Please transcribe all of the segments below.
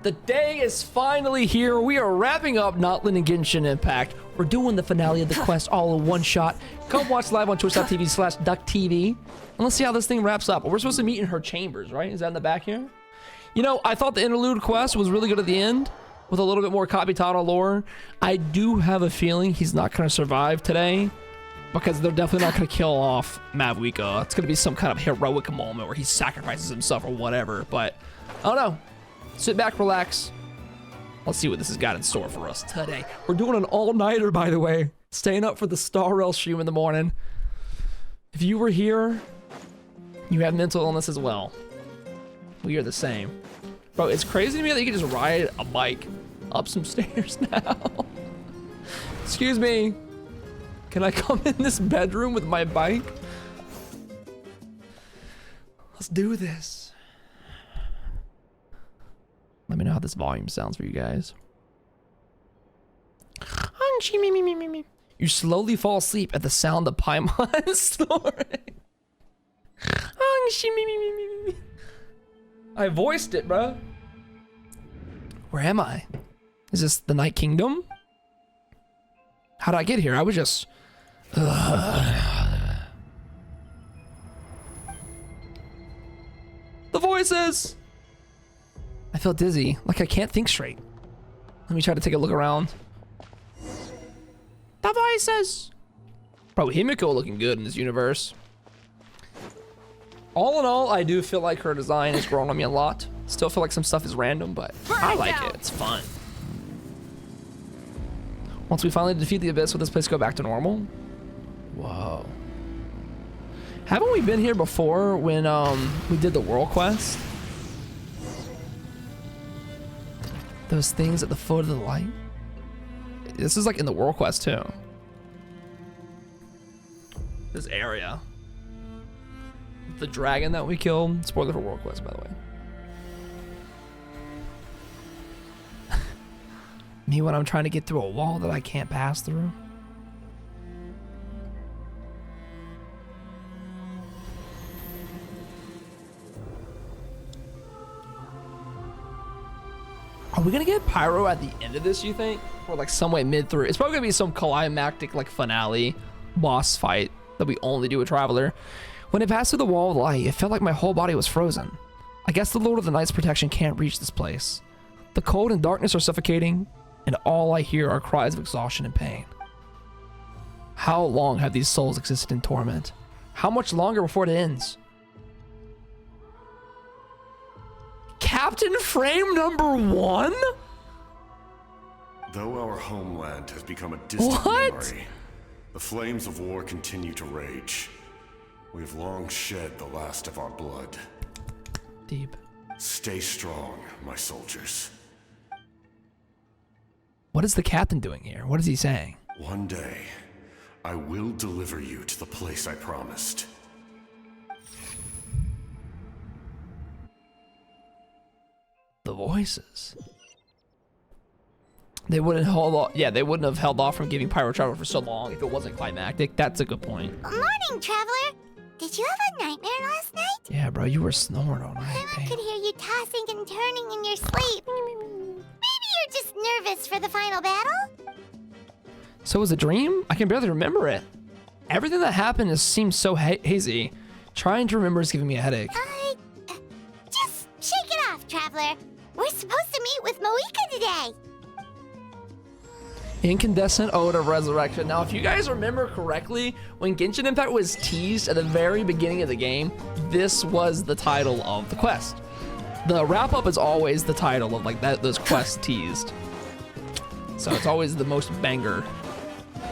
The day is finally here. We are wrapping up Notland and Genshin Impact. We're doing the finale of the quest all in one shot. Come watch live on twitch.tv/ducktv. And let's see how this thing wraps up. We're supposed to meet in her chambers, right? Is that in the back here? You know, I thought the interlude quest was really good at the end with a little bit more Kapitana lore. I do have a feeling he's not going to survive today because they're definitely not going to kill off Mavuika. It's going to be some kind of heroic moment where he sacrifices himself or whatever. But I don't know. Sit back, relax. Let's see what this has got in store for us today. We're doing an all-nighter, by the way. Staying up for the Star Rail stream in the morning. If you were here, you have mental illness as well. We are the same. Bro, it's crazy to me that you can just ride a bike up some stairs now. Excuse me. Can I come in this bedroom with my bike? Let's do this. Let me know how this volume sounds for you guys. You slowly fall asleep at the sound of Paimon snoring. I voiced it, bro. Where am I? Is this the Night Kingdom? How did I get here? I was just... The voices! I feel dizzy, like I can't think straight. Let me try to take a look around. The voices! Bro, Himiko looking good in this universe. All in all, I do feel like her design has grown on me a lot. Still feel like some stuff is random, but I like it. It's fun. Once we finally defeat the Abyss, will this place go back to normal? Whoa. Haven't we been here before when we did the world quest? Those things at the foot of the light? This is like in the world quest too. This area. The dragon that we killed. Spoiler for world quest, by the way. Me when I'm trying to get through a wall that I can't pass through. Are we gonna get Pyro at the end of this, you think? Or like some way mid through? It's probably gonna be some climactic like finale boss fight that we only do with Traveler. When it passed through the wall of light, it felt like my whole body was frozen. I guess the Lord of the Night's protection can't reach this place. The cold and darkness are suffocating, and all I hear are cries of exhaustion and pain. How long have these souls existed in torment? How much longer before it ends? Captain Frame #1? Though our homeland has become a distant memory, the flames of war continue to rage. We've long shed the last of our blood. Deep. Stay strong, my soldiers. What is the captain doing here? What is he saying? One day, I will deliver you to the place I promised. The voices. They wouldn't hold off. Yeah, they wouldn't have held off from giving Pyro Traveler for so long if it wasn't climactic. That's a good point. Morning, Traveler. Did you have a nightmare last night? Yeah, bro, you were snoring all night. I could hear you tossing and turning in your sleep. Maybe you're just nervous for the final battle? So it was a dream? I can barely remember it. Everything that happened just seems so hazy. Trying to remember is giving me a headache. Just shake it off, Traveler. We're supposed to meet with Moika today. Incandescent Ode of Resurrection. Now, if you guys remember correctly, when Genshin Impact was teased at the very beginning of the game, this was the title of the quest. The wrap-up is always the title of like those quests teased. So it's always the most banger.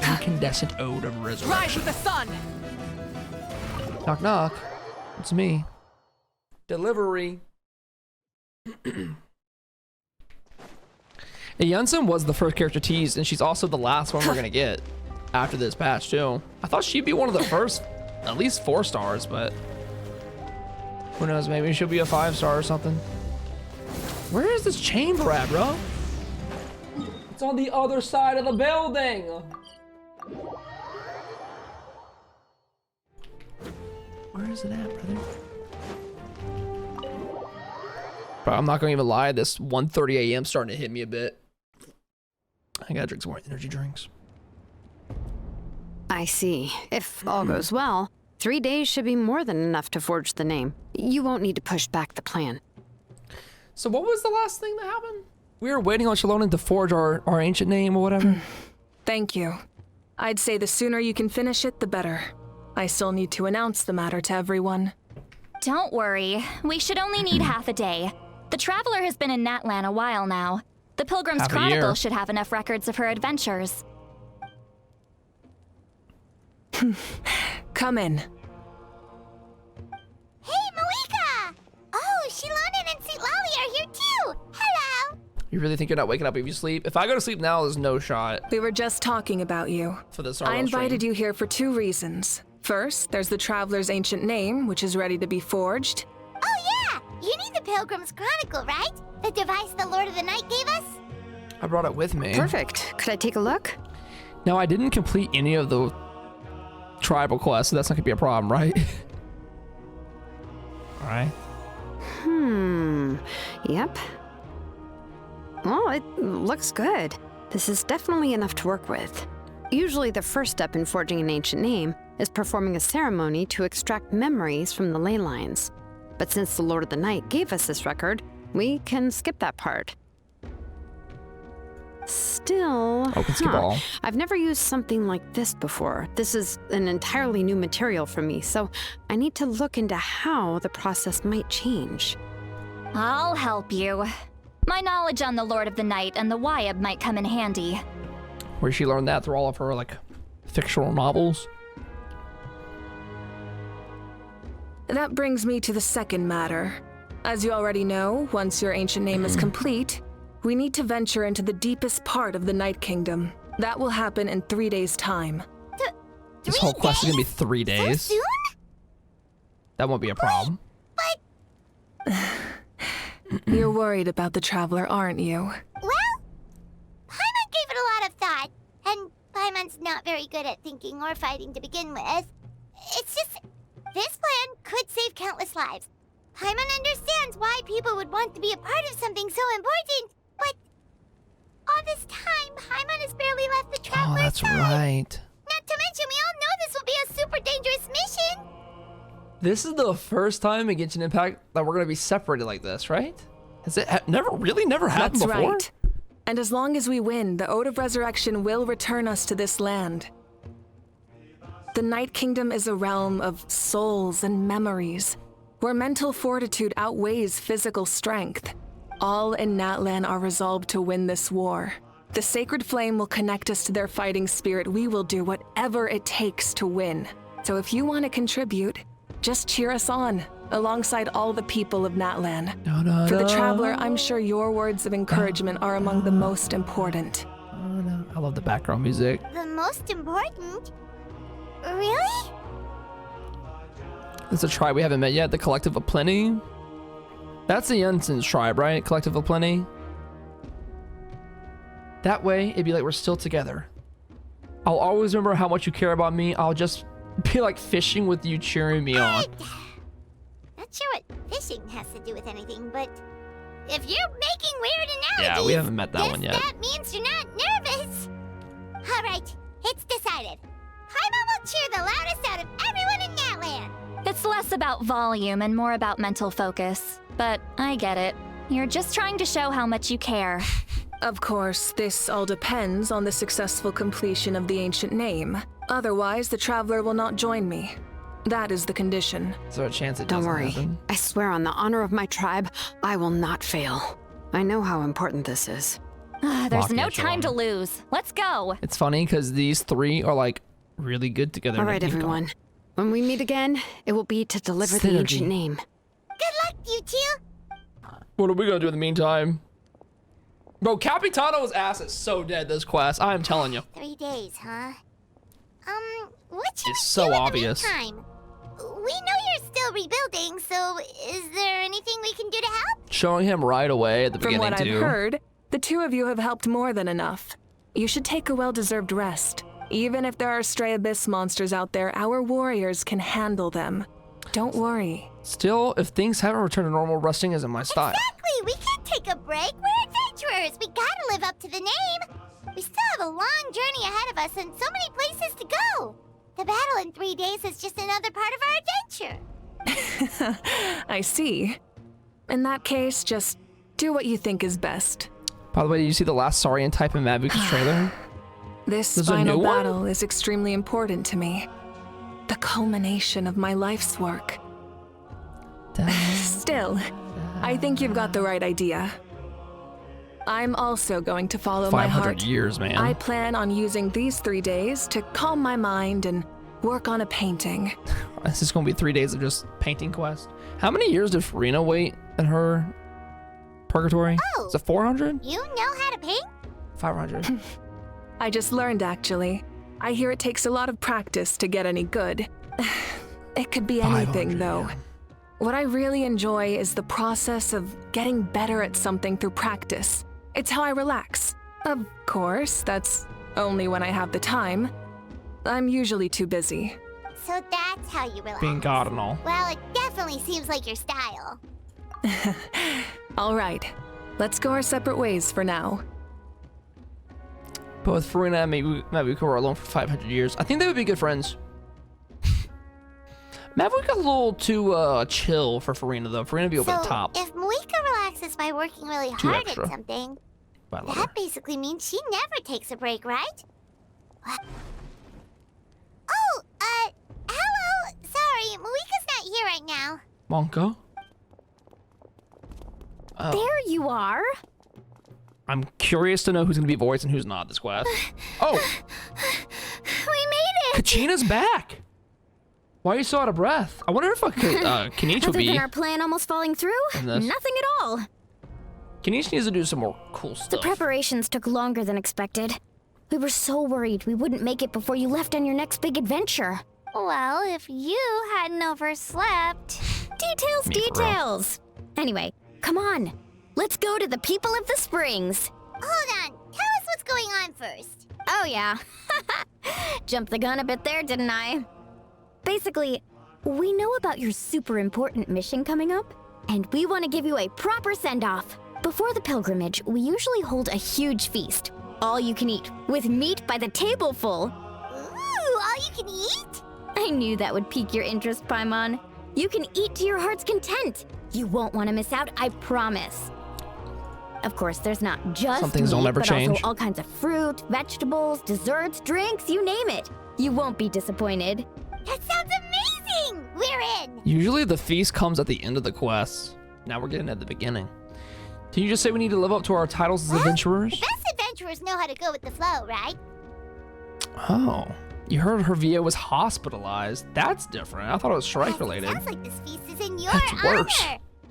Incandescent Ode of Resurrection. Rise with the sun. Knock knock. It's me. Delivery. Yunsen was the first character teased, and she's also the last one we're gonna get after this patch too. I thought she'd be one of the first, at least 4 stars, but who knows? Maybe she'll be a 5-star or something. Where is this chamber at, bro? It's on the other side of the building. Where is it at, brother? But I'm not gonna even lie, this 1:30 a.m. starting to hit me a bit. I gotta drink some more energy drinks. I see. If all goes well, 3 days should be more than enough to forge the name. You won't need to push back the plan. So what was the last thing that happened? We were waiting on Shalonen to forge our ancient name or whatever. Thank you. I'd say the sooner you can finish it, the better. I still need to announce the matter to everyone. Don't worry. We should only need half a day. The Traveler has been in Natlan a while now. The Pilgrim's Half a year. Chronicle should have enough records of her adventures. Come in. Hey, Malika! Oh, Shilonen and St. Lolly are here too! Hello! You really think you're not waking up if you sleep? If I go to sleep now, there's no shot We were just talking about you. for this. I invited you here for 2 reasons. First, there's the Traveler's ancient name, which is ready to be forged. Oh yeah! You need the Pilgrim's Chronicle, right? The device the Lord of the Night gave us? I brought it with me. Perfect. Could I take a look? Now, I didn't complete any of the tribal quests, so that's not gonna be a problem, right? All right. Yep. Well, it looks good. This is definitely enough to work with. Usually the first step in forging an ancient name is performing a ceremony to extract memories from the ley lines. But since the Lord of the Night gave us this record, we can skip that part. Still, Oh, can skip all. I've never used something like this before. This is an entirely new material for me, so I need to look into how the process might change. I'll help you. My knowledge on the Lord of the Night and the Wyab might come in handy. Where she learned that through all of her like fictional novels. That brings me to the second matter. As you already know, once your ancient name is complete, we need to venture into the deepest part of the Night Kingdom. That will happen in 3 days' time. This whole quest is gonna be 3 days. So soon? That won't be a problem. You're worried about the Traveler, aren't you? Well, Paimon gave it a lot of thought, and Paimon's not very good at thinking or fighting to begin with. It's just, this plan could save countless lives. Paimon understands why people would want to be a part of something so important, but all this time, Paimon has barely left the Oh, Traveler's that's side. right. Not to mention, we all know this will be a super dangerous mission. This is the first time in Genshin Impact that we're gonna be separated like this, right? Has it never happened That's before? right. And as long as we win, the Ode of Resurrection will return us to this land. The Night Kingdom is a realm of souls and memories, where mental fortitude outweighs physical strength. All in Natlan are resolved to win this war. The sacred flame will connect us to their fighting spirit. We will do whatever it takes to win. So if you want to contribute, just cheer us on, alongside all the people of Natlan. For the Traveler, I'm sure your words of encouragement are among the most important. I love the background music. The most important? Really? It's a tribe we haven't met yet, the Collective of Plenty. That's the Jensen's tribe, right? Collective of Plenty. That way, it'd be like we're still together. I'll always remember how much you care about me. I'll just be like fishing with you, cheering me on. Not sure what fishing has to do with anything, but if you're making weird analogies, Yeah, we haven't met that guess one yet. That means you're not nervous. All right, it's decided. Paimon will cheer the loudest out of everyone in Natlan. It's less about volume and more about mental focus. But I get it. You're just trying to show how much you care. Of course, this all depends on the successful completion of the ancient name. Otherwise, the Traveler will not join me. That is the condition. Is there a chance it Don't doesn't worry. happen? I swear on the honor of my tribe, I will not fail. I know how important this is. There's Locking no it time to on. lose. Let's go. It's funny because these three are like really good together. All in a right, kingdom. everyone. When we meet again, it will be to deliver the Synergy. ancient name. Good luck, you two. What are we gonna do in the meantime? Bro, Capitano's ass is so dead this quest. I'm telling you. 3 days, huh? What should It's we so do in obvious. the meantime? We know you're still rebuilding, so is there anything we can do to help? Showing him right away at the From beginning what I've too. heard, the two of you have helped more than enough. You should take a well-deserved rest. Even if there are stray abyss monsters out there, our warriors can handle them. Don't worry. Still, if things haven't returned to normal, resting isn't my style. Exactly! We can't take a break. We're adventurers. We gotta live up to the name. We still have a long journey ahead of us and so many places to go. The battle in 3 days is just another part of our adventure. I see. In that case, just do what you think is best. By the way, did you see the last Saurian type in Mavica's trailer? This There's a final new one? battle is extremely important to me. The culmination of my life's work. Still, I think you've got the right idea. I'm also going to follow my 500 heart. years, man. I plan on using these 3 days to calm my mind and work on a painting. This is going to be 3 days of just painting quest. How many years did Farina wait in her purgatory? Oh. Is it 400? You know how to paint? 500. I just learned, actually. I hear it takes a lot of practice to get any good. It could be anything, 500, though. yeah. What I really enjoy is the process of getting better at something through practice. It's how I relax. Of course, that's only when I have the time. I'm usually too busy. So that's how you relax. Being God and all. Well, it definitely seems like your style. All right, let's go our separate ways for now. But with Farina and Mavica were alone for 500 years. I think they would be good friends. Mavica a little too chill for Farina, though. Farina would be over So the top. if Moika relaxes by working really Too hard extra. at something, But I love her. that basically means she never takes a break, right? What? Oh, hello. Sorry, Moika's not here right now. Monka? Oh, There you are. I'm curious to know who's going to be voiced and who's not this quest. Oh, We made it. Kachina's back. Why are you so out of breath? I wonder if Kenichi will Other be. than our plan almost falling through, in this. nothing at all. Kenichi needs to do some more cool The stuff. preparations took longer than expected. We were so worried we wouldn't make it before you left on your next big adventure. Well, if you hadn't overslept. Details, Me for real. details. Anyway, come on. Let's go to the people of the springs. Hold on. Tell us what's going on first. Oh, yeah. Jumped the gun a bit there, didn't I? Basically, we know about your super important mission coming up, and we want to give you a proper send-off. Before the pilgrimage, we usually hold a huge feast. All you can eat, with meat by the tableful. Ooh, all you can eat? I knew that would pique your interest, Paimon. You can eat to your heart's content. You won't want to miss out, I promise. Of course, there's not just Some things don't meat, ever but change. also all kinds of fruit, vegetables, desserts, drinks, you name it. You won't be disappointed. That sounds amazing! We're in! Usually the feast comes at the end of the quest. Now we're getting at the beginning. Did you just say we need to live up to our titles as Well, adventurers? The best adventurers know how to go with the flow, right? Oh, you heard her VA was hospitalized. That's different. I thought it was strike related. Sounds like this feast is in your That's honor. worse.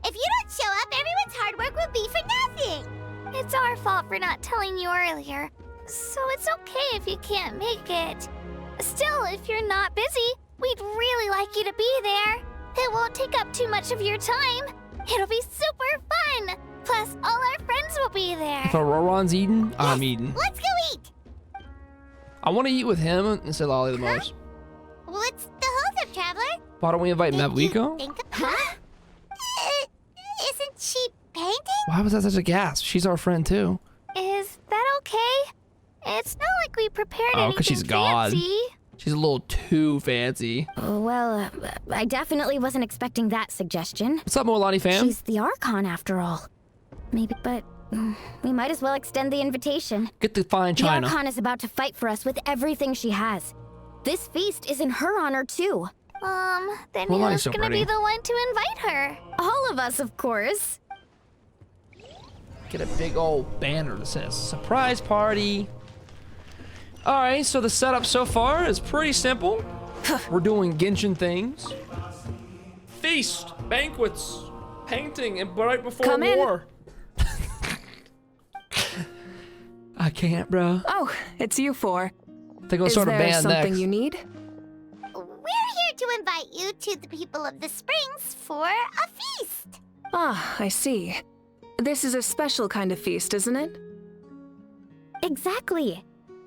If you don't show up, everyone's hard work will be for nothing. It's our fault for not telling you earlier. So it's okay if you can't make it. Still, if you're not busy, we'd really like you to be there. It won't take up too much of your time. It'll be super fun. Plus, all our friends will be there. If Auroron's eating, I'm eating. Let's go eat. I want to eat with him instead of Ollie the most. What's the holdup, traveler? Why don't we invite Did you Mavico? think of huh? Isn't she painting? Why was that such a gasp? She's our friend too. Is that okay? It's not like we prepared Oh, 'cause she's God. fancy. She's a little too fancy. Well, I definitely wasn't expecting that suggestion. What's up, Moalani fam? She's the Archon after all. Maybe, but we might as well extend the invitation. Get to find The China. Archon is about to fight for us with everything she has. This feast is in her honor too. Then Well, who's Lonnie's so gonna pretty. be the one to invite her? All of us, of course. Get a big old banner that says surprise party. All right, so the setup so far is pretty simple. We're doing Genshin things. Feast, banquets, painting, and right before Come in. war. I can't, bro. Oh, it's you four. I think I'll Is start a there band something next. you need? We're here to invite you to the people of the springs for a feast. Ah, I see. This is a special kind of feast, isn't it? Exactly.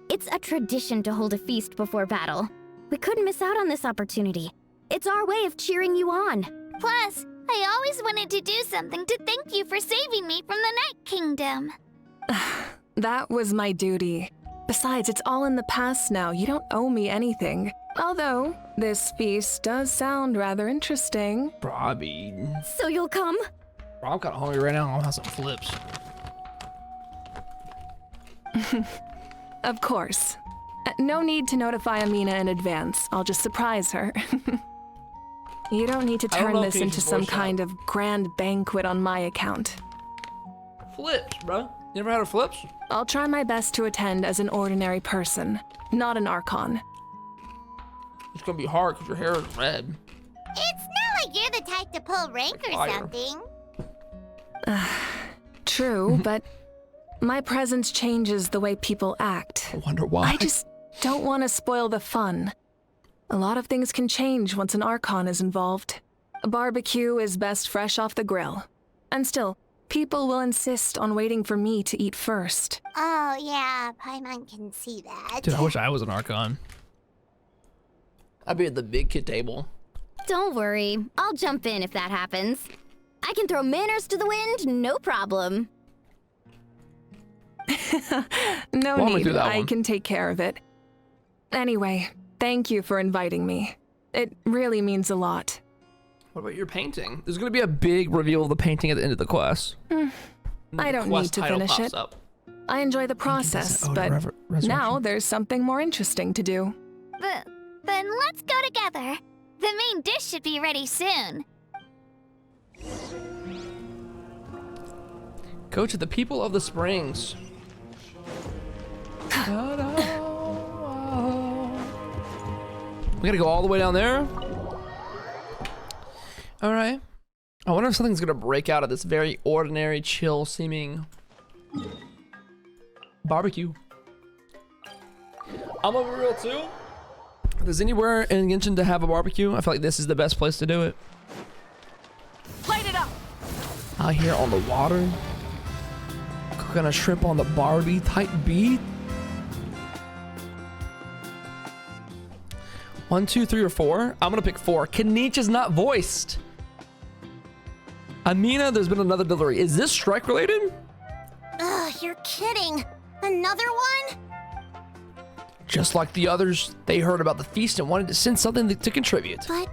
It's a tradition to hold a feast before battle. We couldn't miss out on this opportunity. It's our way of cheering you on. Plus, I always wanted to do something to thank you for saving me from the Night Kingdom. That was my duty. Besides, it's all in the past now. You don't owe me anything. Although, this feast does sound rather interesting. Probably. So you'll come? Bro, I'm kind of hungry right now. I'll have some flips. Of course. No need to notify Amina in advance. I'll just surprise her. You don't need to I don't turn know this if into Peach's some voice kind of grand banquet on my account. Flips, bro. You ever had a flips? I'll try my best to attend as an ordinary person, not an Archon. It's gonna be hard because your hair is red. It's not like you're the type to pull rank or Fire. something. True, but my presence changes the way people act. I wonder why. I just don't want to spoil the fun. A lot of things can change once an Archon is involved. A barbecue is best fresh off the grill. And still, people will insist on waiting for me to eat first. Oh, yeah, Paimon can see that. Dude, I wish I was an Archon. I'd be at the big kid table. Don't worry. I'll jump in if that happens. I can throw manners to the wind, no problem. No Walk me need, through that I one. can take care of it. Anyway, thank you for inviting me. It really means a lot. What about your painting? There's gonna be a big reveal of the painting at the end of the quest. And I the don't quest need to title finish pops it. Up. I enjoy the process, but now there's something more interesting to do. Then let's go together. The main dish should be ready soon. Go to the people of the springs. We gotta go all the way down there. All right. I wonder if something's gonna break out of this very ordinary, chill-seeming barbecue. I'm over real too. If there's anywhere in Genshin to have a barbecue, I feel like this is the best place to do it. Light it up! Out here on the water, cooking a shrimp on the Barbie type beat. 1, 2, 3, or 4. I'm gonna pick 4. Kanich is not voiced. Amina, there's been another delivery. Is this strike related? Ugh, you're kidding. Another one? Just like the others, they heard about the feast and wanted to send something to contribute. But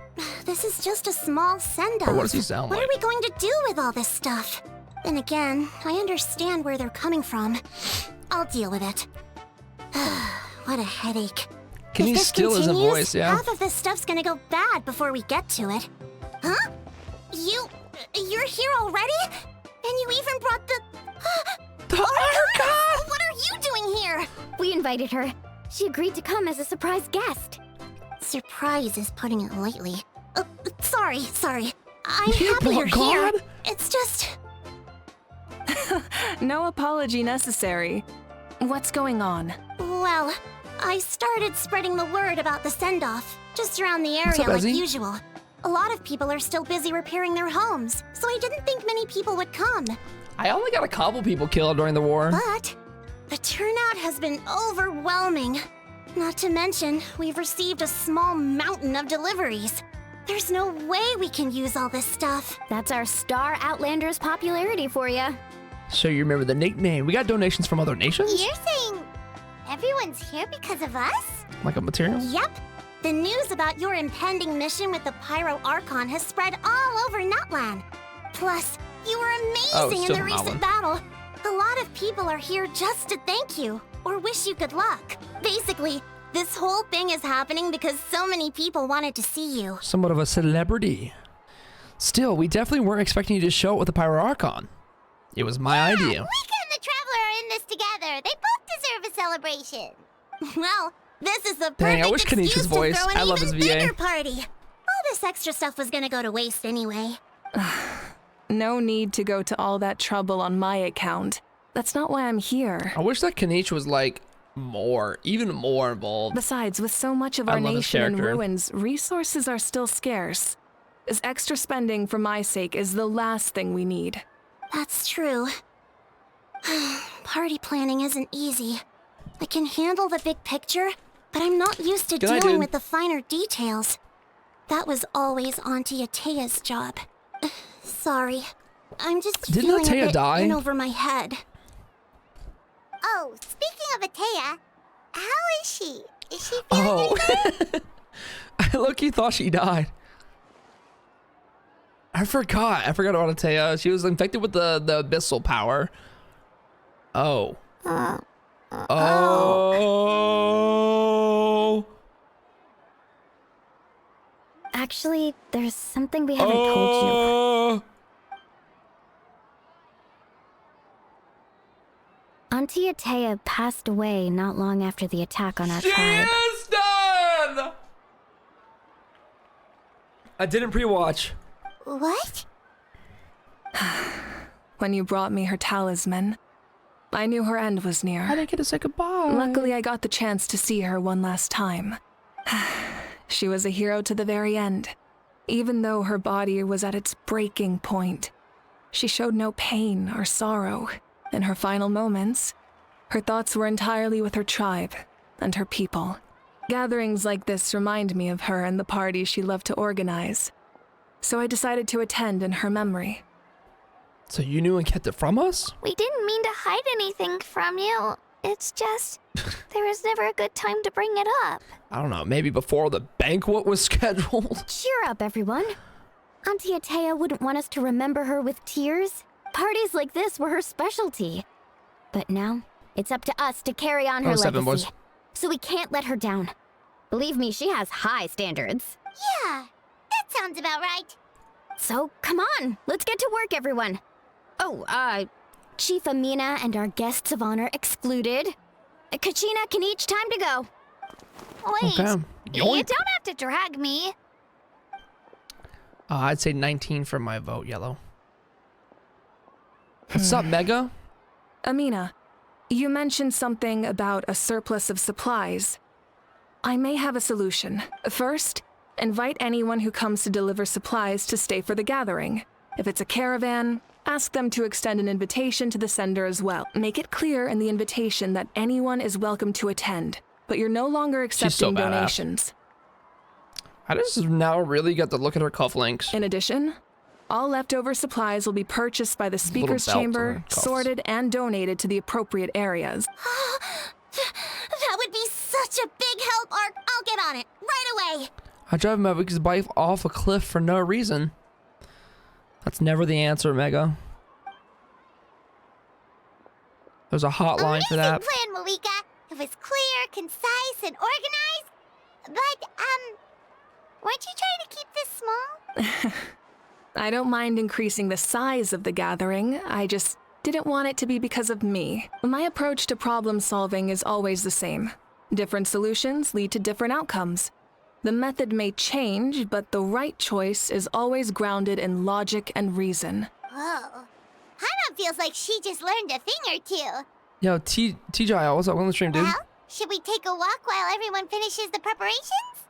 this is just a small send-off. Bro, what does he sound What like? are we going to do with all this stuff? Then again, I understand where they're coming from. I'll deal with it. What a headache. Can If he this still isn't continues, voiced, yeah? half of this stuff's gonna go bad before we get to it. Huh? You're here already? And you even brought the... The Archon! What are you doing here? We invited her. She agreed to come as a surprise guest. Surprise is putting it lightly. Sorry. I'm You happy you're brought here. God? It's just... No apology necessary. What's going on? Well, I started spreading the word about the send-off, just around the What's area up, like Ezzy? usual. A lot of people are still busy repairing their homes, so I didn't think many people would come. I only got a couple people killed during the war. But the turnout has been overwhelming. Not to mention, we've received a small mountain of deliveries. There's no way we can use all this stuff. That's our Star Outlander's popularity for you. So you remember the nickname. We got donations from other nations? You're saying everyone's here because of us? Like a material? Yep. The news about your impending mission with the Pyro Archon has spread all over Nutland. Plus, you were amazing in still the from recent Nutland. battle. A lot of people are here just to thank you, or wish you good luck. Basically, this whole thing is happening because so many people wanted to see you. Somewhat of a celebrity. Still, we definitely weren't expecting you to show up with the Pyro Archon. It was my idea. Weekend and the Traveler are in this together. They both deserve a celebration. Well, this is the perfect Dang, I wish excuse Kanish's to voice. throw an I love even his VA. bigger party. All this extra stuff was gonna go to waste anyway. No need to go to all that trouble on my account. That's not why I'm here. I wish that Kanish was like even more involved. Besides, with so much of I our love his nation in character. ruins, resources are still scarce. This extra spending for my sake is the last thing we need. That's true. Party planning isn't easy. I can handle the big picture, but I'm not used to Good night, dealing dude. with the finer details. that was always Auntie Atea's job. Sorry. I'm just Didn't feeling Atea a bit die? in over my head. Oh, speaking of Atea, how is she? Is she feeling any better? I low-key thought she died. I forgot about Atea. She was infected with the abyssal power. Oh. Oh. Actually, there's something we haven't told you. Auntie Atea passed away not long after the attack on our She tribe. is done! I didn't pre-watch. What? When you brought me her talisman, I knew her end was I near. didn't get to say goodbye. Luckily, I got the chance to see her one last time. She was a hero to the very end. Even though her body was at its breaking point, she showed no pain or sorrow. In her final moments, her thoughts were entirely with her tribe and her people. Gatherings like this remind me of her and the parties she loved to organize. So I decided to attend in her memory. So you knew and kept it from us? We didn't mean to hide anything from you. It's just, there was never a good time to bring it up. I don't know, maybe before the banquet was scheduled? Cheer up, everyone. Auntie Atea wouldn't want us to remember her with tears. Parties like this were her specialty. But now, it's up to us to carry on her legacy. 7, boys. So we can't let her down. Believe me, she has high standards. Yeah, that sounds about right. So, come on, let's get to work, everyone. Oh, Chief Amina and our guests of honor excluded. Kachina can each time to go. Wait, Okay. you Yoink. don't have to drag me. I'd say 19 for my vote, Yellow. What's up, Mega? Amina, you mentioned something about a surplus of supplies. I may have a solution. First, invite anyone who comes to deliver supplies to stay for the gathering. If it's a caravan, ask them to extend an invitation to the sender as well. Make it clear in the invitation that anyone is welcome to attend, but you're no longer so accepting badass. donations. I just now really got to look at her cufflinks. In addition, all leftover supplies will be purchased by the speaker's belt on chamber, her cuffs. sorted, and donated to the appropriate areas. That would be such a big help, Ark. I'll get on it right away. I drive my week's bike off a cliff for no reason. That's never the answer, Mega. There's a hotline for that. Amazing plan, Malika. It was clear, concise, and organized. But, weren't you trying to keep this small? I don't mind increasing the size of the gathering, I just didn't want it to be because of me. My approach to problem solving is always the same. Different solutions lead to different outcomes. The method may change, but the right choice is always grounded in logic and reason. Whoa. Paimon feels like she just learned a thing or two. Yo, TJ, what's up on the stream, dude? Well, should we take a walk while everyone finishes the preparations?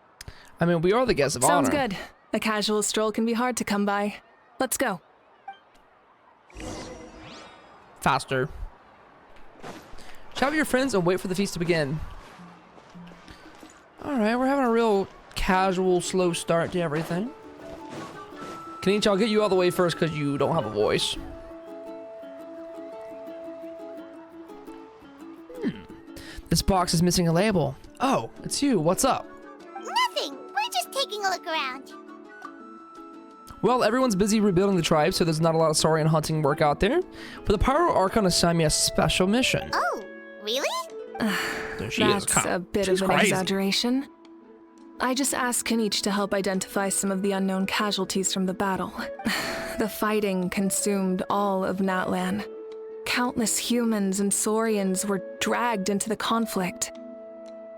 I mean, we are the guests of Sounds honor. good. A casual stroll can be hard to come by. Let's go. Faster. Chat with your friends and wait for the feast to begin. Alright, we're having a real casual, slow start to everything. Kanichi, I'll get you all the way first because you don't have a voice. This box is missing a label. Oh, it's you. What's up? Nothing. We're just taking a look around. Well, everyone's busy rebuilding the tribe, so there's not a lot of story and hunting work out there. But the Pyro Archon assigned me a special mission. Oh, really? There she is. That's a bit of She's an crazy. exaggeration. I just asked Kanich to help identify some of the unknown casualties from the battle. The fighting consumed all of Natlan. Countless humans and Saurians were dragged into the conflict.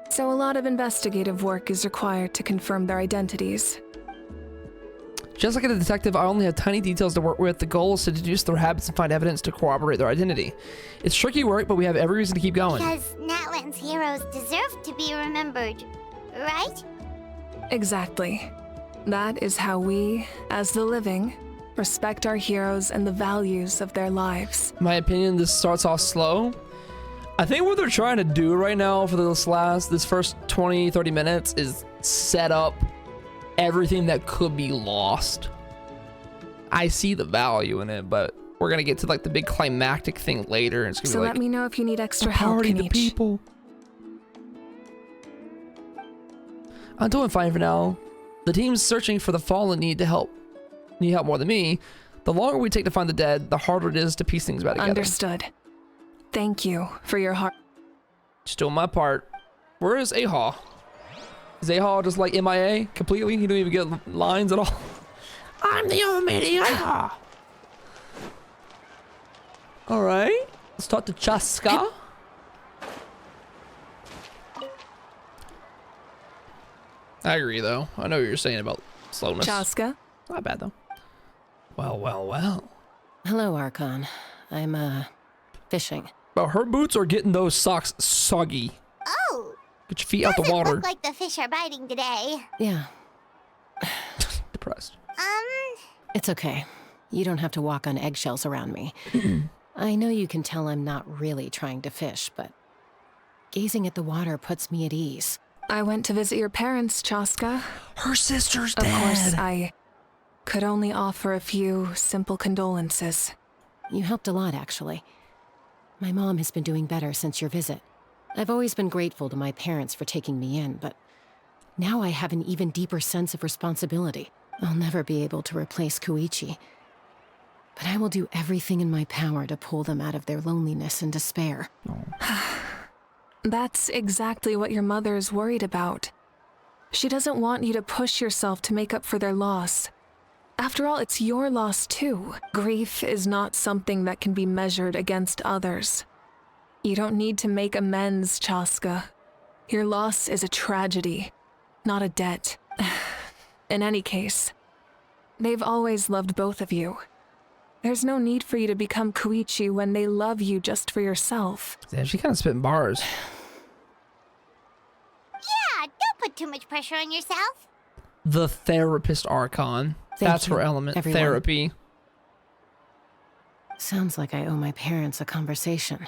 So a lot of investigative work is required to confirm their identities. Just like a detective, I only have tiny details to work with. The goal is to deduce their habits and find evidence to corroborate their identity. It's tricky work, but we have every reason to keep going. Because Natlan's heroes deserve to be remembered, right? Exactly. That is how we, as the living, respect our heroes and the values of their lives. In my opinion, this starts off slow. I think what they're trying to do right now for this first 20-30 minutes is set up everything that could be lost. I see the value in it, but we're gonna get to like the big climactic thing later. And it's gonna So be let me know if you need extra the help, party, the Kenichi. people. I'm doing fine for now. The team's searching for the fallen need help more than me. The longer we take to find the dead, the harder it is to piece things back together. Understood. Thank you for your heart. Just doing my part. Where is Aha? Is Aha just like MIA completely? He don't even get lines at all. I'm the almighty Aha. All right, let's talk to Chaska. I agree, though. I know what you're saying about slowness. Chaska? Not bad, though. Well, well, well. Hello, Archon. I'm, fishing. But her boots are getting those socks soggy. Oh, Get your feet out the doesn't water. look like the fish are biting today. Yeah, Depressed. it's okay. You don't have to walk on eggshells around me. I know you can tell I'm not really trying to fish, but gazing at the water puts me at ease. I went to visit your parents, Chaska. Her sister's Of dead. course, I could only offer a few simple condolences. You helped a lot, actually. My mom has been doing better since your visit. I've always been grateful to my parents for taking me in, but now I have an even deeper sense of responsibility. I'll never be able to replace Koichi, but I will do everything in my power to pull them out of their loneliness and despair. That's exactly what your mother is worried about. She doesn't want you to push yourself to make up for their loss. After all, it's your loss too. Grief is not something that can be measured against others. You don't need to make amends, Chaska. Your loss is a tragedy, not a debt. In any case, they've always loved both of you. There's no need for you to become Koichi when they love you just for yourself. Yeah, she kind of spitting bars. Yeah, don't put too much pressure on yourself. The therapist Archon. Thank That's her you, element. everyone. Therapy. Sounds like I owe my parents a conversation.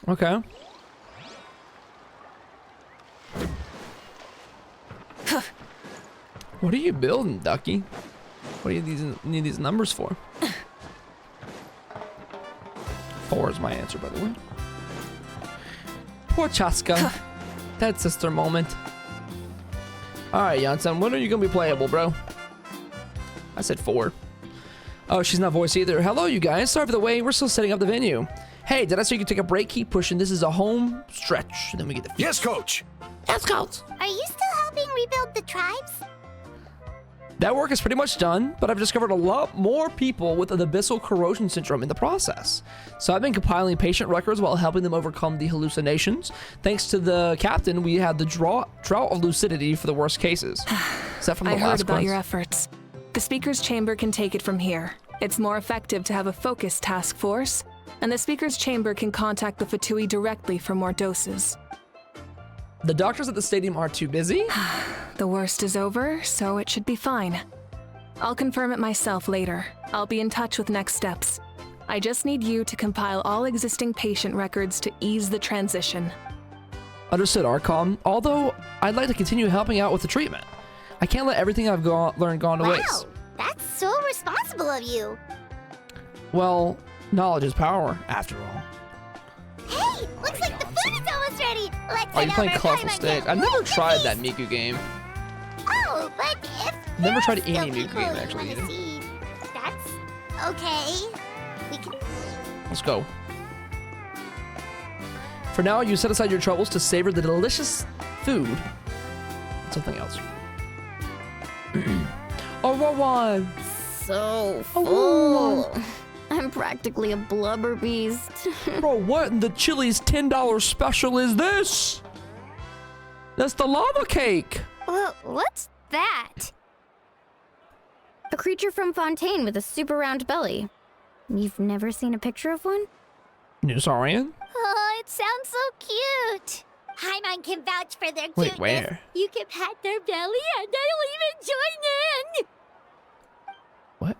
Okay. What are you building, Ducky? What do you need these numbers for? 4 is my answer, by the way. Poor Chaska. That sister moment. Alright, Janssen, when are you gonna be playable, bro? I said 4. Oh, she's not voice either. Hello, you guys. Sorry for the wait. We're still setting up the venue. Hey, did I say you could take a break? Keep pushing. This is a home stretch. And then we get the Yes, coach. Yes, coach. Are you still helping rebuild the tribes? That work is pretty much done, but I've discovered a lot more people with an abyssal corrosion syndrome in the process. So I've been compiling patient records while helping them overcome the hallucinations. Thanks to the captain, we had the drought of lucidity for the worst cases. Is that from the I last heard about quest? your efforts. The speaker's chamber can take it from here. It's more effective to have a focused task force, and the speaker's chamber can contact the Fatui directly for more doses. The doctors at the stadium are too busy? The worst is over, so it should be fine. I'll confirm it myself later. I'll be in touch with next steps. I just need you to compile all existing patient records to ease the transition. Understood, Archon. Although, I'd like to continue helping out with the treatment. I can't let everything I've learned go to waste. Wow, that's so responsible of you. Well, knowledge is power, after all. Hey, looks like the food is almost ready. Let's Are you head playing over Colorful time and Stick? get I've never right to tried that feast. Miku game. Oh, but if Never there tried are still any Miku people game, you actually, wanna either. see, that's okay. We can. Let's go. For now, you set aside your troubles to savor the delicious food and something else. Oh, Rowan! So Oh, full. I'm practically a blubber beast. Bro, what in the Chili's $10 special is this? That's the lava cake! Well, what's that? A creature from Fontaine with a super round belly. You've never seen a picture of one? Newsarian? Oh, it sounds so cute. Paimon can vouch for their Wait, cuteness. where? You can pat their belly and they'll even join in. What?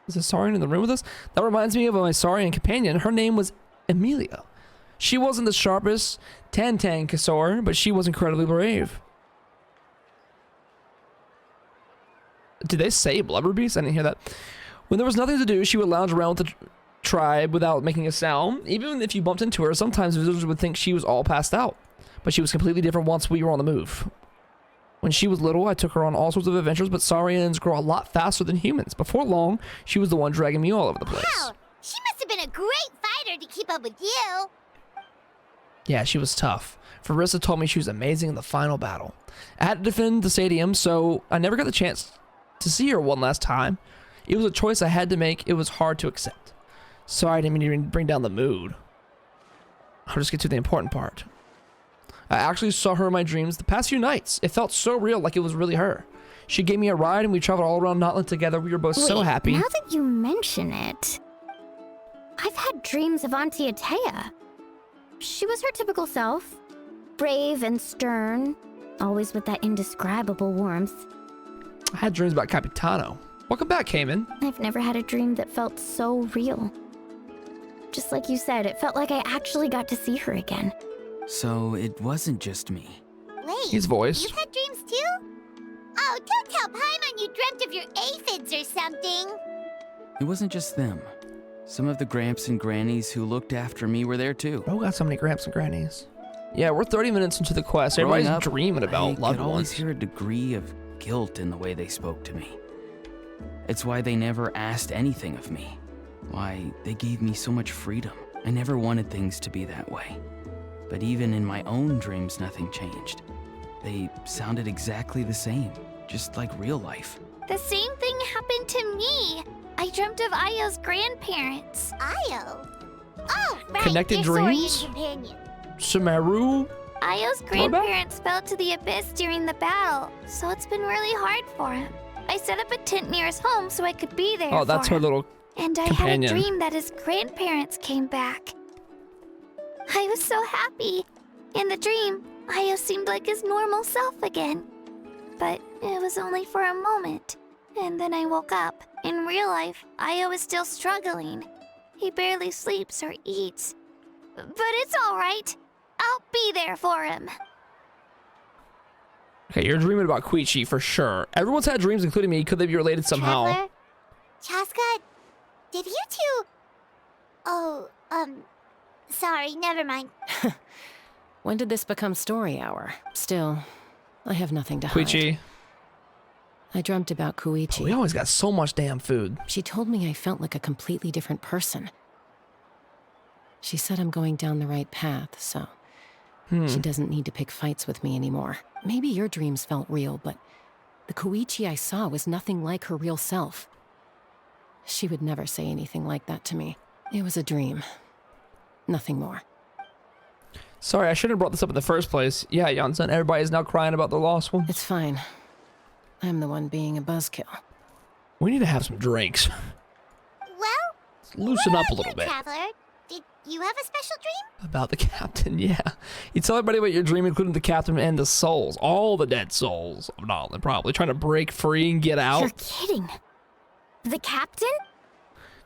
Is a Saurian in the room with us? That reminds me of my Saurian companion. Her name was Emilia. She wasn't the sharpest Tantang Kasor, but she was incredibly brave. Did they say blubber beast? I didn't hear that. When there was nothing to do, she would lounge around with the tribe without making a sound. Even if you bumped into her, sometimes visitors would think she was all passed out. But she was completely different once we were on the move. When she was little, I took her on all sorts of adventures, but saurians grow a lot faster than humans. Before long, she was the one dragging me all over the place. Wow, she must have been a great fighter to keep up with you. Yeah, she was tough. Farissa told me she was amazing in the final battle. I had to defend the stadium, so I never got the chance to see her one last time. It was a choice I had to make. It was hard to accept. Sorry, I didn't mean to bring down the mood. I'll just get to the important part. I actually saw her in my dreams the past few nights. It felt so real, like it was really her. She gave me a ride and we traveled all around Notland together. We were both so happy. Now that you mention it, I've had dreams of Auntie Atea. She was her typical self. Brave and stern, always with that indescribable warmth. I had dreams about Capitano. Welcome back, Cayman. I've never had a dream that felt so real. Just like you said, it felt like I actually got to see her again. So it wasn't just me. Wait, He's voiced. you had dreams too? Oh, don't tell Paimon you dreamt of your aphids or something. It wasn't just them. Some of the Gramps and Grannies who looked after me were there too. Oh, got so many Gramps and Grannies. Yeah, we're 30 minutes into the quest. Growing Everybody's up, dreaming about I loved could always ones. hear a degree of guilt in the way they spoke to me. It's why they never asked anything of me. Why they gave me so much freedom. I never wanted things to be that way. But even in my own dreams, nothing changed. They sounded exactly the same, just like real life. The same thing happened to me. I dreamt of Io's grandparents. Io? Oh, right. Connected your dreams? Saurian companion. Sumeru? Io's grandparents fell to the abyss during the battle, so it's been really hard for him. I set up a tent near his home so I could be there Oh, that's for her him. little And I companion. had a dream that his grandparents came back. I was so happy. In the dream, Io seemed like his normal self again. But it was only for a moment. And then I woke up. In real life, Io is still struggling. He barely sleeps or eats. But it's all right. I'll be there for him. Okay, you're dreaming about Koichi for sure. Everyone's had dreams, including me. Could they be related somehow? Traveler? Chaska, did you two... Oh, sorry, never mind. When did this become story hour? Still, I have nothing to hide. Koichi. I dreamt about Koichi. We always got so much damn food. She told me I felt like a completely different person. She said I'm going down the right path, so she doesn't need to pick fights with me anymore. Maybe your dreams felt real, but the Koichi I saw was nothing like her real self. She would never say anything like that to me. It was a dream. Nothing more. Sorry, I shouldn't have brought this up in the first place. Yeah, Janssen, everybody's now crying about the lost one. It's fine. I'm the one being a buzzkill. We need to have some drinks. Well, Loosen what up a about little you, bit. Traveler? Did you have a special dream? About the captain, yeah. You tell everybody about your dream, including the captain and the souls. All the dead souls of Notland, probably. Trying to break free and get out. You're kidding. The captain?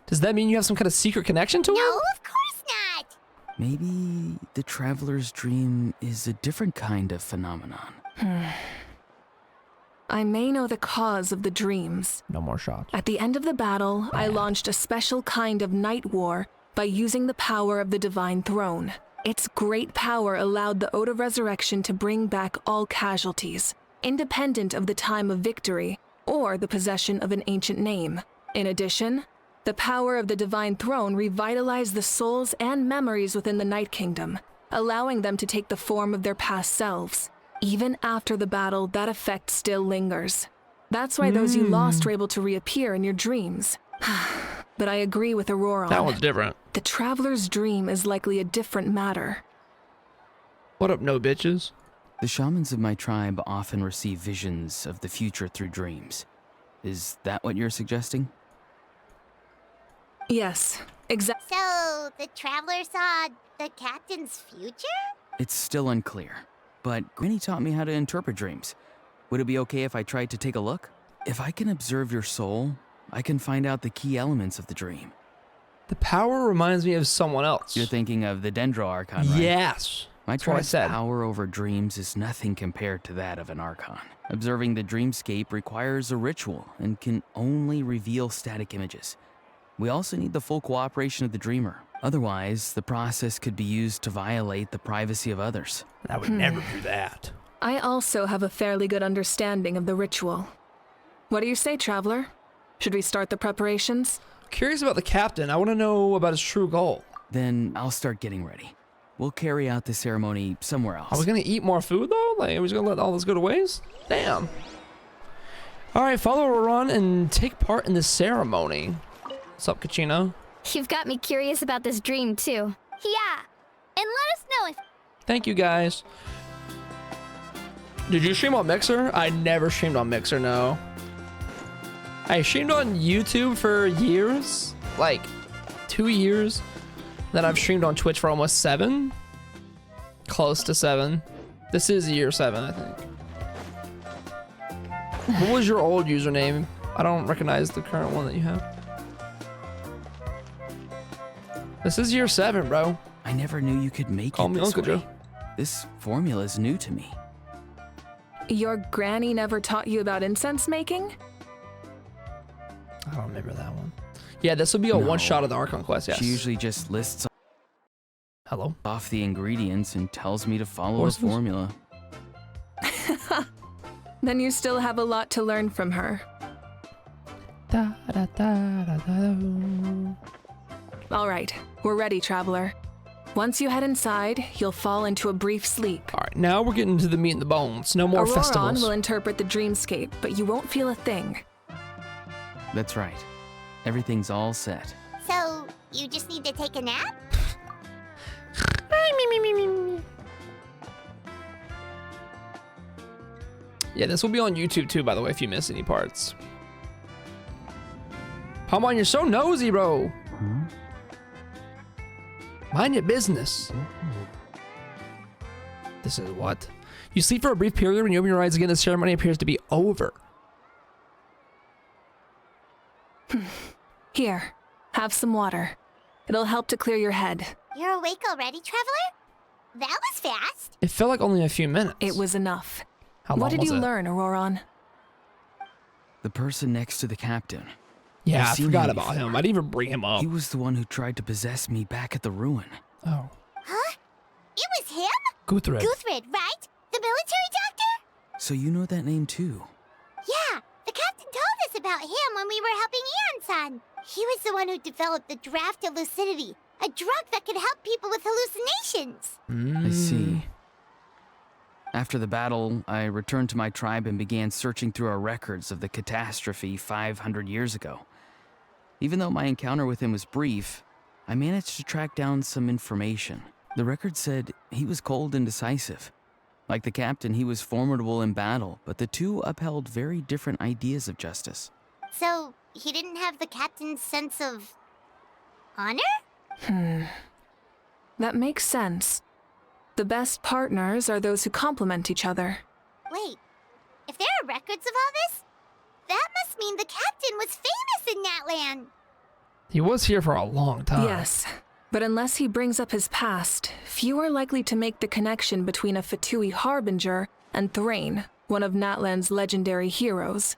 Does that mean you have some kind of secret connection to No, her? of course not. Maybe the traveler's dream is a different kind of phenomenon. I may know the cause of the dreams. No more shots. At the end of the battle, I launched a special kind of night war by using the power of the Divine Throne. Its great power allowed the Ode of Resurrection to bring back all casualties, independent of the time of victory or the possession of an ancient name. In addition, the power of the Divine Throne revitalized the souls and memories within the Night Kingdom, allowing them to take the form of their past selves. Even after the battle, that effect still lingers. That's why those you lost were able to reappear in your dreams. But I agree with Aurora. That one's different. The traveler's dream is likely a different matter. What up, no bitches? The shamans of my tribe often receive visions of the future through dreams. Is that what you're suggesting? Yes, exactly. So, the Traveler saw the captain's future? It's still unclear, but Granny taught me how to interpret dreams. Would it be okay if I tried to take a look? If I can observe your soul, I can find out the key elements of the dream. The power reminds me of someone else. You're thinking of the Dendro Archon, right? Yes. My That's what I tribe's said. power over dreams is nothing compared to that of an Archon. Observing the dreamscape requires a ritual and can only reveal static images. We also need the full cooperation of the dreamer. Otherwise, the process could be used to violate the privacy of others. I would never do that. I also have a fairly good understanding of the ritual. What do you say, Traveler? Should we start the preparations? Curious about the captain. I want to know about his true goal. Then I'll start getting ready. We'll carry out the ceremony somewhere else. Are we going to eat more food, though? Like, are we just going to let all this go to waste? Damn. All right, follow Ron and take part in the ceremony. What's up, Kachina? You've got me curious about this dream, too. Yeah. And let us know if Thank you, guys. Did you stream on Mixer? I never streamed on Mixer, no. I streamed on YouTube for years. Like, 2 years. Then I've streamed on Twitch for almost 7. Close to 7. This is year 7, I think. What was your old username? I don't recognize the current one that you have. This is year 7, bro. I never knew you could make Call it me this Uncle way. Joe. This formula is new to me. Your granny never taught you about incense making? I don't remember that one. Yeah, this will be a No. one-shot of the Archon quest, yes. She usually just lists Hello? off the ingredients and tells me to follow a What's this? formula. Then you still have a lot to learn from her. Da, da, da, da, da. All right, we're ready, Traveler. Once you head inside, you'll fall into a brief sleep. All right, now we're getting to the meat and the bones. No more Auroron festivals. will interpret the dreamscape, but you won't feel a thing. That's right. Everything's all set. so. You just need to take a nap? Yeah, this will be on YouTube too, by the way, if you miss any parts. Come on, you're so nosy, bro. Mind your business. This is what? You sleep for a brief period. When you open your eyes again, the ceremony appears to be over. Here, have some water. It'll help to clear your head. You're awake already, Traveler? That was fast. It felt like only a few minutes. It was enough. How long What did was you it? learn, Auroron? The person next to the captain. Yeah, I've I seen forgot him about before. him. I didn't even bring him up. He was the one who tried to possess me back at the ruin. Oh, Huh? It was him? Guthred. Guthred, right? The military doctor? So you know that name too? Yeah, the captain told us about him when we were helping Eon-san. He was the one who developed the draft of lucidity, a drug that could help people with hallucinations. I see. After the battle, I returned to my tribe and began searching through our records of the catastrophe 500 years ago. Even though my encounter with him was brief, I managed to track down some information. The record said he was cold and decisive. Like the captain, he was formidable in battle, but the two upheld very different ideas of justice. So, he didn't have the captain's sense of honor? That makes sense. The best partners are those who complement each other. Wait, if there are records of all this, that must mean the captain was famous in that land. He was here for a long time. Yes, but unless he brings up his past, few are likely to make the connection between a Fatui harbinger and Thrain, one of Natlan's legendary heroes.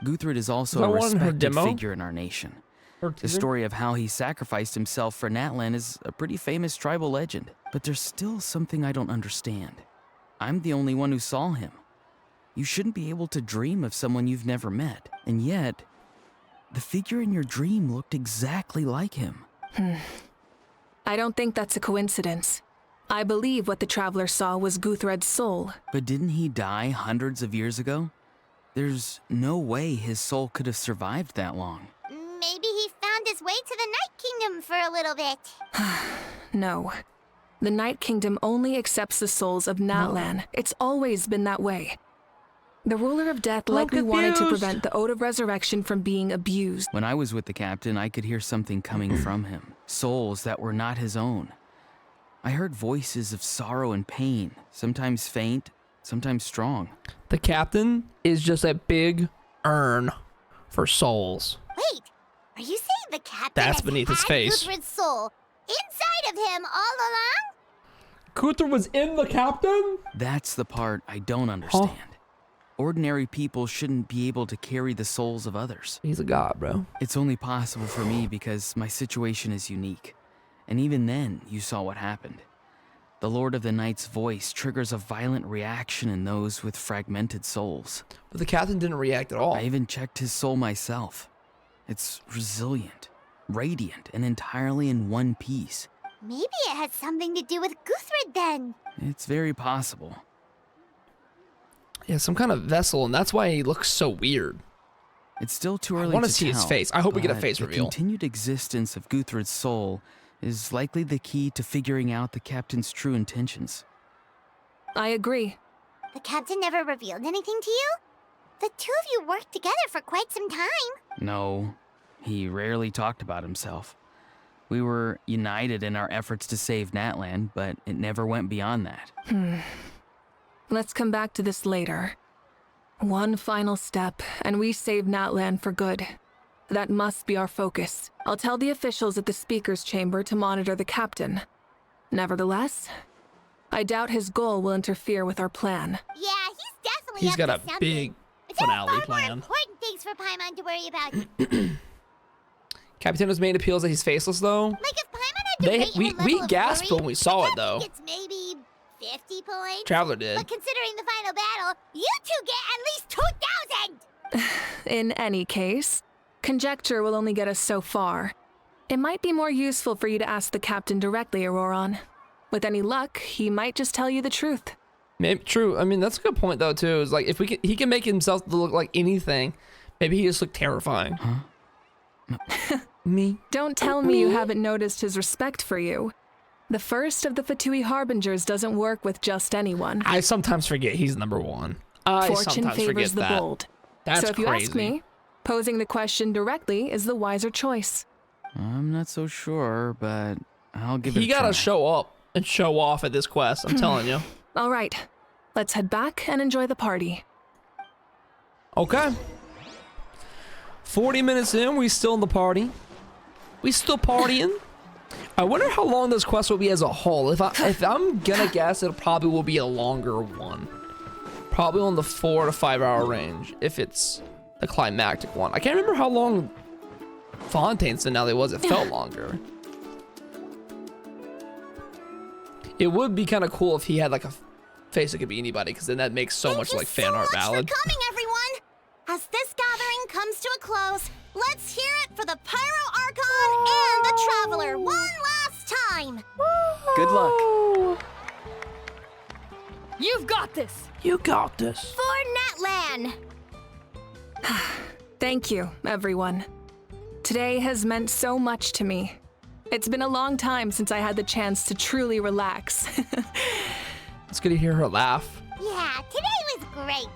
Guthred is also Is that a one in her respected demo? figure in our nation. Or The teaser? story of how he sacrificed himself for Natlan is a pretty famous tribal legend, but there's still something I don't understand. I'm the only one who saw him. You shouldn't be able to dream of someone you've never met, and yet, the figure in your dream looked exactly like him. I don't think that's a coincidence. I believe what the Traveler saw was Guthred's soul. But didn't he die hundreds of years ago? There's no way his soul could have survived that long. Maybe he found his way to the Night Kingdom for a little bit. No. The Night Kingdom only accepts the souls of Natlan. It's always been that way. The ruler of death likely wanted to confused. prevent the Ode of Resurrection from being abused. When I was with the captain, I could hear something coming from him, souls that were not his own. I heard voices of sorrow and pain, sometimes faint, sometimes strong. The captain is just a big urn for souls. Wait, are you saying the captain That's has beneath his had face. Guthred's soul inside of him all along? Guthred was in the captain? That's the part I don't understand. Ordinary people shouldn't be able to carry the souls of others. He's a god, bro. It's only possible for me because my situation is unique. And even then, you saw what happened. The Lord of the Night's voice triggers a violent reaction in those with fragmented souls. But the captain didn't react at all. I even checked his soul myself. It's resilient, radiant, and entirely in one piece. Maybe it has something to do with Guthred then. It's very possible. Yeah, some kind of vessel, and that's why he looks so weird. It's still too early to wanna see his tell, face. I hope we get a but face the reveal. continued existence of Guthred's soul is likely the key to figuring out the captain's true intentions. I agree. The captain never revealed anything to you? The two of you worked together for quite some time. No, he rarely talked about himself. We were united in our efforts to save Natlan, but it never went beyond that. Let's come back to this later. One final step, and we save Natlan for good. That must be our focus. I'll tell the officials at the speaker's chamber to monitor the captain. Nevertheless, I doubt his goal will interfere with our plan. Yeah, he's definitely He's up got to a something. big But there are finale far more plan. important things for Paimon to worry about. Capitan was made appeals that he's faceless, though. Like if Paimon had to rate her level We of gasped worry, when we saw the it, though. captain gets maybe 50 points. Traveler did. But considering the final battle, you two get at least 2,000! In any case, conjecture will only get us so far. It might be more useful for you to ask the captain directly, Auroron. With any luck, he might just tell you the truth. Maybe, true. I mean, that's a good point, though, too. Is like, if he can make himself look like anything, maybe he just looked terrifying. Huh? Me? Don't tell me you haven't noticed his respect for you. The first of the Fatui Harbingers doesn't work with just anyone. I sometimes forget he's number one. I Fortune sometimes favors forget the that. bold. That's so if you crazy. ask me, posing the question directly is the wiser choice. I'm not so sure, but I'll give it a He try. gotta show up and show off at this quest, I'm telling you. All right, let's head back and enjoy the party. Okay. 40 minutes in, we still in the party. We still partying. I wonder how long this quest will be as a whole. If I'm gonna guess, it probably will be a longer one. Probably on the 4 to 5 hour range, if it's the climactic one. I can't remember how long Fontaine's finale was. It felt longer. It would be kind of cool if he had like a face that could be anybody, because then that makes so much like fan art ballad. Thank you so much for coming, everyone! As this gathering comes to a close, let's hear it for the Pyro Archon and the Traveler one last time! Good luck. You've got this! You got this. For Natlan! Thank you, everyone. Today has meant so much to me. It's been a long time since I had the chance to truly relax. It's good to hear her laugh. Yeah, today was great.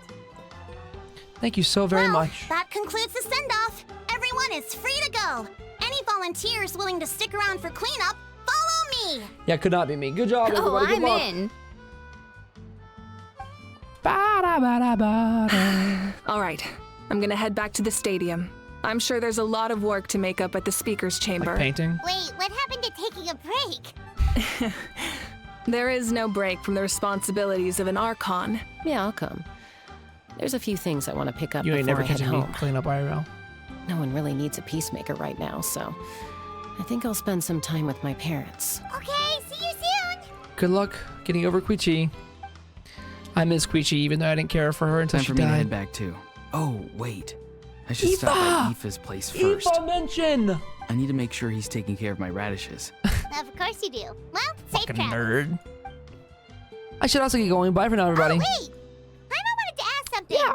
Thank you so very Well, much. that concludes the send-off. Everyone is free to go. Any volunteers willing to stick around for cleanup, follow me! Yeah, could not be me. Good job, Oh, everybody. Good I'm luck. in. Ba-da-ba-da-ba-da. All right, I'm gonna head back to the stadium. I'm sure there's a lot of work to make up at the speaker's chamber. Like painting? Wait, what happened to taking a break? There is no break from the responsibilities of an Archon. Yeah, I'll come. There's a few things I want to pick up You before ain't never I head catching me home. clean up IRL. No one really needs a peacemaker right now, so I think I'll spend some time with my parents. Okay, see you soon! Good luck getting over Quichi. I miss Quichi, even though I didn't care for her until Time she for me to head died. back too. Oh, wait. I should stop by Aoife's place first. Aoife mention! I need to make sure he's taking care of my radishes. Of course you do. Well, safe Fucking travels. nerd. I should also get going. Bye for now, everybody. Oh, wait! Paimon wanted to ask something. Yeah.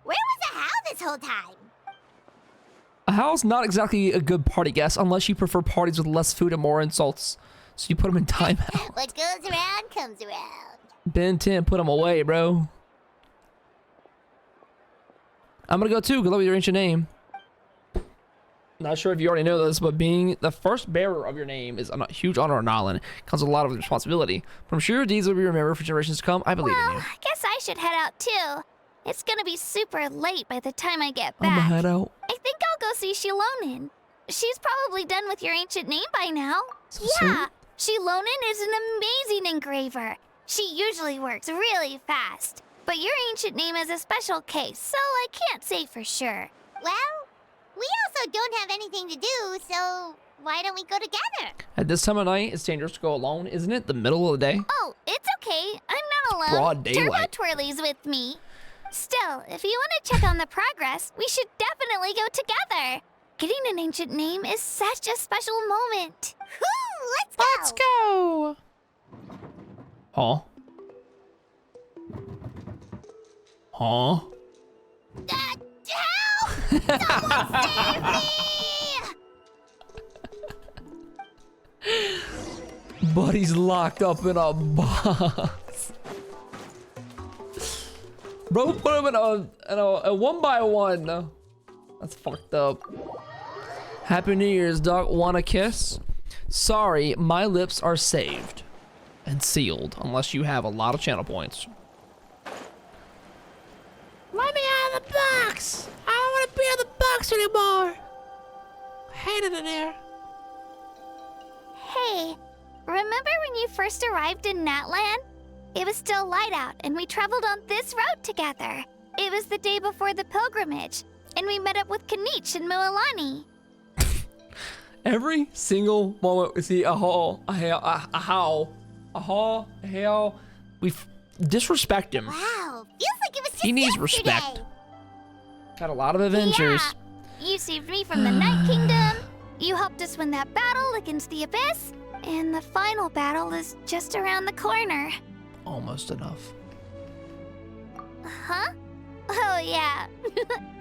Where was the How this whole time? A how's not exactly a good party guest unless you prefer parties with less food and more insults. So you put them in timeout. What goes around comes around. Ben 10, put them away, bro. I'm gonna go too. Good luck with your ancient name. Not sure if you already know this, but being the first bearer of your name is a huge honor on Island. Comes with a lot of responsibility. But I'm sure your deeds will be remembered for generations to come. I believe in you. I guess I should head out too. It's gonna be super late by the time I get back. I'm gonna head out. I think I'll go see Shilonin. She's probably done with your ancient name by now. So yeah, Shilonen is an amazing engraver. She usually works really fast. But your ancient name is a special case, so I can't say for sure. Well, we also don't have anything to do, so why don't we go together? At this time of night, it's dangerous to go alone, isn't it? The middle of the day? Oh, it's okay. I'm not alone. Broad daylight. Turbo Twirly's with me. Still, if you want to check on the progress, we should definitely go together. Getting an ancient name is such a special moment. Woo, let's go. Huh? Huh? Help! Someone save me! Buddy's locked up in a box. Bro, put him in a 1x1. That's fucked up. Happy New Year's, Doc. Want a kiss? Sorry, my lips are saved and sealed unless you have a lot of channel points. Let me out of the box! I don't want to be in the box anymore! I hate it in there. Hey, remember when you first arrived in Natlan? It was still light out, and we traveled on this road together. It was the day before the pilgrimage, and we met up with Kanich and Moalani. Every single moment we see a how, we disrespect him. Wow, feels like it was just He needs yesterday. respect. Had a lot of adventures. Yeah, you saved me from the Night Kingdom. You helped us win that battle against the Abyss, and the final battle is just around the corner. Almost enough. Huh? Oh yeah,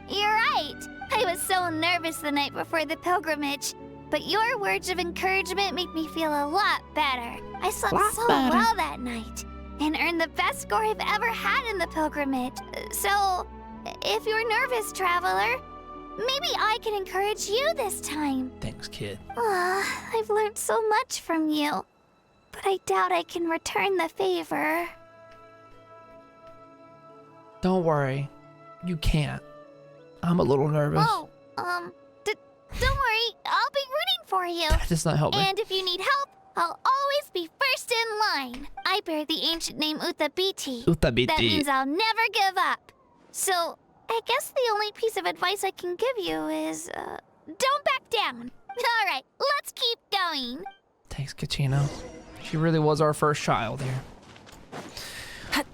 you're right. I was so nervous the night before the pilgrimage, but your words of encouragement made me feel a lot better. I slept so well that night and earned the best score I've ever had in the pilgrimage. So, if you're nervous, traveler, maybe I can encourage you this time. Thanks, kid. I've learned so much from you, but I doubt I can return the favor. Don't worry. You can't. I'm a little nervous. Oh, don't worry, I'll be rooting for you. That does not help me. And if you need help, I'll always be first in line. I bear the ancient name Utabiti. Utabiti. That means I'll never give up. So, I guess the only piece of advice I can give you is, don't back down. All right, let's keep going. Thanks, Kachino. She really was our first child here.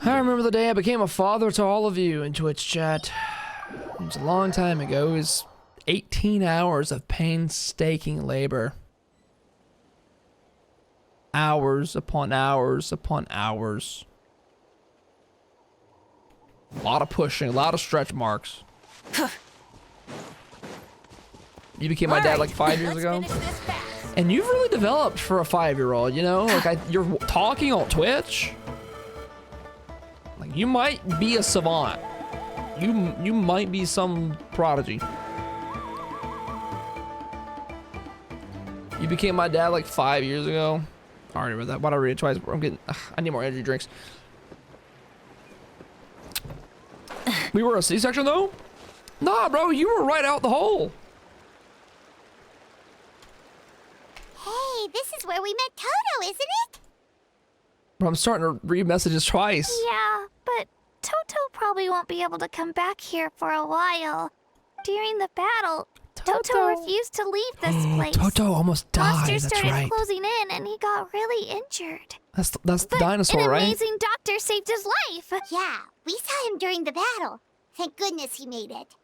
I remember the day I became a father to all of you in Twitch chat. It was a long time ago. It was 18 hours of painstaking labor. Hours upon hours upon hours. A lot of pushing, a lot of stretch marks. You became my dad like 5 years ago. And you've really developed for a 5-year-old, you know? Like, you're talking on Twitch. Like, you might be a savant. You might be some prodigy. You became my dad like 5 years ago. I already read that. Why'd I read it twice? I'm getting. I need more energy drinks. We were a C-section though? Nah, bro, you were right out the hole. Hey, this is where we met Toto, isn't it? Bro, I'm starting to read messages twice. Yeah, but Toto probably won't be able to come back here for a while. During the battle, Toto refused to leave this place. Toto almost died. Monsters That's started right. closing in, and he got really injured. That's the But dinosaur, an right? amazing doctor saved his life. Yeah, we saw him during the battle. Thank goodness he made it.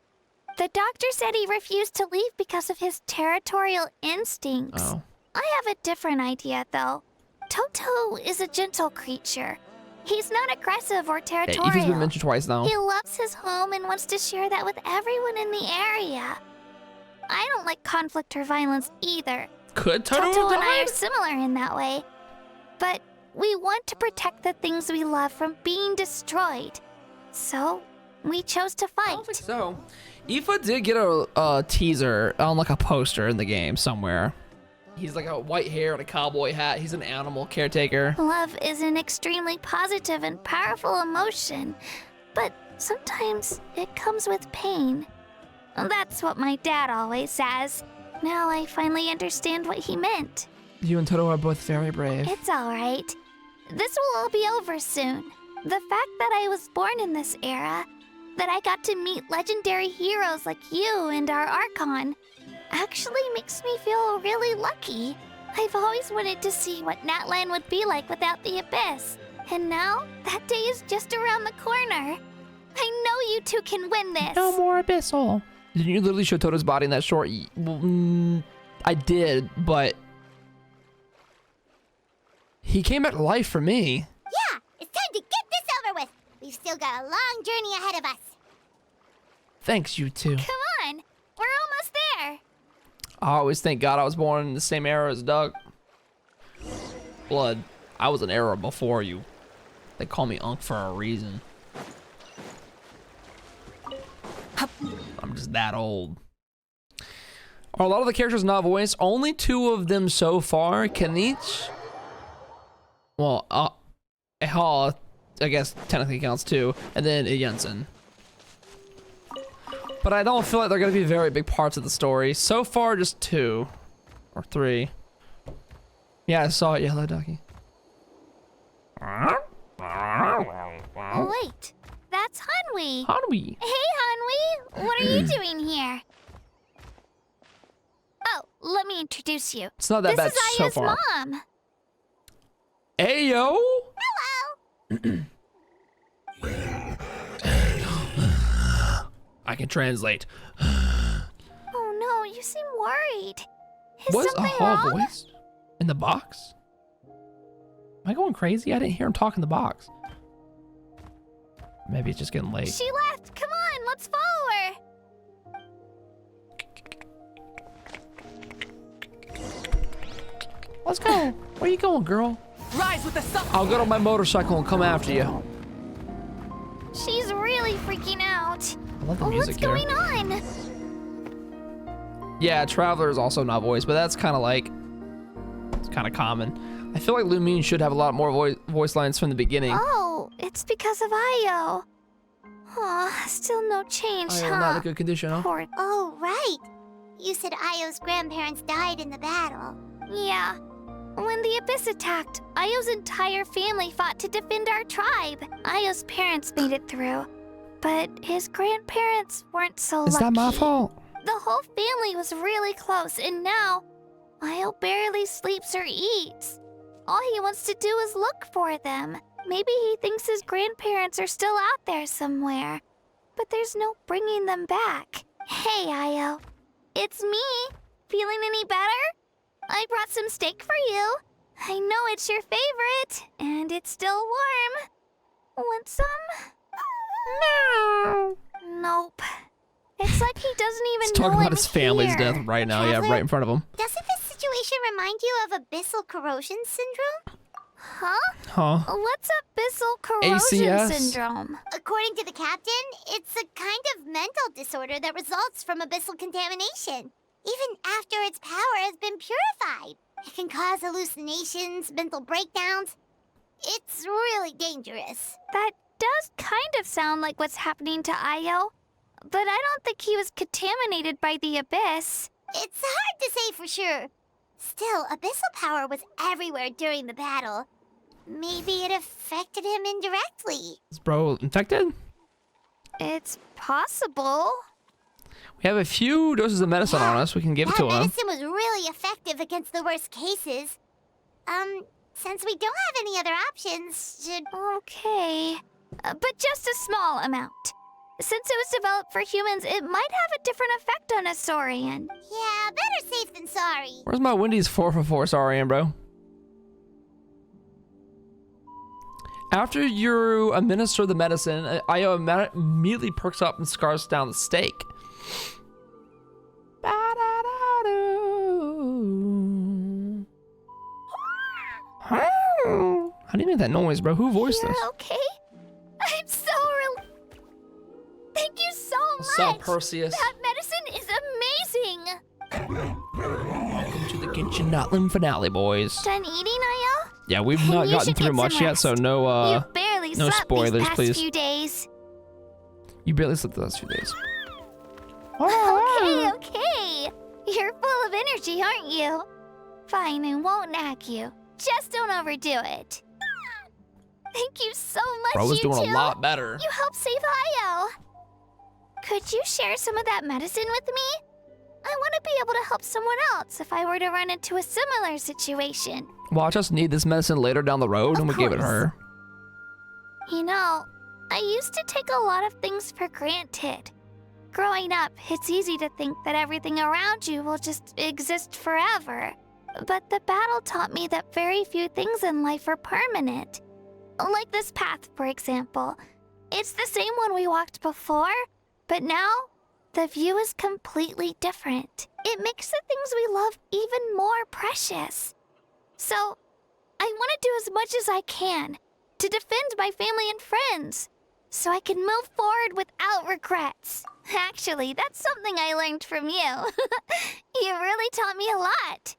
The doctor said he refused to leave because of his territorial instincts. Oh. I have a different idea, though. Toto is a gentle creature. He's not aggressive or Yeah, territorial. Ethan's been mentioned twice now. He loves his home and wants to share that with everyone in the area. I don't like conflict or violence either. Could Toto Toto and I die? are similar in that way. But we want to protect the things we love from being destroyed. So, we chose to I don't fight. think so. Aoife did get a teaser on like a poster in the game somewhere. He's like a white hair and a cowboy hat. He's an animal caretaker. Love is an extremely positive and powerful emotion, but sometimes it comes with pain. That's what my dad always says. Now I finally understand what he meant. You and Toto are both very brave. It's all right. This will all be over soon. The fact that I was born in this era, that I got to meet legendary heroes like you and our Archon, actually makes me feel really lucky. I've always wanted to see what Natlan would be like without the Abyss. And now, that day is just around the corner. I know you two can win this. No more Abyssal. Didn't you literally show Toto's body in that short? Well, I did, but he came back to life for me. Yeah, it's time to get this over with. We've still got a long journey ahead of us. Thanks, you two. Come on, we're almost there. I always thank God I was born in the same era as Doug. Blood, I was an era before you. They call me Unc for a reason. I'm just that old. Are a lot of the characters not voiced? Only 2 of them so far. Kanich. Well, Hall, I guess technically counts too, and then Jensen. But I don't feel like they're gonna be very big parts of the story. So far, just 2 or 3. Yeah, I saw it, Yellow Ducky. Oh, wait, that's Hanwi. Hanwi. Hey, Hanwi, what are you doing here? Oh, let me introduce you. It's not that bad This is so Aya's far. mom. Ayo. Hello. I can translate. Oh no, you seem worried. Is Was a something Hall wrong? voice in the box? Am I going crazy? I didn't hear him talk in the box. Maybe it's just getting late. She left. Come on, let's follow her. Let's go. Where you going, girl? Rise with the sun. I'll get on my motorcycle and come after you. She's really freaking out. I love the What's music here. going on? Yeah, Traveler is also not voiced, but that's kind of like, it's kind of common. I feel like Lumine should have a lot more voice lines from the beginning. Oh, it's because of Ayo. Aw, still no change, Oh, huh? not in a good condition, huh? Poor. Oh, right. You said Ayo's grandparents died in the battle. Yeah. When the Abyss attacked, Ayo's entire family fought to defend our tribe. Ayo's parents made it through, but his grandparents weren't so lucky. Is that my fault? The whole family was really close, and now Ayo barely sleeps or eats. All he wants to do is look for them. Maybe he thinks his grandparents are still out there somewhere, but there's no bringing them back. Hey, Ayo. It's me. Feeling any better? I brought some steak for you. I know it's your favorite, and it's still warm. Want some? No. Nope. It's like he doesn't even He's know talking about I'm his family's here. death right now. Yeah, Traveler, right in front of him. Doesn't this situation remind you of abyssal corrosion syndrome? Huh? Huh? What's abyssal corrosion ACS? syndrome? According to the captain, it's a kind of mental disorder that results from abyssal contamination. Even after its power has been purified, it can cause hallucinations, mental breakdowns. It's really dangerous. That does kind of sound like what's happening to Ayo, but I don't think he was contaminated by the Abyss. It's hard to say for sure. Still, abyssal power was everywhere during the battle. Maybe it affected him indirectly. Is bro infected? It's possible. We have a few doses of medicine on us. We can give it to That him. medicine was really effective against the worst cases. Since we don't have any other options, should... Okay. But just a small amount. Since it was developed for humans, it might have a different effect on a Saurian. Yeah, better safe than sorry. Where's my Wendy's 4 Saurian, bro? After you administer the medicine, Ayo immediately perks up and scarfs down the steak. How do you make that noise, bro? Who voiced this? You're okay? I'm so Thank you so much. What's up, Perseus? That medicine is amazing. Welcome to the Genshin Natlan finale, boys. Done eating, Ayo? Yeah, we've Then not you gotten should through get much some yet, rest. so no You barely no slept spoilers, these past please. few days. You barely slept the last few days. Okay. You're full of energy, aren't you? Fine, I won't nag you. Just don't overdo it. Thank you so much, Bro was you doing two. a lot better. You helped save Io. Could you share some of that medicine with me? I want to be able to help someone else if I were to run into a similar situation. Watch us need this medicine later down the road, and we give it her. You know, I used to take a lot of things for granted. Growing up, it's easy to think that everything around you will just exist forever. But the battle taught me that very few things in life are permanent. Like this path, for example. It's the same one we walked before, but now the view is completely different. It makes the things we love even more precious. So, I want to do as much as I can to defend my family and friends, so I can move forward without regrets. Actually, that's something I learned from you. You really taught me a lot.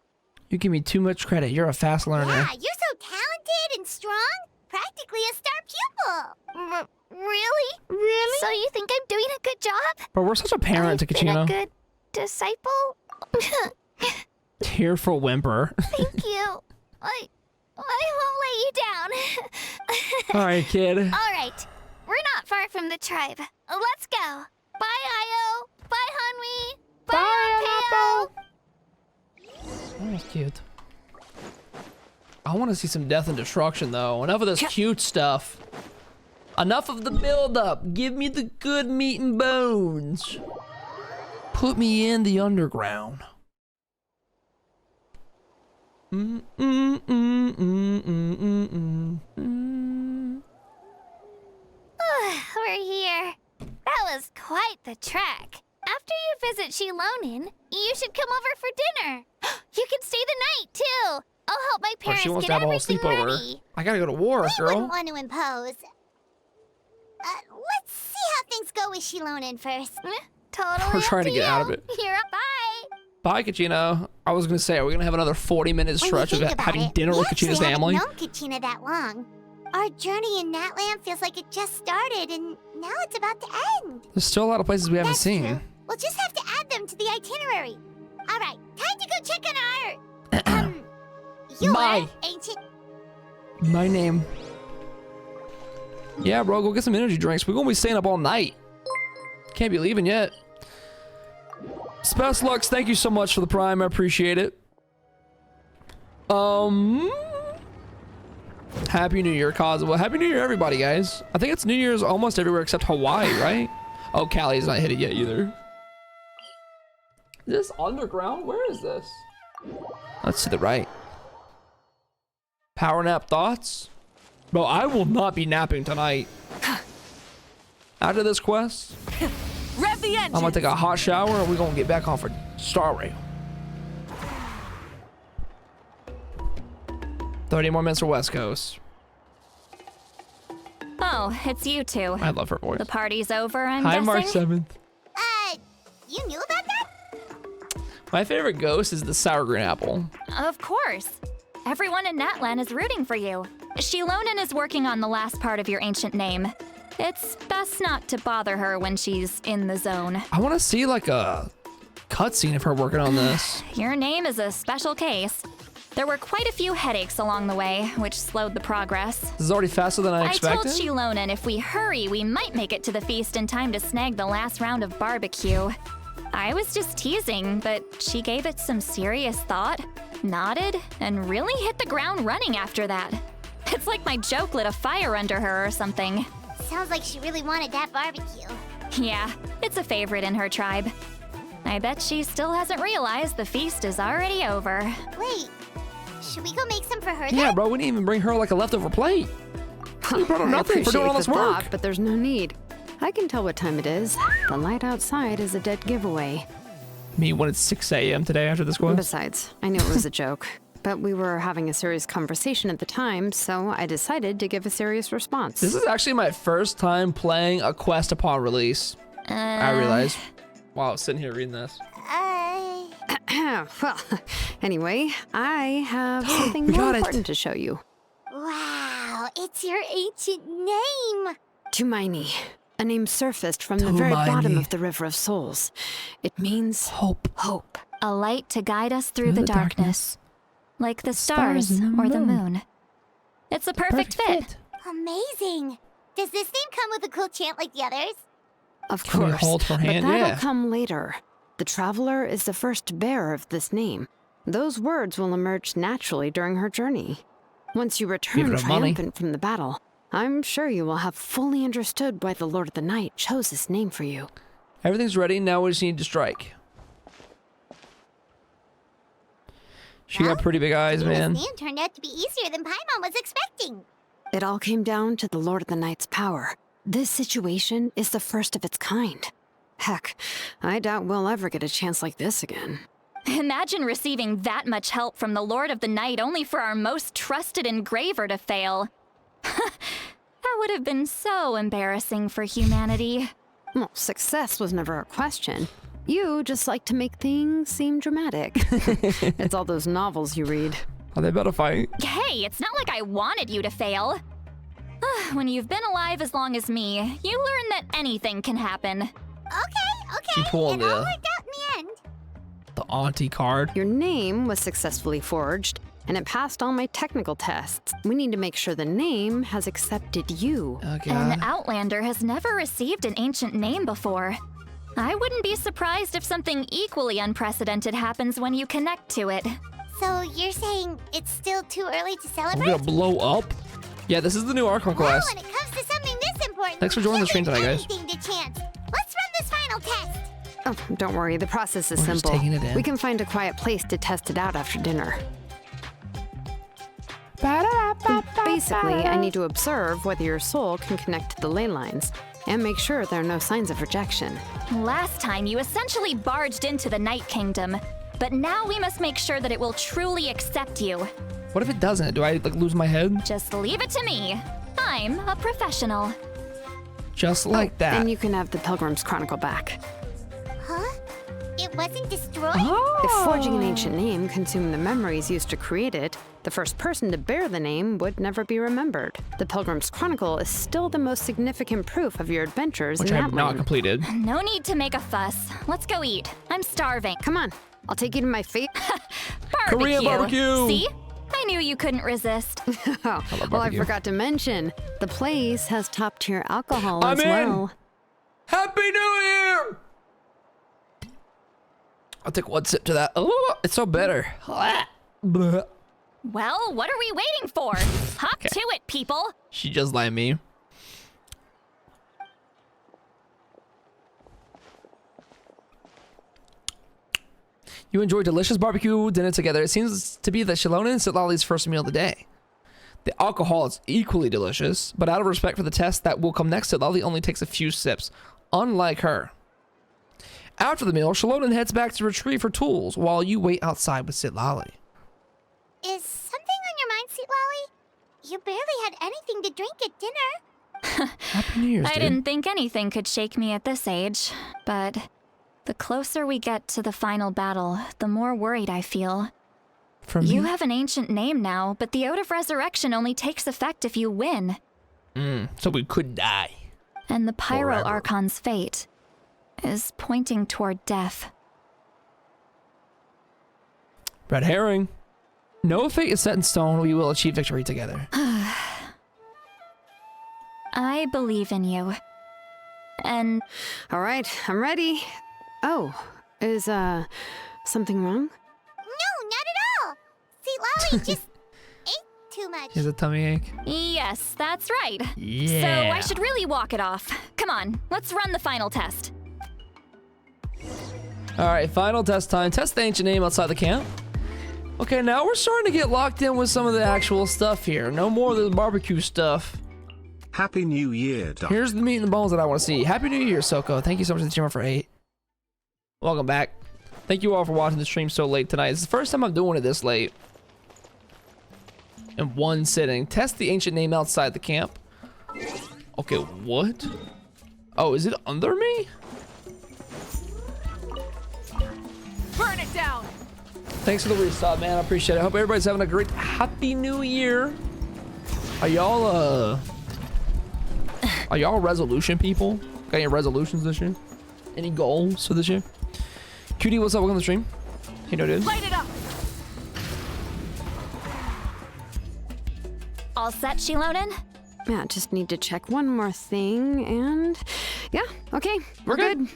You give me too much credit. You're a fast learner. Yeah, you're so talented and strong. Practically a star pupil. Really? Really? So you think I'm doing a good job? Bro, we're such a parent to I've been a Kachina. good disciple? Tearful whimper. Thank you. I won't let you down. All right, kid. All right. We're not far from the tribe. Let's go. Bye, Io. Bye, Hanwi. Bye, Peo. Oh, that's cute. I want to see some death and destruction, though. Enough of this cute stuff. Enough of the build-up. Give me the good meat and bones. Put me in the underground. We're here. That was quite the trek. After you visit Shilonin, you should come over for dinner. You can stay the night, too. I'll help my Or parents she wants get to have a whole everything sleepover. ready. I gotta go to war, We girl. wouldn't want to impose. Let's see how things go with Shilonin first. Totally We're up trying to get you. out of it. You're up. Bye. Bye, Kachina. I was gonna say, are we gonna have another 40-minute stretch of having dinner with Kachina's family? We haven't known Kachina that long. Our journey in Natland feels like it just started, and now it's about to end. There's still a lot of places we haven't That's seen. true. We'll just have to add them to the itinerary. All right, time to go check on our your My. ancient. My name. Yeah, bro, go get some energy drinks. We're gonna be staying up all night. Can't be leaving yet. Spesslux, thank you so much for the prime. I appreciate it. Happy New Year, Cosmo. Happy New Year, everybody, guys. I think it's New Year's almost everywhere except Hawaii, right? Oh, Cali's not hit it yet either. Is this underground? Where is this? Let's to the right. Power nap thoughts? Bro, I will not be napping tonight. After this quest, Rev the engine. I'm gonna take a hot shower and we're gonna get back on for Star Rail. 30 more minutes for West Coast. Oh, it's you two. I love her voice. The party's over, I'm Hi, guessing? March 7th. You knew about that? My favorite ghost is the sour green apple. Of course. Everyone in Natlan is rooting for you. Shilonin is working on the last part of your ancient name. It's best not to bother her when she's in the zone. I want to see like a cutscene of her working on this. Your name is a special case. There were quite a few headaches along the way, which slowed the progress. This is already faster than I expected. I told Shilonin if we hurry, we might make it to the feast in time to snag the last round of barbecue. I was just teasing, but she gave it some serious thought, nodded, and really hit the ground running after that. It's like my joke lit a fire under her or something. Sounds like she really wanted that barbecue. Yeah, it's a favorite in her tribe. I bet she still hasn't realized the feast is already over. Wait, should we go make some for her Yeah, then? bro, we didn't even bring her like a leftover plate. We brought her I nothing for doing all appreciate this the work. thought, but there's no need. I can tell what time it is. The light outside is a dead giveaway. Me when it's 6 a.m. today after this quest. Besides, I knew it was a joke, but we were having a serious conversation at the time, so I decided to give a serious response. This is actually my first time playing a quest upon release. I realized while I was sitting here reading this. Well, anyway, I have something We more got it. important to show you. Wow, it's your ancient name. Tumaini, a name surfaced from the very bottom Tumaini. of the River of Souls. It means Hope. hope. A light to guide us through the darkness. like the stars or the moon. It's a perfect fit. Amazing. Does this name come with a cool chant like the others? Of Can we course, hold her but hand? that'll Yeah. come later. The Traveler is the first bearer of this name. Those words will emerge naturally during her journey. Once you return her money. triumphant from the battle, I'm sure you will have fully understood why the Lord of the Night chose this name for you. Everything's ready. Now we just need to strike. She got pretty big eyes, man. This name turned out to be easier than Paimon was expecting. It all came down to the Lord of the Night's power. This situation is the first of its kind. Heck, I doubt we'll ever get a chance like this again. Imagine receiving that much help from the Lord of the Night only for our most trusted engraver to fail. That would have been so embarrassing for humanity. Well, success was never a question. You just like to make things seem dramatic. It's all those novels you read. Oh, they better fight. Hey, it's not like I wanted you to fail. When you've been alive as long as me, you learn that anything can happen. Okay. She pulled It all the worked out in the end. auntie card. Your name was successfully forged, and it passed all my technical tests. We need to make sure the name has accepted you. Oh, An God. Outlander has never received an ancient name before. I wouldn't be surprised if something equally unprecedented happens when you connect to it. So you're saying it's still too early to We're celebrate? gonna blow up? Yeah, this is the new Archon Wow, quest. when it comes to something this important, Thanks for joining the stream tonight, guys. Anything to chance. Let's run this final test. Oh, don't worry, the process is We're just simple. taking it in. We can find a quiet place to test it out after dinner. Basically, I need to observe whether your soul can connect to the ley lines, and make sure there are no signs of rejection. Last time, you essentially barged into the Night Kingdom, but now we must make sure that it will truly accept you. What if it doesn't? Do I like lose my head? Just leave it to me. I'm a professional. Just like that. And you can have the Pilgrim's Chronicle back. Huh? It wasn't destroyed? If forging an ancient name consumed the memories used to create it, the first person to bear the name would never be remembered. The Pilgrim's Chronicle is still the most significant proof of your adventures Which in I that have not land. completed. No need to make a fuss. Let's go eat. I'm starving. Come on, I'll take you to my fate. Barbecue. Korean barbecue. See? I knew you couldn't resist. Oh, well, I barbecue. forgot to mention, the place has top-tier alcohol I'm as in. well. Happy New Year! I'll take one sip to that. Oh, it's so bitter. Bleh. Well, what are we waiting for? Hop to it, people. She just like me. You enjoy delicious barbecue dinner together. It seems to be the Shalona and Sitlali's first meal of the day. The alcohol is equally delicious, but out of respect for the test that will come next, Sitlali only takes a few sips, unlike her. After the meal, Shalona heads back to retrieve her tools while you wait outside with Sitlali. Is something on your mind, Sweet Lolly? You barely had anything to drink at dinner. Happy New Year's, I dude. didn't think anything could shake me at this age, but the closer we get to the final battle, the more worried I feel. From You me? have an ancient name now, but the Oath of Resurrection only takes effect if you win. So we could die. And the Pyro Forever. Archon's fate is pointing toward death. Red herring. No fate is set in stone. We will achieve victory together. I believe in you. And All right, I'm ready. Oh, is, something wrong? No, not at all. Sweet Lolly just ate too much. Here's a tummy ache. yes, that's right. Yeah. So I should really walk it off. Come on, let's run the final test. All right, final test time. Test the ancient name outside the camp. Okay, now we're starting to get locked in with some of the actual stuff here. No more of the barbecue stuff. Happy New Year, Doc. Here's the meat and the bones that I want to see. Happy New Year, Soko. Thank you so much for the streamer for 8. Welcome back. Thank you all for watching the stream so late tonight. It's the first time I'm doing it this late. In one sitting. Test the ancient name outside the camp. Okay, what? Oh, is it under me? Burn it down! Thanks for the resub, man. I appreciate it. I hope everybody's having a great Happy New Year. Are y'all resolution people? Got any resolutions this year? Any goals for this year? QD, what's up? Welcome to the stream. Hey, no, dude. Light it up! all set, Shilonen? Yeah, just need to check one more thing, and yeah, okay, we're good.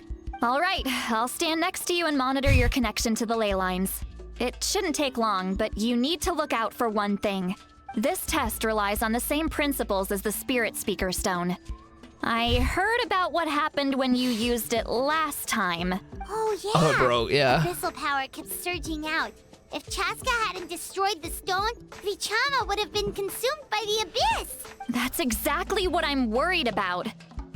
All right, I'll stand next to you and monitor your connection to the ley lines. It shouldn't take long, but you need to look out for one thing. This test relies on the same principles as the Spirit Speaker Stone. I heard about what happened when you used it last time. Oh, yeah. Oh, bro, yeah. Abyssal power kept surging out. If Chaska hadn't destroyed the stone, Vichama would have been consumed by the abyss. That's exactly what I'm worried about.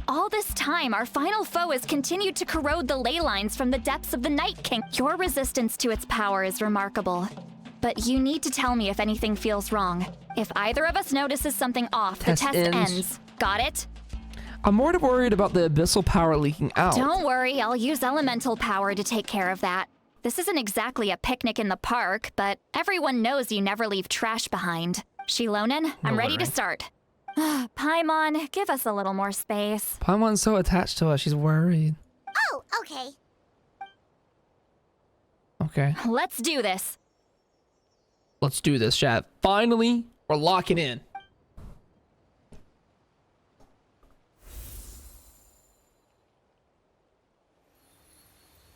All this time, our final foe has continued to corrode the ley lines from the depths of the Night King. Your resistance to its power is remarkable. But you need to tell me if anything feels wrong. If either of us notices something off, the test ends. Got it? I'm more worried about the abyssal power leaking out. Don't worry, I'll use elemental power to take care of that. This isn't exactly a picnic in the park, but everyone knows you never leave trash behind. Shilonen, I'm ready to start. Paimon, give us a little more space. Paimon's so attached to us, she's worried. Oh, okay. Okay. Let's do this. Let's do this, chat. Finally, we're locking in.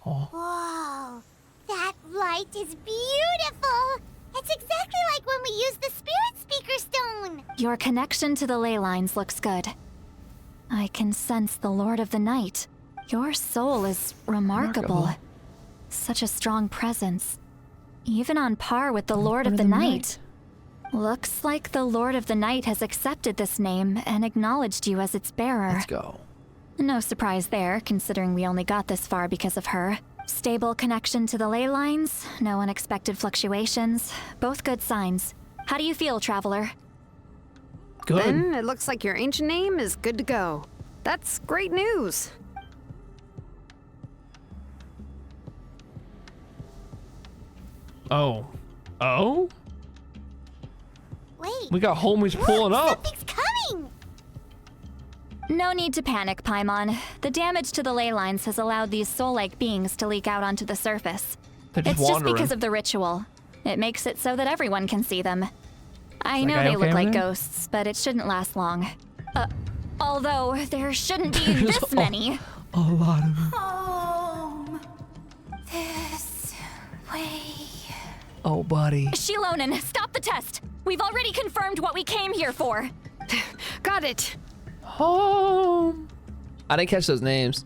Oh. Whoa, that light is beautiful. It's exactly like when we used the Spirit Speaker Stone. Your connection to the ley lines looks good. I can sense the Lord of the Night. Your soul is remarkable. Such a strong presence. Even on par with the Lord of the Night. Looks like the Lord of the Night has accepted this name and acknowledged you as its bearer. Let's go. No surprise there, considering we only got this far because of her. Stable connection to the ley lines, no unexpected fluctuations. Both good signs. How do you feel, Traveler? Good. Then it looks like your ancient name is good to go. That's great news. Oh. Oh? Wait. We got homies pulling up. Something's coming. No need to panic, Paimon. The damage to the ley lines has allowed these soul-like beings to leak out onto the surface. They're just It's just wandering. because of the ritual. It makes it so that everyone can see them. I Is that know guy they okay look over like there? ghosts, but it shouldn't last long. Although there shouldn't be There's this many. A lot of them. Home. This way. Oh, buddy. Shilonen, stop the test! We've already confirmed what we came here for. Got it. Home. I didn't catch those names.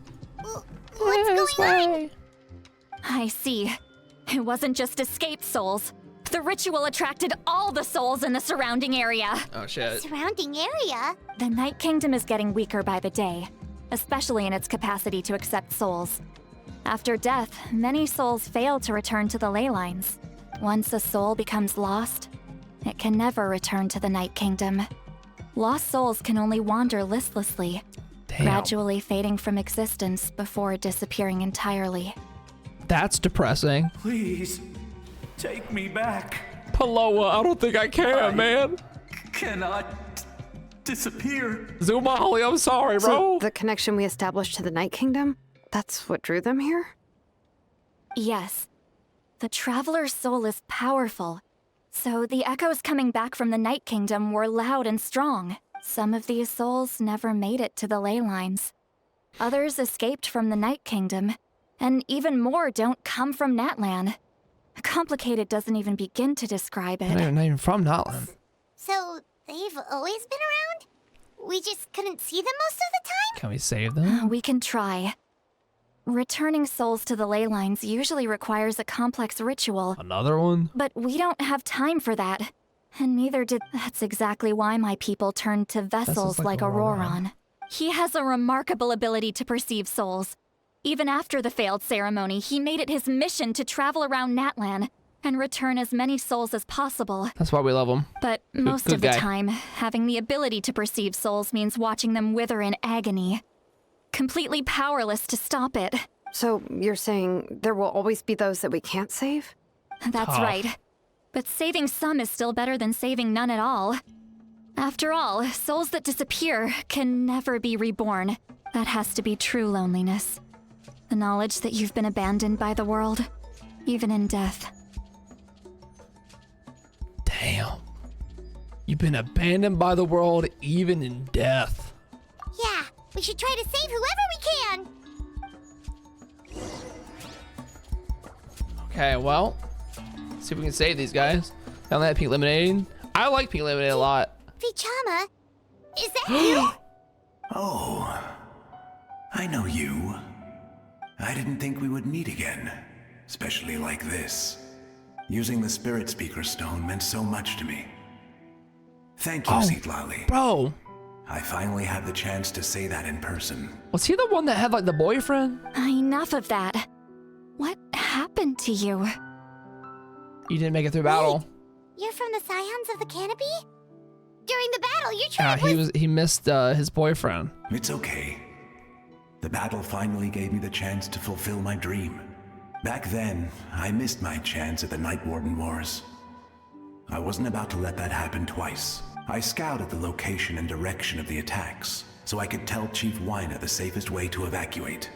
What's going on? I see. It wasn't just escaped souls. The ritual attracted all the souls in the surrounding area. Oh, shit. Surrounding area? The Night Kingdom is getting weaker by the day, especially in its capacity to accept souls. After death, many souls fail to return to the ley lines. Once a soul becomes lost, it can never return to the Night Kingdom. Lost souls can only wander listlessly, Damn. gradually fading from existence before disappearing entirely. That's depressing. Please, take me back. Paloa, I don't think I can, man. Cannot disappear. Zuma, Holly, I'm sorry, bro. So the connection we established to the Night Kingdom, that's what drew them here? Yes. The Traveler's soul is powerful, so the echoes coming back from the Night Kingdom were loud and strong. Some of these souls never made it to the ley lines. Others escaped from the Night Kingdom, and even more don't come from Natlan. Complicated doesn't even begin to describe it. Not even from Notland. So they've always been around? We just couldn't see them most of the time? Can we save them? We can try. Returning souls to the ley lines usually requires a complex ritual. Another one? But we don't have time for that. And neither did... That's exactly why my people turned to vessels like Auroron. He has a remarkable ability to perceive souls. Even after the failed ceremony, he made it his mission to travel around Natlan and return as many souls as possible. That's why we love them. But most good of the guy. time, having the ability to perceive souls means watching them wither in agony. Completely powerless to stop it. So you're saying there will always be those that we can't save? That's Tough. right. But saving some is still better than saving none at all. After all, souls that disappear can never be reborn. That has to be true loneliness. The knowledge that you've been abandoned by the world, even in death. Damn. You been abandoned by the world, even in death. Yeah, we should try to save whoever we can. Okay, well, see if we can save these guys. Found that pink lemonade. I like pink lemonade a lot. Vichama, is that you? Oh, I know you. I didn't think we would meet again, especially like this. Using the Spirit Speaker Stone meant so much to me. Thank you, Citlali. Bro. I finally had the chance to say that in person. Was he the one that had like the boyfriend? Enough of that. What happened to you? You didn't make it through battle. You're from the Scions of the Canopy? During the battle, your tribe He missed his boyfriend. It's okay. The battle finally gave me the chance to fulfill my dream. Back then, I missed my chance at the Night Warden Wars. I wasn't about to let that happen twice. I scouted the location and direction of the attacks, so I could tell Chief Wyna the safest way to evacuate.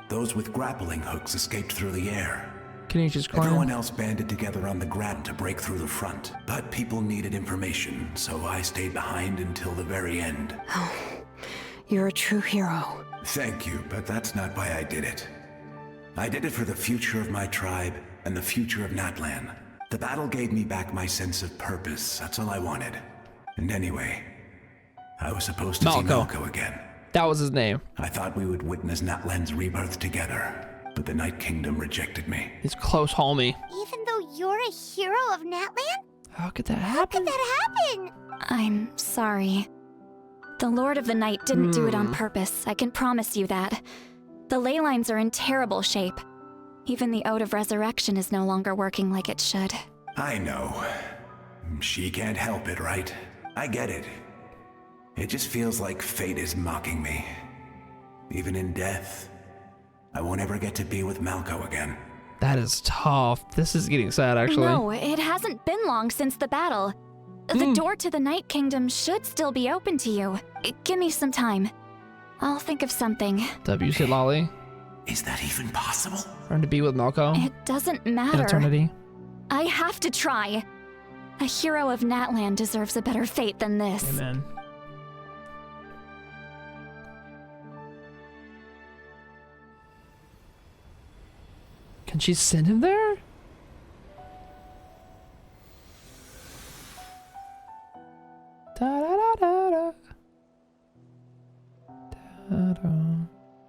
Those with grappling hooks escaped through the air. Can you just climb? Everyone else banded together on the ground to break through the front, but people needed information, so I stayed behind until the very end. Oh, you're a true hero. Thank you, but that's not why I did it. I did it for the future of my tribe and the future of Natlan. The battle gave me back my sense of purpose, that's all I wanted. And anyway, I was supposed to see Malko again. That was his name. I thought we would witness Natlan's rebirth together, but the Night Kingdom rejected me. His close homie. Even though you're a hero of Natlan? How could that happen? How could that happen? I'm sorry. The Lord of the Night didn't do it on purpose, I can promise you that. The ley lines are in terrible shape. Even the Ode of Resurrection is no longer working like it should. I know. She can't help it, right? I get it. It just feels like fate is mocking me. Even in death, I won't ever get to be with Malko again. That is tough. This is getting sad, actually. No, it hasn't been long since the battle. The door to the Night Kingdom should still be open to you. Give me some time. I'll think of something. W. Citlali. Is that even possible? Trying to be with Malko. It doesn't matter. In eternity. I have to try. A hero of Natlan deserves a better fate than this. Amen. Can she send him there?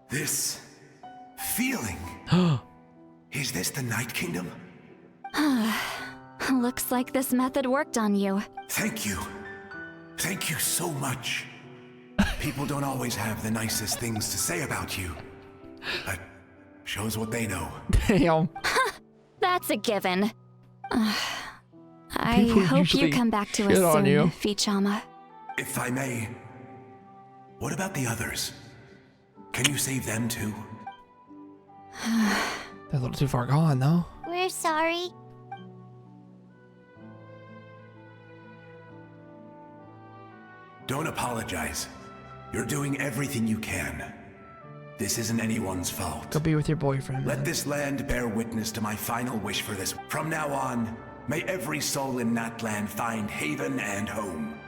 This feeling. Is this the Night Kingdom? Looks like this method worked on you. Thank you. Thank you so much. People don't always have the nicest things to say about you. But shows what they know. Damn. That's a given. I hope you come back to us soon, Vichama. If I may, what about the others? Can you save them too? They're a little too far gone, though. We're sorry. Don't apologize. You're doing everything you can. This isn't anyone's fault. Go be with your boyfriend. Let this land bear witness to my final wish for this. From now on, may every soul in Natlan find haven and home.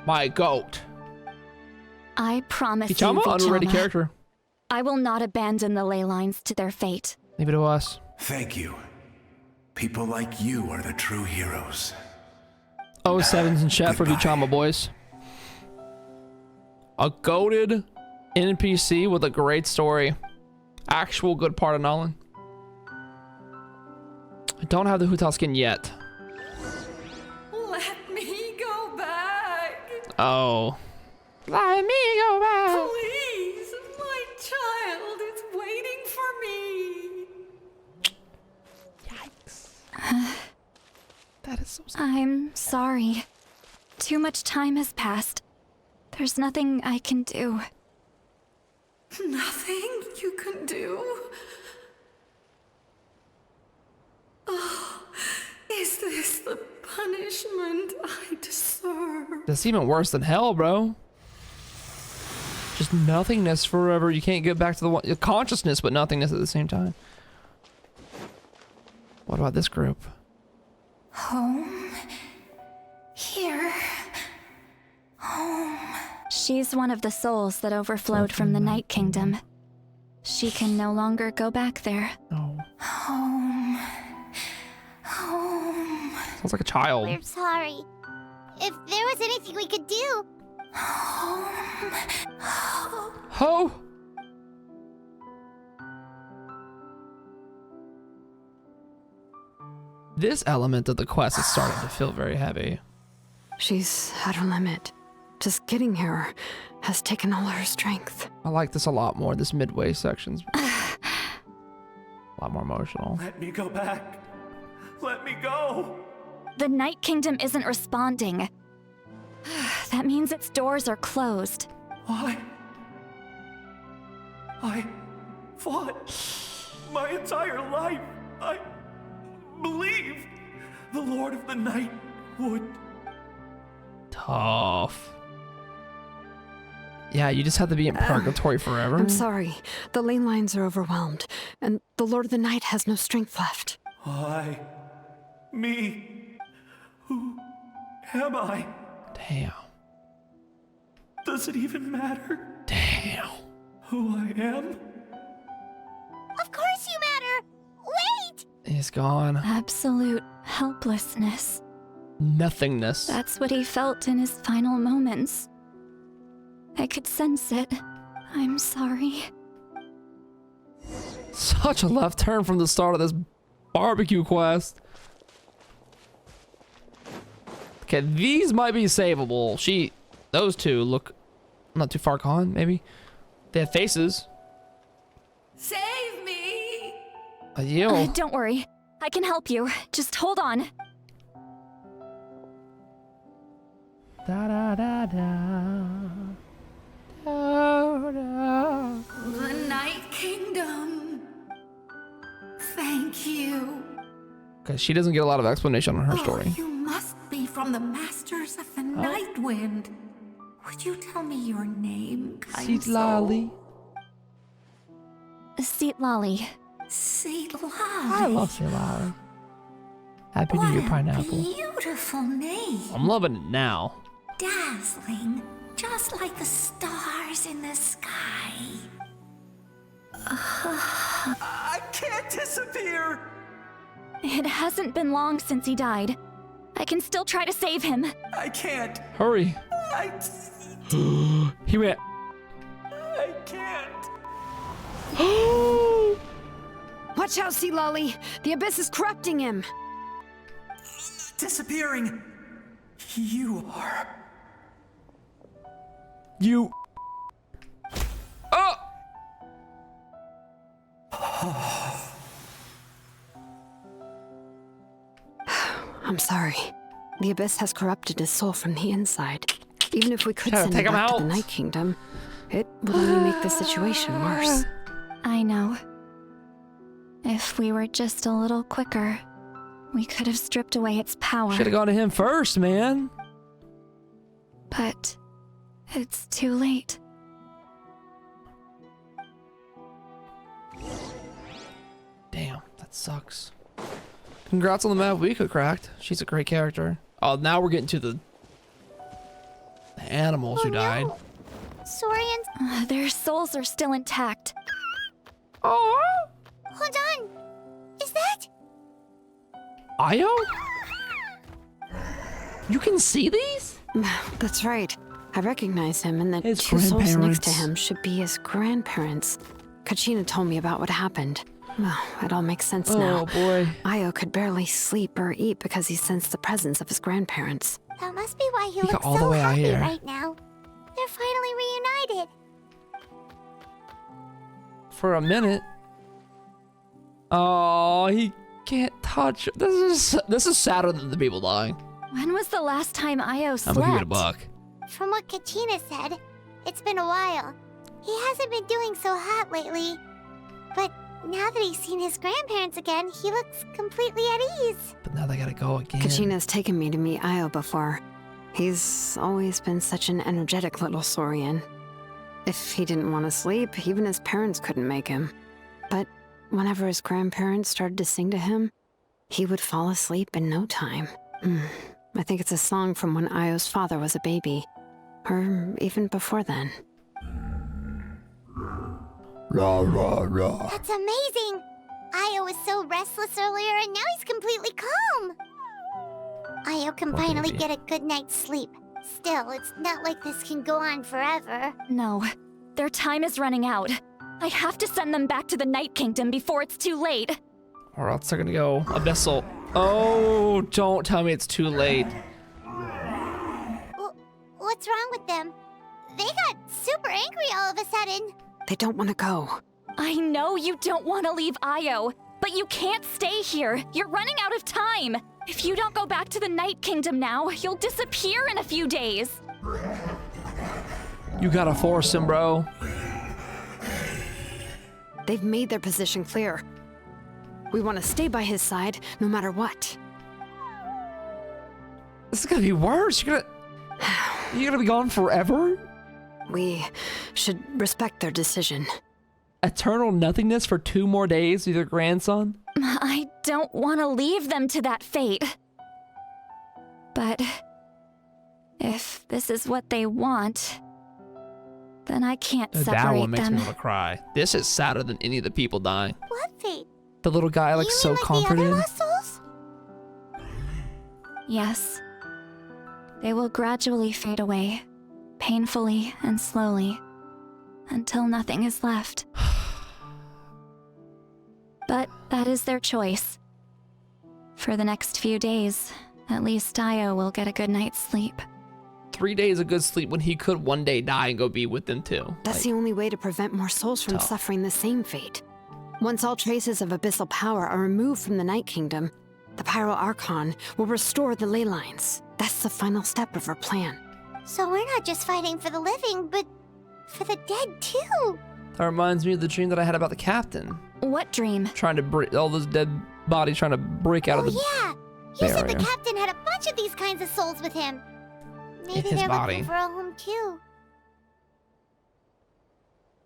My goat. I promise Vichama, you, underrated Vichama, character. I will not abandon the ley lines to their fate. Leave it to us. Thank you. People like you are the true heroes. 07's in chat for Vichama, boys. A goated NPC with a great story. Actual good part of Nolan. I don't have the Hutal skin yet. Let me go back. Oh. Let me go back. Please, my child is waiting for me. Yikes. That is so sad. I'm sorry. Too much time has passed. There's nothing I can do. Nothing you can do? Oh, is this the punishment I deserve? That's even worse than hell, bro. Just nothingness forever. You can't get back to the one consciousness, but nothingness at the same time. What about this group? Home? Here? She's one of the souls that overflowed from the Night Kingdom. She can no longer go back there. No. Home. Home. Sounds like a child. We're sorry. If there was anything we could do. Home. Ho! This element of the quest is starting to feel very heavy. She's at her limit. Just getting here has taken all her strength. I like this a lot more. This midway section's a lot more emotional. Let me go back. Let me go. The Night Kingdom isn't responding. That means its doors are closed. Why? I fought my entire life. I believed the Lord of the Night would. Tough. Yeah, you just have to be in purgatory forever. I'm sorry. The lane lines are overwhelmed, and the Lord of the Night has no strength left. Why? Me? Who am I? Damn. Does it even matter Damn. who I am? Of course you matter! Wait! He's gone. Absolute helplessness. Nothingness. That's what he felt in his final moments. I could sense it. I'm sorry. Such a left turn from the start of this barbecue quest. Okay, these might be savable. Those two look not too far gone, maybe. They have faces. Save me! Yo. Don't worry. I can help you. Just hold on. Da da da da. Da, da. The Night Kingdom. Thank you. Because she doesn't get a lot of explanation on her story. You must be from the Masters of the Night Wind. Would you tell me your name, kind soul? Lolly. Seat Lolly. Seat I Lolly. love Sea Lolly. Happy New What Year, a pineapple. beautiful name. I'm loving it now. Dazzling, just like the stars in the sky. I can't disappear. It hasn't been long since he died. I can still try to save him. I can't. Hurry. He went. I can't. Watch out, Sea Lolly! The abyss is corrupting him! Disappearing. You are. You. Oh! I'm sorry. The abyss has corrupted his soul from the inside. Even if we could Gotta send take him him back to out. the Night Kingdom, it would only make the situation worse. I know. If we were just a little quicker, we could have stripped away its power. Should have gone to him first, man. But it's too late. Damn, that sucks. Congrats on the map Wika cracked. She's a great character. Oh, now we're getting to the animals who died. No. Saurians. Their souls are still intact. Oh, Hold on. Is that? Io? You can see these? That's right. I recognize him, and the His two souls next to grandparents. him should be his grandparents. Kachina told me about what happened. Well, it all makes sense now. Oh boy. Io could barely sleep or eat because he sensed the presence of his grandparents. That must be why he got looks all the so way out happy here. right now. They're finally reunited. For a minute. Oh, he can't touch her. This is sadder than the people dying. When was the last time Io I'm slept? gonna give it a buck. From what Kachina said, it's been a while. He hasn't been doing so hot lately. But now that he's seen his grandparents again, he looks completely at ease. But now they gotta go again. Kachina's taken me to meet Io before. He's always been such an energetic little saurian. If he didn't want to sleep, even his parents couldn't make him. But whenever his grandparents started to sing to him, he would fall asleep in no time. I think it's a song from when Io's father was a baby. Or even before then. Rah, rah, rah. That's amazing! Io was so restless earlier, and now he's completely calm. Io can Poor finally baby. get a good night's sleep. Still, it's not like this can go on forever. No, their time is running out. I have to send them back to the Night Kingdom before it's too late. Or else they're gonna go abyssal. Oh, don't tell me it's too late. What's wrong with them? They got super angry all of a sudden. They don't want to go. I know you don't want to leave Io, but you can't stay here. You're running out of time. If you don't go back to the Night Kingdom now, you'll disappear in a few days. You gotta force him, bro. They've made their position clear. We want to stay by his side, no matter what. This is gonna be worse. You're gonna be gone forever? We should respect their decision. Eternal nothingness for 2 more days with your grandson? I don't want to leave them to that fate. But if this is what they want, then I can't That separate one makes them. me want to cry. This is sadder than any of the people dying. What fate? The little guy, like, You so mean like comforted. the other lost souls? Yes. They will gradually fade away, painfully and slowly, until nothing is left. But that is their choice. For the next few days, at least Io will get a good night's sleep. 3 days of good sleep when he could one day die and go be with them too. That's the only way to prevent more souls from tough. suffering the same fate. Once all traces of abyssal power are removed from the Night Kingdom, the Pyro Archon will restore the ley lines. That's the final step of our plan. So we're not just fighting for the living, but for the dead too. That reminds me of the dream that I had about the captain. What dream? Trying to break all those dead bodies trying to break out of the Yeah, you said the barrier. captain had a bunch of these kinds of souls with him. Maybe his they're body. looking for a home too.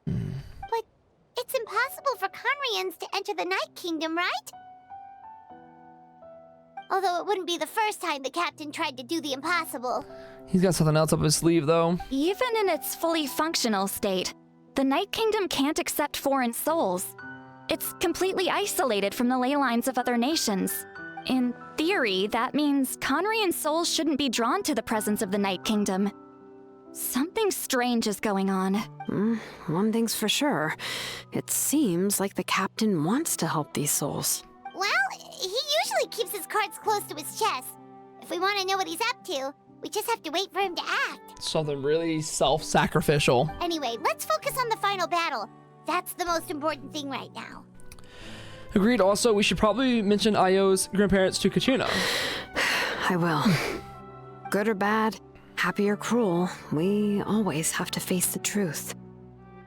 But it's impossible for Conrians to enter the Night Kingdom, right? Although it wouldn't be the first time the captain tried to do the impossible. He's got something else up his sleeve though. Even in its fully functional state, the Night Kingdom can't accept foreign souls. It's completely isolated from the ley lines of other nations. In theory, that means Conrian souls shouldn't be drawn to the presence of the Night Kingdom. Something strange is going on. One thing's for sure. It seems like the captain wants to help these souls. Well, he usually keeps his cards close to his chest. If we want to know what he's up to, we just have to wait for him to act. Something really self-sacrificial. Anyway, let's focus on the final battle. That's the most important thing right now. Agreed. Also, we should probably mention Io's grandparents to Kachuna. I will. Good or bad, happy or cruel, we always have to face the truth.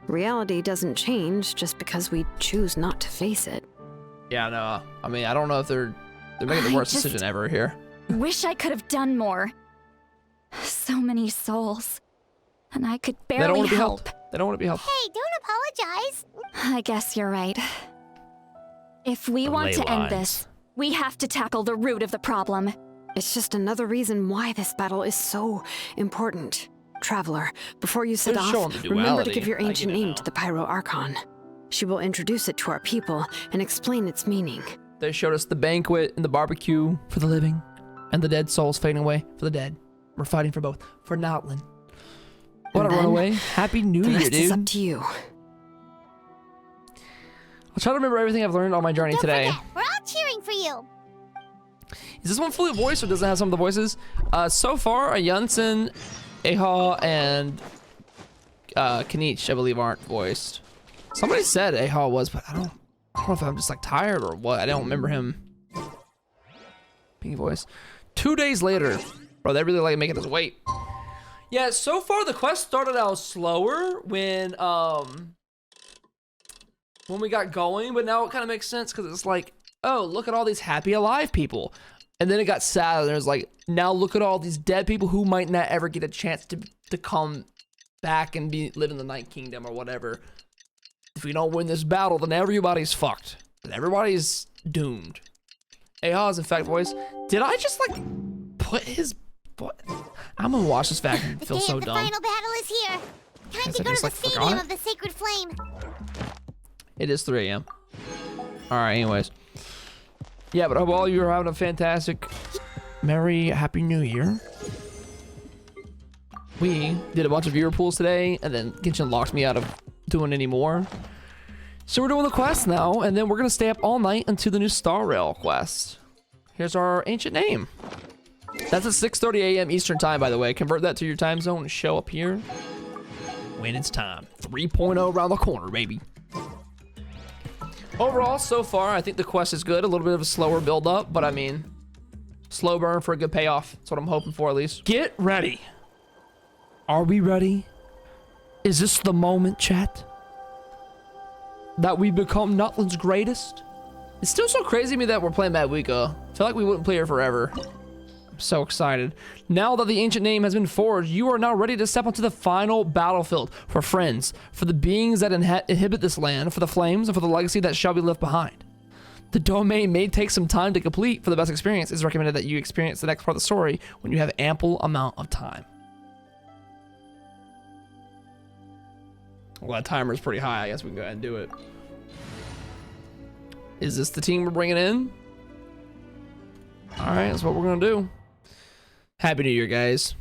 Reality doesn't change just because we choose not to face it. Yeah, no. I mean, I don't know if they're making the worst decision ever here. Wish I could have done more. So many souls. And I could They don't barely want to be help. helped. They don't want to be helped. Hey, don't apologize. I guess you're right. If we The want ley to end lines. this, we have to tackle the root of the problem. It's just another reason why this battle is so important. Traveler, before you set They're showing off, the remember to duality. give your I get ancient it name now. to the Pyro Archon. She will introduce it to our people and explain its meaning. They showed us the banquet and the barbecue for the living, and the dead souls fading away for the dead. We're fighting for both. For Notland. What a then, runaway. Happy New The Year, rest is dude. up to you. I'll try to remember everything I've learned on my journey Don't today. forget, we're all cheering for you. Is this one fully voiced or does it have some of the voices? So far, Yunsen, Aha, and Kanich, I believe, aren't voiced. Somebody said Aha was, but I don't know if I'm just like tired or what. I don't remember him being voiced. 2 days later, bro, they really like making us wait. Yeah, so far the quest started out slower when we got going, but now it kind of makes sense because it's like, oh, look at all these happy alive people. And then it got sad and it was like, now look at all these dead people who might not ever get a chance to come back and live in the Night Kingdom or whatever. If we don't win this battle, then everybody's fucked. Then everybody's doomed. Aha is in fact voice. Did I just like put his But I'm gonna watch this back and The feel day so of the dumb. final battle is here. Time Guess to I go just, to like, the stadium forgot. of the Sacred Flame. It is 3 a.m. All right, anyways. Yeah, but I hope all of you are having a fantastic, merry, happy new year. We did a bunch of viewer pools today, and then Genshin locked me out of doing any more. So we're doing the quest now, and then we're gonna stay up all night until the new Star Rail quest. Here's our ancient name. That's at 6:30 a.m. Eastern time, by the way. Convert that to your time zone and show up here when it's time. 3.0 around the corner, baby. Overall, so far, I think the quest is good. A little bit of a slower build up, but I mean, slow burn for a good payoff. That's what I'm hoping for, at least. Get ready. Are we ready? Is this the moment, chat? That we become Nutland's greatest? It's still so crazy to me that we're playing Madwika. I feel like we wouldn't play her forever. I'm so excited. Now that the ancient name has been forged, you are now ready to step onto the final battlefield for friends, for the beings that inhabit this land, for the flames, and for the legacy that shall be left behind. The domain may take some time to complete. For the best experience, it's recommended that you experience the next part of the story when you have ample amount of time. Well, that timer's pretty high. I guess we can go ahead and do it. Is this the team we're bringing in? All right, that's what we're gonna do. Happy New Year, guys.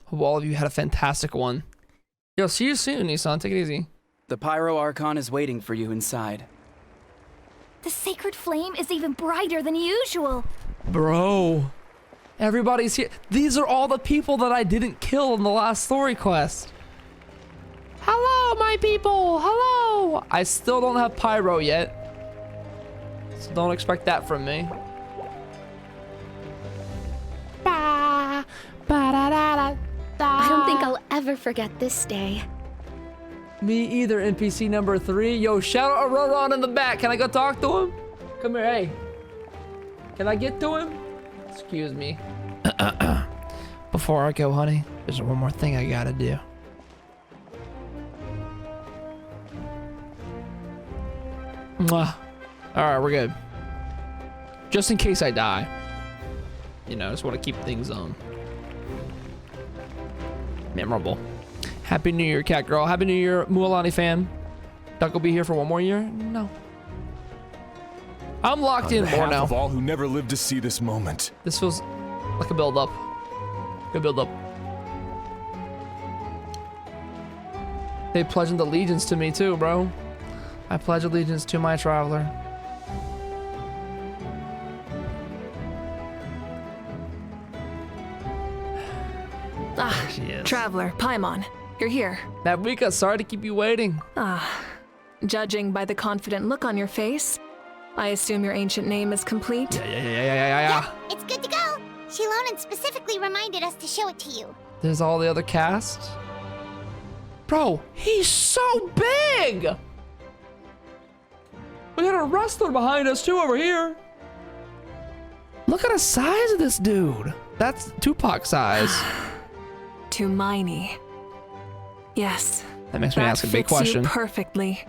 Hope all of you had a fantastic one. Yo, see you soon, Nissan. Take it easy. The Pyro Archon is waiting for you inside. The sacred flame is even brighter than usual. Bro, everybody's here. These are all the people that I didn't kill in the last story quest. Hello, my people. Hello. I still don't have Pyro yet, so don't expect that from me. I don't think I'll ever forget this day. Me either, NPC number 3. Yo, shout out Roron in the back. Can I go talk to him? Come here, hey. Can I get to him? Excuse me. Before I go, honey, there's one more thing I gotta do. Mwah. All right, we're good. Just in case I die. You know, I just want to keep things memorable. Happy New Year, Cat Girl. Happy New Year, Mualani fan. Duck will be here for one more year? No. I'm locked in more now. Of all who never lived to see this moment. This feels like a build-up. Good build-up. They pledged allegiance to me too, bro. I pledge allegiance to my traveler. Ah, Traveler, Paimon, you're here. Madwika, sorry to keep you waiting. Judging by the confident look on your face, I assume your ancient name is complete? Yeah. It's good to go. Shilonan specifically reminded us to show it to you. There's all the other cast. Bro, he's so big! We got a wrestler behind us too over here. Look at the size of this dude. That's Tupac size. Tumaini. Yes. That makes me ask a big fits question. You perfectly.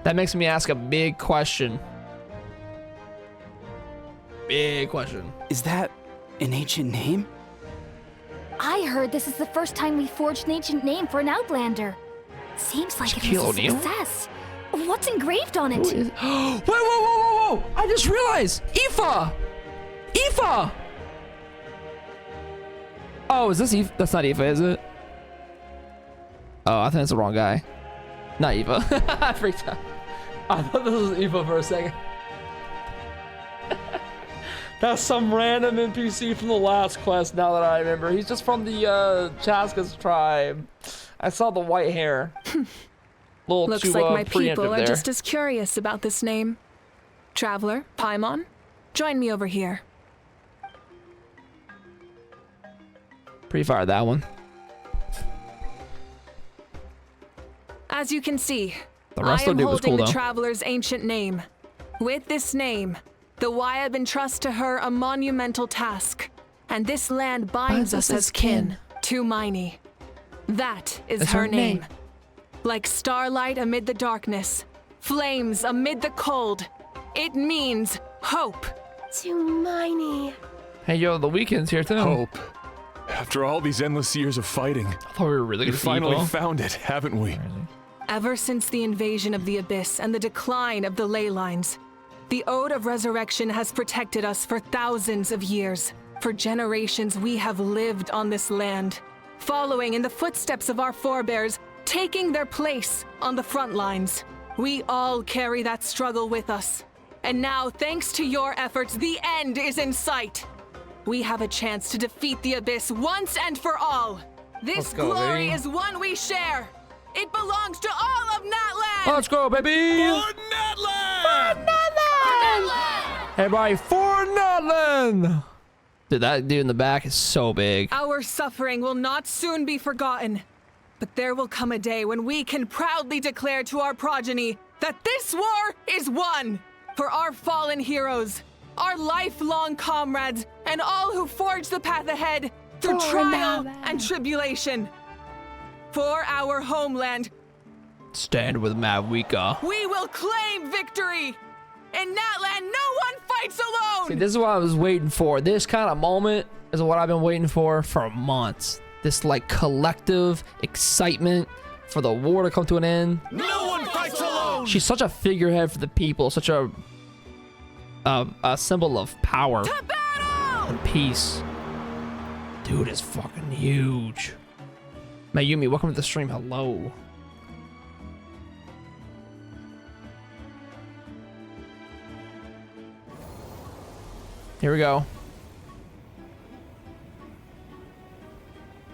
That makes me ask a big question. Big question. Is that an ancient name? I heard this is the first time we forged an ancient name for an Outlander. Seems like it was a success. What's engraved on it? Whoa! I just realized! Aoife! Aoife! Oh, is this Aoife? That's not Aoife, is it? Oh, I think that's the wrong guy. Not Aoife. I freaked out. I thought this was Aoife for a second. That's some random NPC from the last quest, now that I remember. He's just from the Chaska's tribe. I saw the white hair. Looks like my people are just as curious about this name. Traveler, Paimon, join me over here. Pretty fire, that one. As you can see, The I wrestler am dude was holding cool, the though. Traveler's ancient name. With this name, the Wyab entrust to her a monumental task, and this land binds us as kin. Tumaini. That is That's her her name. name. Like starlight amid the darkness, flames amid the cold, it means hope. Tumaini. Hey, yo, the weekend's here too. Hope. After all these endless years of fighting, I thought we were really we gonna finally found it, haven't we? Ever since the invasion of the Abyss and the decline of the ley lines, the Ode of Resurrection has protected us for thousands of years. For generations, we have lived on this land, following in the footsteps of our forebears, taking their place on the front lines. We all carry that struggle with us. And now, thanks to your efforts, the end is in sight. We have a chance to defeat the Abyss once and for all. This glory is one we share. It belongs to all of Natlan! Let's go, baby! For Natlan! Hey, everybody, for Natlan! Dude, that dude in the back is so big. Our suffering will not soon be forgotten. But there will come a day when we can proudly declare to our progeny that this war is won! For our fallen heroes, our lifelong comrades, and all who forge the path ahead through trial and tribulation. For our homeland, Stand with Mavwika. we will claim victory! In Natlan, no one fights alone! See, this is what I was waiting for. This kind of moment is what I've been waiting for months. This, like, collective excitement for the war to come to an end. No one fights alone! She's such a figurehead for the people, such a symbol of power and peace. Dude is fucking huge. Mayumi, welcome to the stream. Hello. Here we go.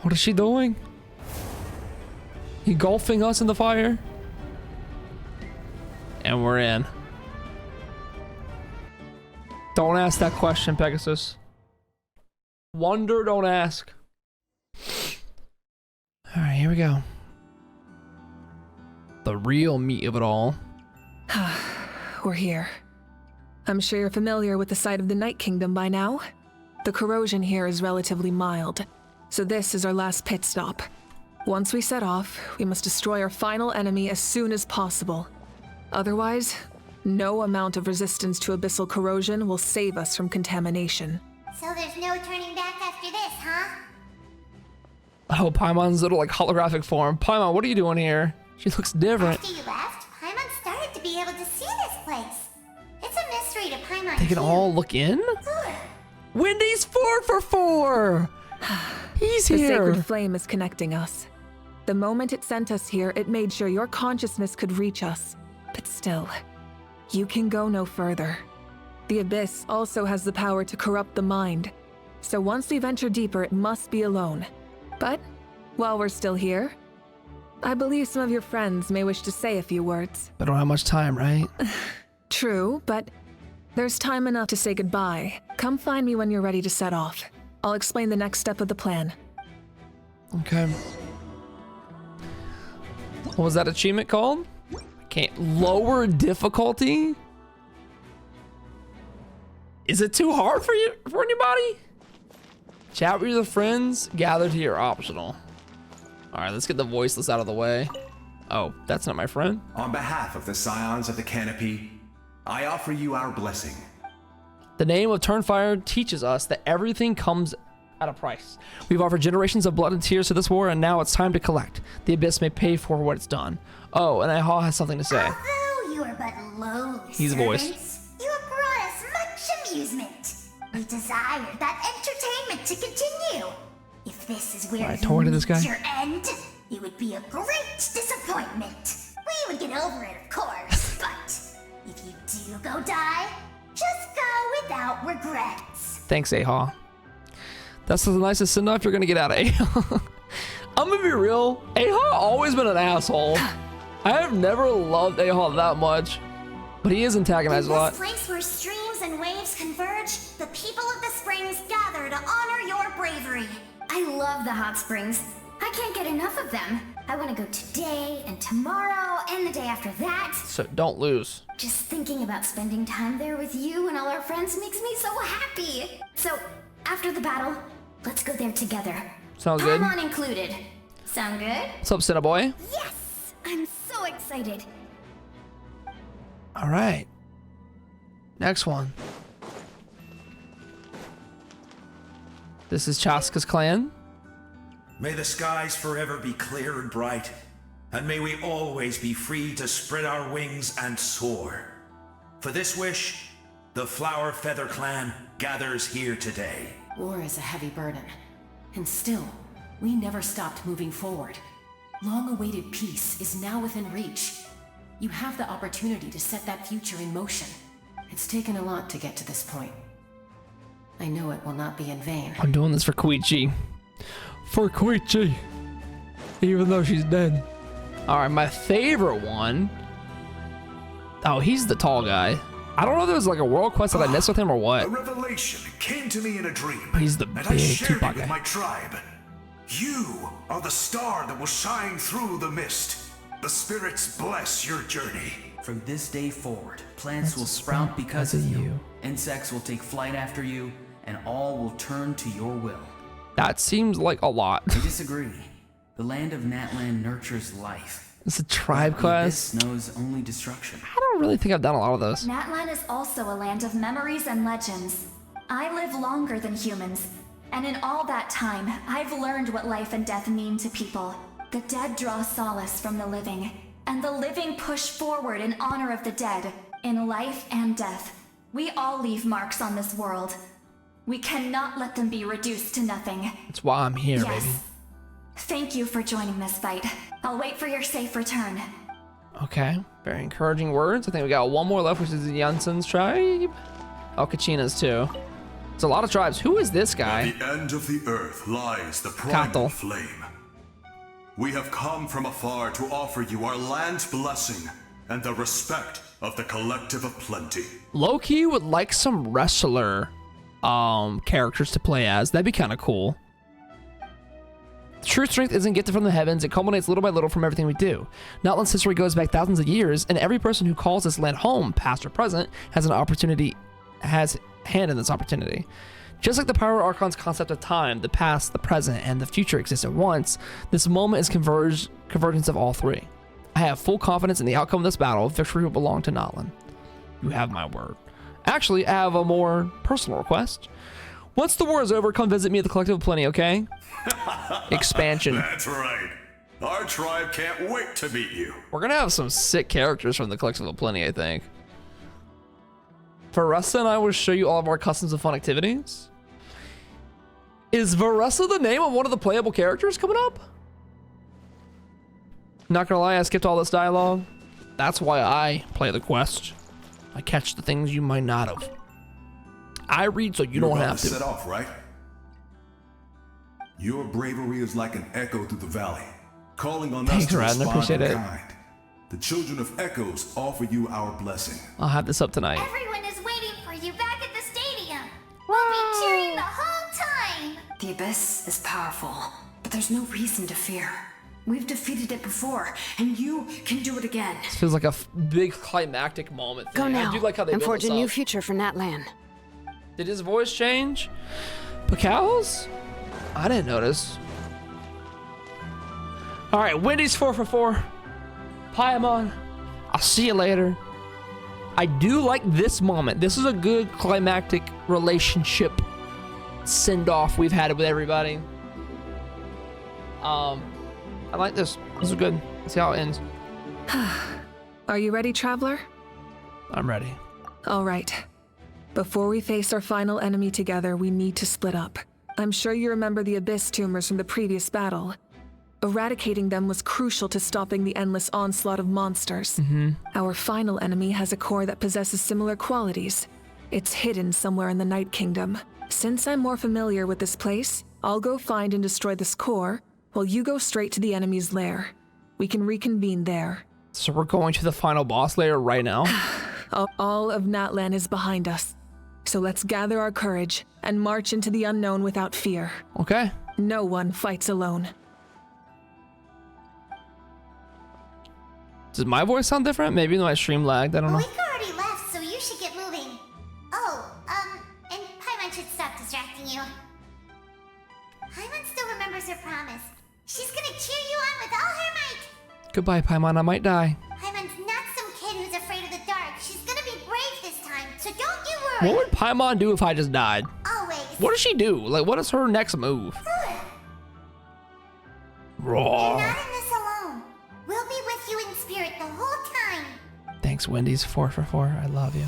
What is she doing? Engulfing us in the fire? And we're in. Don't ask that question, Pegasus. Wonder, don't ask. Alright, here we go. The real meat of it all. We're here. I'm sure you're familiar with the site of the Night Kingdom by now. The corrosion here is relatively mild, so this is our last pit stop. Once we set off, we must destroy our final enemy as soon as possible. Otherwise, no amount of resistance to abyssal corrosion will save us from contamination. So there's no turning back after this, huh? Oh, Paimon's little, like, holographic form. Paimon, what are you doing here? She looks different. After you left, Paimon started to be able to see this place. It's a mystery to Paimon. They can all look in? Wendy's 4 for 4! He's The here! sacred flame is connecting us. The moment it sent us here, it made sure your consciousness could reach us. But still, you can go no further. The Abyss also has the power to corrupt the mind. So once we venture deeper, it must be alone. But while we're still here, I believe some of your friends may wish to say a few words. I don't have much time, right? True, but there's time enough to say goodbye. Come find me when you're ready to set off. I'll explain the next step of the plan. Okay. What was that achievement called? I can't lower difficulty? Is it too hard for you, for anybody? Chat with your friends, gather to your optional. All right, let's get the voiceless out of the way. Oh, that's not my friend. On behalf of the Scions of the Canopy, I offer you our blessing. The name of Turnfire teaches us that everything comes at a price. We've offered generations of blood and tears to this war, and now it's time to collect. The Abyss may pay for what it's done. Oh, and Aha has something to say. Although you are but lowly He's servants, voice. you have brought us much amusement. We desire that entertainment to continue. If this is where Alright, you talking to this guy. meet your end, it would be a great disappointment. We would get over it, of course, but if you do go die, just go without regrets. Thanks, Aha. That's the nicest send-off you're gonna get out of Aha. I'm gonna be real. Aha always been an asshole. I have never loved Aha that much, but he is antagonized a lot. In this place where streams and waves converge, the people of the springs gather to honor your bravery. I love the hot springs. I can't get enough of them. I want to go today and tomorrow and the day after that. So don't lose. Just thinking about spending time there with you and all our friends makes me so happy. So, after the battle, let's go there together. Sounds good. Paimon included. Sound good? What's up, Cinnaboy? Yes! I'm so excited. All right. Next one. This is Chaska's clan. May the skies forever be clear and bright, and may we always be free to spread our wings and soar. For this wish, the Flower Feather Clan gathers here today. War is a heavy burden, and still, we never stopped moving forward. Long-awaited peace is now within reach. You have the opportunity to set that future in motion. It's taken a lot to get to this point. I know it will not be in vain. I'm doing this for Koichi. For Koichi. Even though she's dead. Alright, my favorite one. Oh, he's the tall guy. I don't know if there was like a world quest that I missed with him or what. A revelation came to me in a dream. He's the and I big shared Tupac it with guy. my tribe. You are the star that will shine through the mist. The spirits bless your journey. From this day forward, plants will sprout because of you. Insects will take flight after you, and all will turn to your will. That seems like a lot. I disagree. The land of Natlan nurtures life. It's a tribe quest. This knows only destruction. I don't really think I've done a lot of those. Natlan is also a land of memories and legends. I live longer than humans, and in all that time, I've learned what life and death mean to people. The dead draw solace from the living, and the living push forward in honor of the dead. In life and death, we all leave marks on this world. We cannot let them be reduced to nothing. That's why I'm here, Yes. baby. Thank you for joining this fight. I'll wait for your safe return. Okay, very encouraging words. I think we got one more left, which is the Janssen's tribe. Oh, Kachina's too. It's a lot of tribes. Who is this guy? At the end of the earth lies the primal flame. We have come from afar to offer you our land's blessing and the respect of the collective of plenty. Low-key would like some wrestler characters to play as. That'd be kind of cool. True strength isn't gifted from the heavens. It culminates little by little from everything we do. Natlan's history goes back thousands of years, and every person who calls this land home, past or present, has hand in this opportunity. Just like the Pyro Archon's concept of time, the past, the present, and the future exist at once, this moment is convergence of all three. I have full confidence in the outcome of this battle. Victory will belong to Natlan. You have my word. Actually, I have a more personal request. Once the war is over, come visit me at the Collective of Plenty, okay? Expansion. That's right. Our tribe can't wait to meet you. We're gonna have some sick characters from the Collective of Plenty, I think. Varessa and I will show you all of our customs and fun activities. Is Varessa the name of one of the playable characters coming up? Not gonna lie, I skipped all this dialogue. That's why I play the quest. I catch the things you might not have. I read so you don't have to. Set off, right? Your bravery is like an echo through the valley, calling on us to respond appreciate in it. kind. The children of Echoes offer you our blessing. I'll have this up tonight. Everyone is waiting for you back at the stadium. We'll be cheering the whole time. The Abyss is powerful, but there's no reason to fear. We've defeated it before, and you can do it again. This feels like a big climactic moment. Go now I do like how they and build forge this a new up. future for Natlan. Did his voice change? Pacals? I didn't notice. All right, Wendy's 4 for 4. Paimon, I'll see you later. I do like this moment. This is a good climactic relationship send-off we've had with everybody. I like this. This is good. Let's see how it ends. Are you ready, Traveler? I'm ready. All right. Before we face our final enemy together, we need to split up. I'm sure you remember the Abyss tumors from the previous battle. Eradicating them was crucial to stopping the endless onslaught of monsters. Our final enemy has a core that possesses similar qualities. It's hidden somewhere in the Night Kingdom. Since I'm more familiar with this place, I'll go find and destroy this core, while you go straight to the enemy's lair. We can reconvene there. So we're going to the final boss layer right now? All of Natlan is behind us. So let's gather our courage and march into the unknown without fear. Okay. No one fights alone. Does my voice sound different? Maybe my stream lagged. I don't know. Malika already left, so you should get moving. Oh, and Paimon should stop distracting you. Paimon still remembers her promise. She's gonna cheer you on with all her might. Goodbye, Paimon. I might die. Paimon's not some kid who's afraid of the dark. She's gonna be brave this time, so don't you worry. What would Paimon do if I just died? Always. What does she do? Like, what is her next move? Raw. You're not in this alone. We'll be with you in spirit the whole time. Thanks, Wendy's 4 for 4. I love you.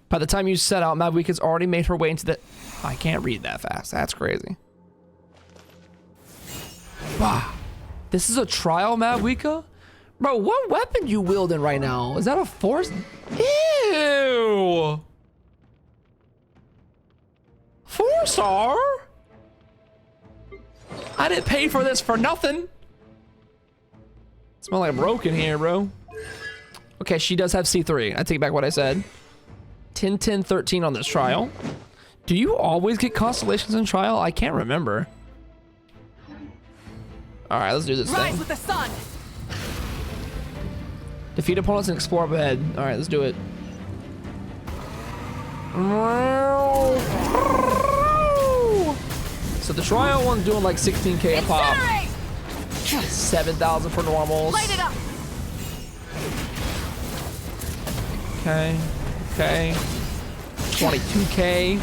By the time you set out, Madwika's already made her way into the... I can't read that fast. That's crazy. Wow. This is a trial, Madwika? Bro, what weapon you wielding right now? Is that a force? Ew! 4-star? I didn't pay for this for nothing. Smell like broken here, bro. Okay, she does have C3. I take back what I said. 10, 10, 13 on this trial. Do you always get constellations in trial? I can't remember. All right, let's do this Rise thing. with the sun. Defeat opponents and explore up ahead. All right, let's do it. So the trial one's doing like 16k a pop. 7,000 for normals. Light it up. Okay. Okay. 22k.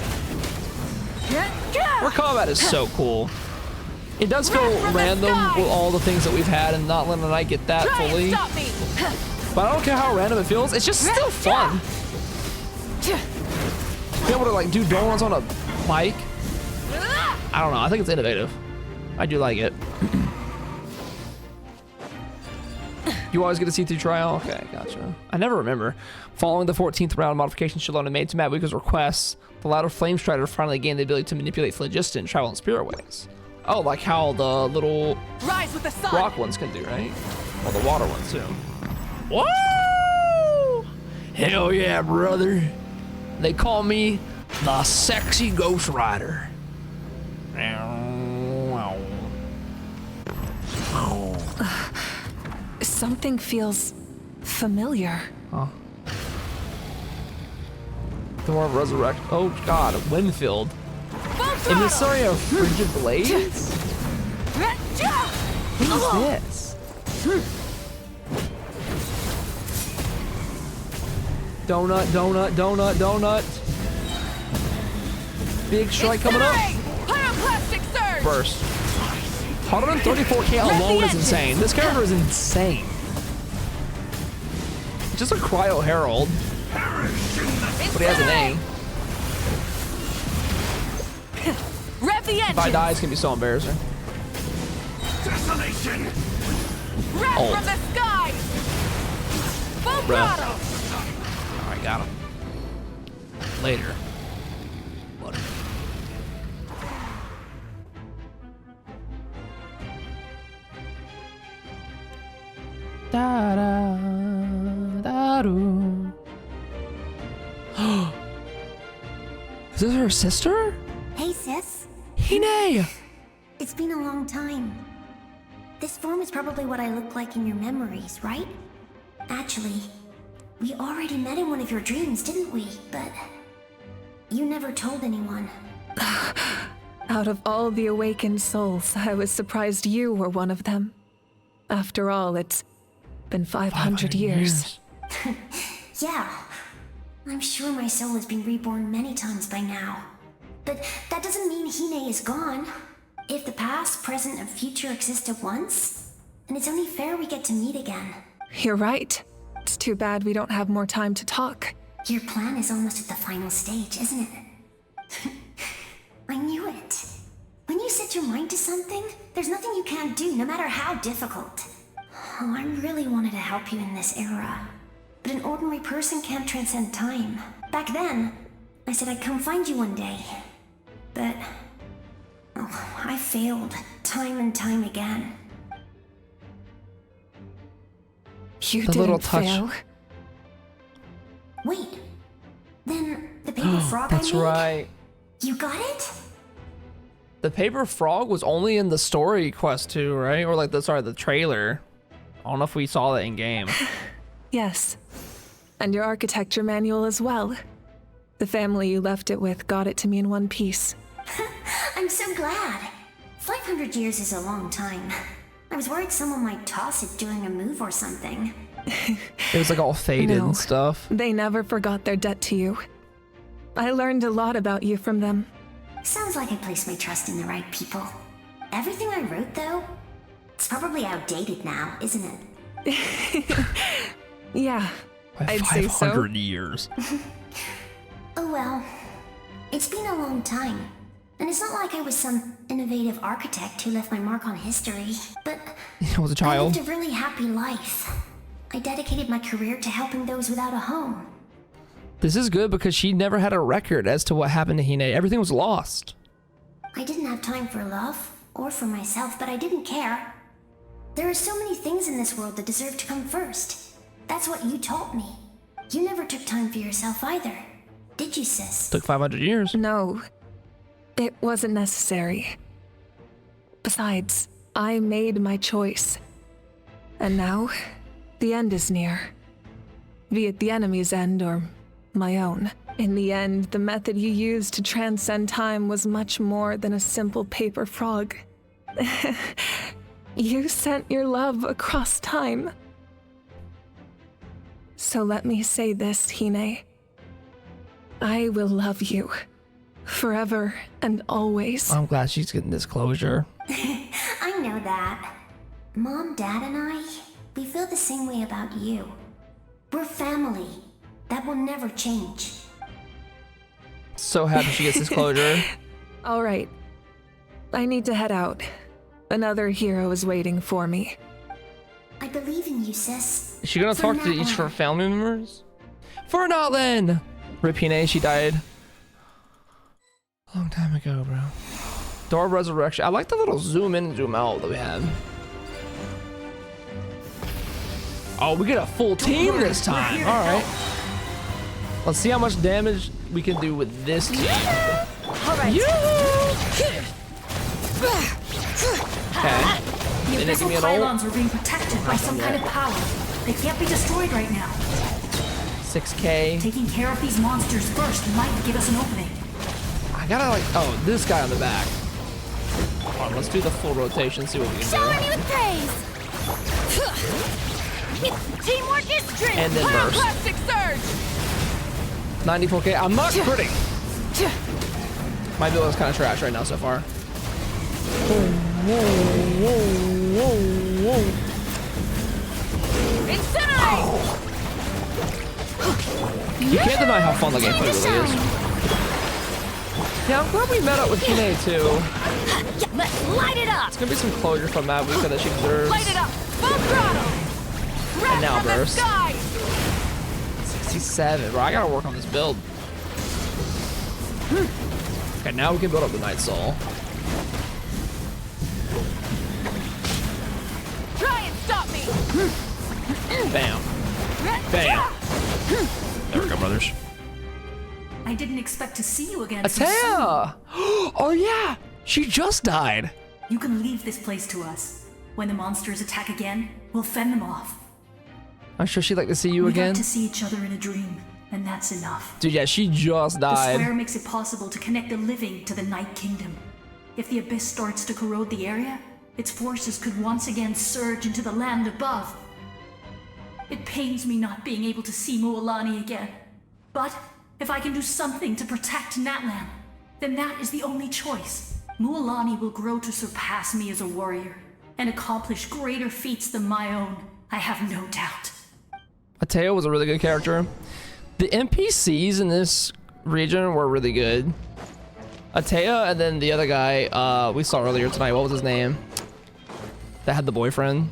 Our combat is so cool. It does feel random with all the things that we've had, and not letting I get that fully. But I don't care how random it feels. It's just still fun. Be able to like do donuts on a bike. I don't know. I think it's innovative. I do like it. You always get to see through trial? Okay, gotcha. I never remember. Following the 14th round, modifications Shalona made to Madwika's requests, the Ladder Flame Strider finally gained the ability to manipulate Phlogiston, travel, and spirit ways. Oh, like how the little Rise with the sun. rock ones can do, right? Well, the water ones too. Whoa! Hell yeah, brother. They call me the sexy Ghost Rider. Something feels familiar. Huh. Door of Resurrect. Oh god, Winfield. Emissary of Frigid Blades? What is this? Donut, donut, donut, donut. Big strike coming up. Pyroclastic surge. Burst. 134k alone is insane. This character is insane. Just a Cryo Herald. But he has a name. Rev the engine. If I die, it's gonna be so embarrassing. Desolation. Wrath from the sky. Full throttle. Alright, got him. Later. What? Da da da do. Is this her sister? Hey, sis. Hine! It's been a long time. This form is probably what I look like in your memories, right? Actually, we already met in one of your dreams, didn't we? But you never told anyone. Out of all the awakened souls, I was surprised you were one of them. After all, it's been 500 years. Yeah. I'm sure my soul has been reborn many times by now. But that doesn't mean Hine is gone. If the past, present, and future exist at once, then it's only fair we get to meet again. You're right. It's too bad we don't have more time to talk. Your plan is almost at the final stage, isn't it? I knew it. When you set your mind to something, there's nothing you can't do, no matter how difficult. Oh, I really wanted to help you in this era. But an ordinary person can't transcend time. Back then, I said I'd come find you one day. But I failed, time and time again. You the didn't little touch. fail. Wait, then the paper frog That's I made? right. You got it? The paper frog was only in the story quest too, right? Or like the trailer. I don't know if we saw that in game. Yes. And your architecture manual as well. The family you left it with got it to me in one piece. I'm so glad. 500 years is a long time. I was worried someone might toss it during a move or something. It was like all faded No, and stuff. They never forgot their debt to you. I learned a lot about you from them. Sounds like I placed my trust in the right people. Everything I wrote, though, it's probably outdated now, isn't it? Yeah, I'd say so. 500 years. Oh well. It's been a long time. And it's not like I was some innovative architect who left my mark on history, but I was a I child. lived a really happy life. I dedicated my career to helping those without a home. This is good because she never had a record as to what happened to Hine. Everything was lost. I didn't have time for love, or for myself, but I didn't care. There are so many things in this world that deserve to come first. That's what you taught me. You never took time for yourself either, did you, sis? Took 500 years. No, it wasn't necessary. Besides, I made my choice. And now, the end is near. Be it the enemy's end or my own. In the end, the method you used to transcend time was much more than a simple paper frog. You sent your love across time. So let me say this, Hine. I will love you. Forever and always. I'm glad she's getting this closure. I know that. Mom, Dad, and I, we feel the same way about you. We're family. That will never change. So happy she gets this closure. All right. I need to head out. Another hero is waiting for me. I believe in you, sis. Is she gonna talk to each of her family members? For Notlin! Rip Hine, she died a long time ago, bro. Door of Resurrection. I like the little zoom in and zoom out that we had. Oh, we get a full team this time. All right. Let's see how much damage we can do with this team. All right. Okay. The They didn't give abyssal me an ult. pylons are being protected by some kind of power. They can't be destroyed right now. 6K. Taking care of these monsters first might give us an opening. I gotta like, oh, this guy on the back. Hold on, let's do the full rotation, see what we can Shower do. me with praise. Teamwork is strength. And then burst. Plastic surge. 94K. I'm not critting. My build is kind of trash right now so far. Incinerate. You can't deny how fun the gameplay really is. Yeah, I'm glad we met up with Hine too. Let's light it up. It's gonna be some closure from that week that she deserves. Light it up. Full throttle. And now From the burst. skies. 67, bro. I gotta work on this build. Okay, now we can build up the Night Soul. Try and stop me. Bam. Bam. There we go, brothers. I didn't expect to see you again so soon. Atea! Oh yeah! She just died. You can leave this place to us. When the monsters attack again, we'll fend them off. I'm sure she'd like to see you We again. got to see each other in a dream, and that's enough. Dude, yeah, she just The square died. makes it possible to connect the living to the Night Kingdom. If the abyss starts to corrode the area, its forces could once again surge into the land above. It pains me not being able to see Mualani again. But if I can do something to protect Natlan, then that is the only choice. Mualani will grow to surpass me as a warrior and accomplish greater feats than my own. I have no doubt. Atea was a really good character. The NPCs in this region were really good. Atea and then the other guy we saw earlier tonight, what was his name? That had the boyfriend.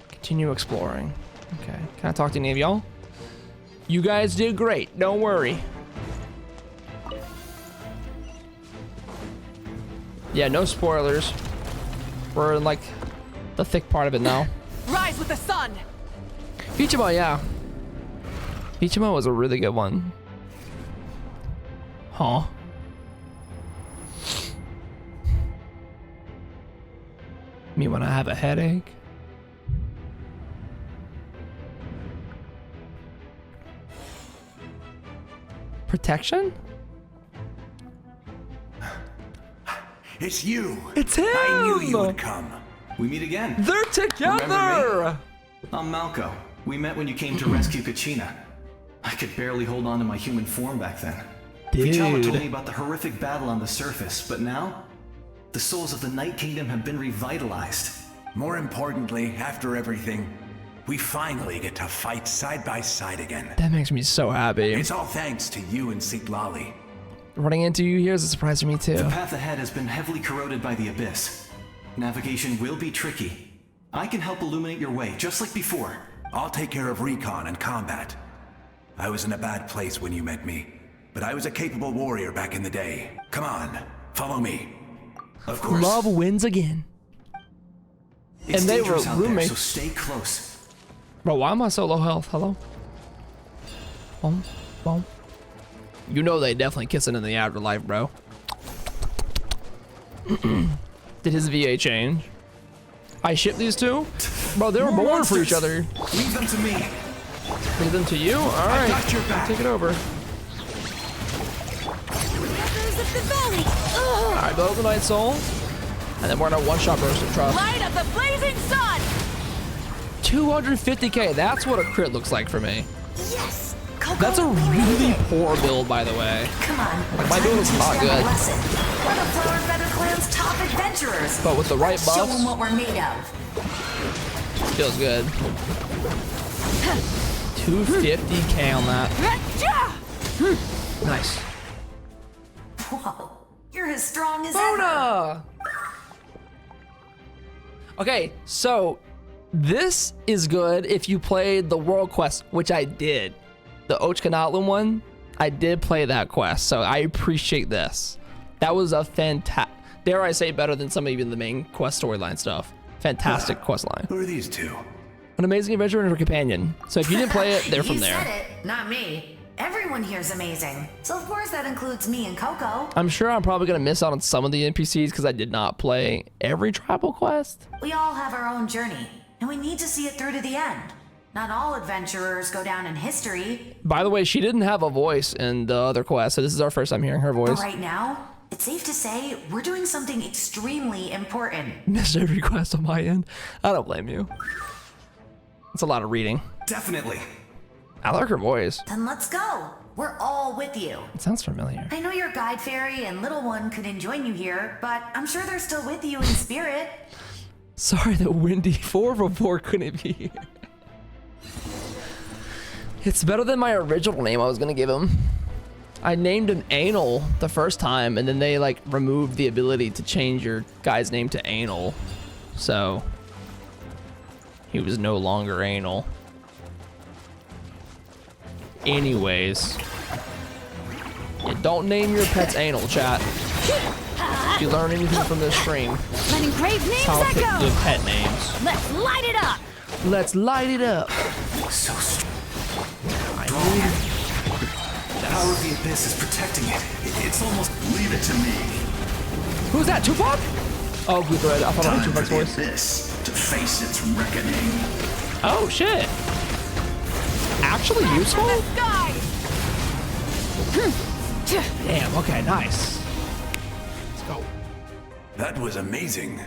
Continue exploring. Okay, can I talk to any of y'all? You guys did great, don't worry. Yeah, no spoilers. We're in like the thick part of it now. Rise with the sun. Ichiban, yeah. Ichiban was a really good one. Huh? Me when I have a headache? Protection? It's you. It's him. I knew you would come. We meet again. They're together. I'm Malco. We met when you came to rescue Kachina. I could barely hold on to my human form back then. Vichama told Dude. me about the horrific battle on the surface, but now, the souls of the Night Kingdom have been revitalized. More importantly, after everything, we finally get to fight side by side again. That makes me so happy. It's all thanks to you and Sitlali. Running into you here is a surprise for me too. The path ahead has been heavily corroded by the Abyss. Navigation will be tricky. I can help illuminate your way, just like before. I'll take care of recon and combat. I was in a bad place when you met me, but I was a capable warrior back in the day. Come on, follow me. Of course. Love wins again. It's and they were dangerous out there, roommates. so stay close. Bro, why am I so low health? Hello? Boom, boom. You know they definitely kissing in the afterlife, bro. Did his VA change? I shipped these two? Bro, they were More born for monsters. each other. Leave them to me. Leave them to you? Alright. got your back. Take it over. Echoes of the valley. Ugh. Alright, build the Night Soul. And then we're gonna one-shot burst of trust. Light of the blazing sun. 250k, that's what a crit looks like for me. Yes! That's a really poor build, by the way. Come on. Like, my build is not good. Lesson. We're the Flower Feather Clan's top adventurers. But with the right Show buffs, them what we're made of. feels good. 250k on that. Nice. Whoa. You're as strong as ever. Bona! Okay, so this is good if you played the World Quest, which I did. The Ochkanatlan one, I did play that quest, so I appreciate this. That was a fantastic, dare I say, better than some of even the main quest storyline stuff. Fantastic quest line. Who are these two? An amazing adventurer and her companion. So if you didn't play it, they're from You there. said it, not me. Everyone here's amazing. So of course that includes me and Coco. I'm sure I'm probably gonna miss out on some of the NPCs because I did not play every tribal quest. We all have our own journey, and we need to see it through to the end. Not all adventurers go down in history, By the way, she didn't have a voice in the other quest, so this is our first time hearing her but voice. right now, it's safe to say we're doing something extremely important. Missed every quest on my end. I don't blame you. It's a lot of reading. Definitely. I like her voice. Then let's go. We're all with you. It sounds familiar. I know your guide fairy and little one couldn't join you here, but I'm sure they're still with you in spirit. Sorry that Windy 444 couldn't be here. It's better than my original name I was gonna give him. I named him Anal the first time, and then they like removed the ability to change your guy's name to Anal. So he was no longer Anal. Anyways. Yeah, don't name your pets Anal, chat. If you learn anything from this stream, Letting brave names how to pick echo. good pet names. Let's light it up. Let's light it up. So strong. I The power of the Abyss is protecting it. It's almost... Leave it to me. Who's that, Tupac? Oh, good thread. I thought I heard Tupac's voice. Abyss to face its reckoning. Oh, shit. Actually useful? Damn, okay, nice. Let's go. That was amazing.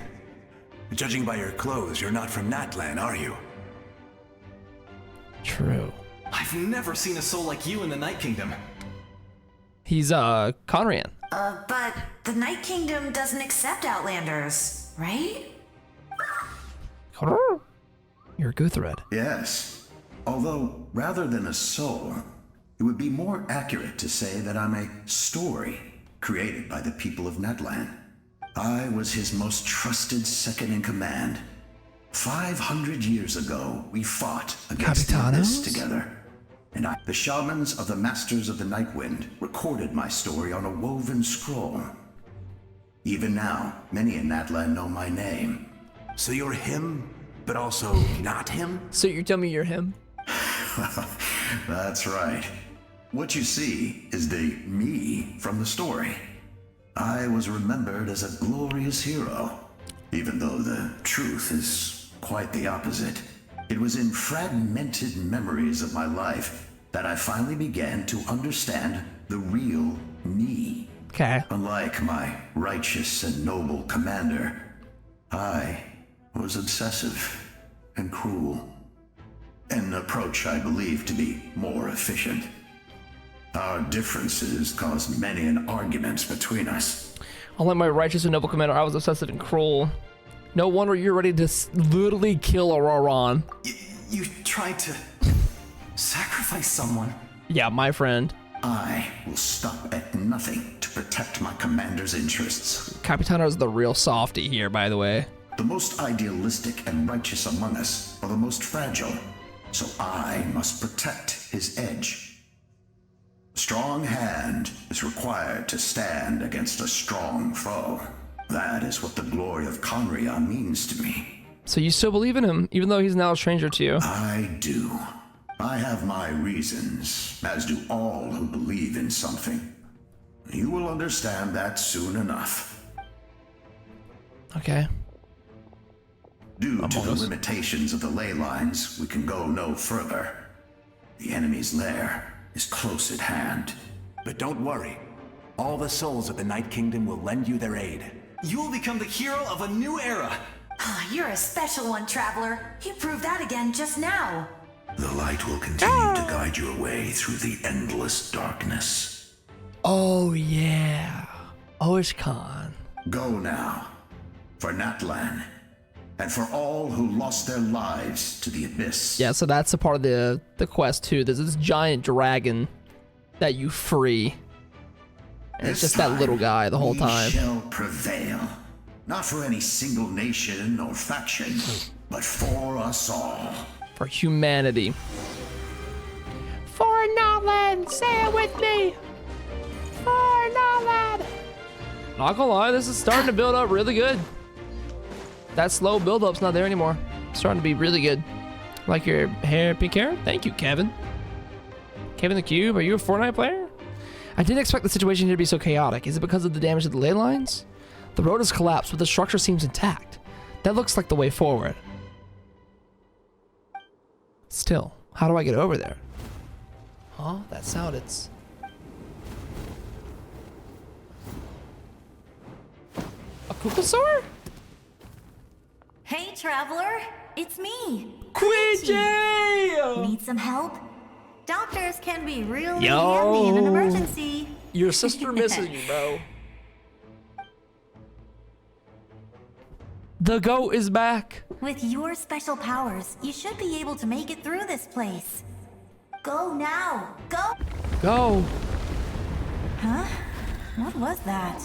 Judging by your clothes, you're not from Natlan, are you? True. I've never seen a soul like you in the Night Kingdom. He's, Conrian. But the Night Kingdom doesn't accept Outlanders, right? You're a Guthred. Yes. Although, rather than a soul, it would be more accurate to say that I'm a story created by the people of Natlan. I was his most trusted second in command. 500 years ago, we fought against the Abyss together. And the shamans of the Masters of the Nightwind recorded my story on a woven scroll. Even now, many in Natlan know my name. So you're him, but also not him? So you're telling me you're him? That's right. What you see is the me from the story. I was remembered as a glorious hero, even though the truth is quite the opposite. It was in fragmented memories of my life that I finally began to understand the real me. Okay. Unlike my righteous and noble commander, I was obsessive and cruel. An approach I believe to be more efficient. Our differences caused many an arguments between us. Unlike my righteous and noble commander, I was obsessive and cruel. No wonder you're ready to literally kill Auroron. You tried to sacrifice someone. Yeah, my friend. I will stop at nothing to protect my commander's interests. Capitano is the real softy here, by the way. The most idealistic and righteous among us are the most fragile, so I must protect his edge. A strong hand is required to stand against a strong foe. That is what the glory of Conria means to me. So you still believe in him, even though he's now a stranger to you? I do. I have my reasons, as do all who believe in something. You will understand that soon enough. Okay. Due to the limitations of the ley lines, we can go no further. The enemy's lair is close at hand. But don't worry. All the souls of the Night Kingdom will lend you their aid. You will become the hero of a new era. You're a special one, Traveler. You proved that again just now. The light will continue to guide your way through the endless darkness. Oh yeah. Archon. Go now. For Natlan. And for all who lost their lives to the abyss. Yeah, so that's a part of the quest too. There's this giant dragon that you free. And it's just that little guy the whole time. We shall prevail. Not for any single nation or faction, but for us all. For humanity. For Nolan! Say it with me! For Nolan! Not gonna lie, this is starting to build up really good. That slow build-up's not there anymore. It's starting to be really good. Like your hair, pink hair? Thank you, Kevin. Kevin the Cube, are you a Fortnite player? I didn't expect the situation here to be so chaotic. Is it because of the damage to the ley lines? The road has collapsed, but the structure seems intact. That looks like the way forward. Still, how do I get over there? Huh? That sound, it's... A Kukasaur? Hey, Traveler. It's me. Quijay! Need some help? Doctors can be really Yo. handy in an emergency. Your sister misses you, bro. The goat is back. With your special powers, you should be able to make it through this place. Go now. Go. Go. Huh? What was that?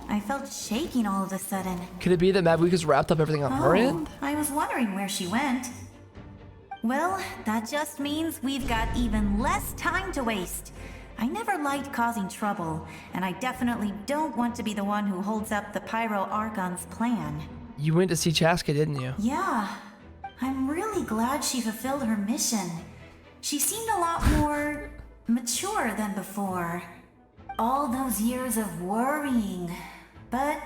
I felt shaking all of a sudden. Could it be that Mabuka's wrapped up everything on her end? I was wondering where she went. Well, that just means we've got even less time to waste. I never liked causing trouble, and I definitely don't want to be the one who holds up the Pyro Archon's plan. You went to see Chaska, didn't you? Yeah. I'm really glad she fulfilled her mission. She seemed a lot more mature than before. All those years of worrying. But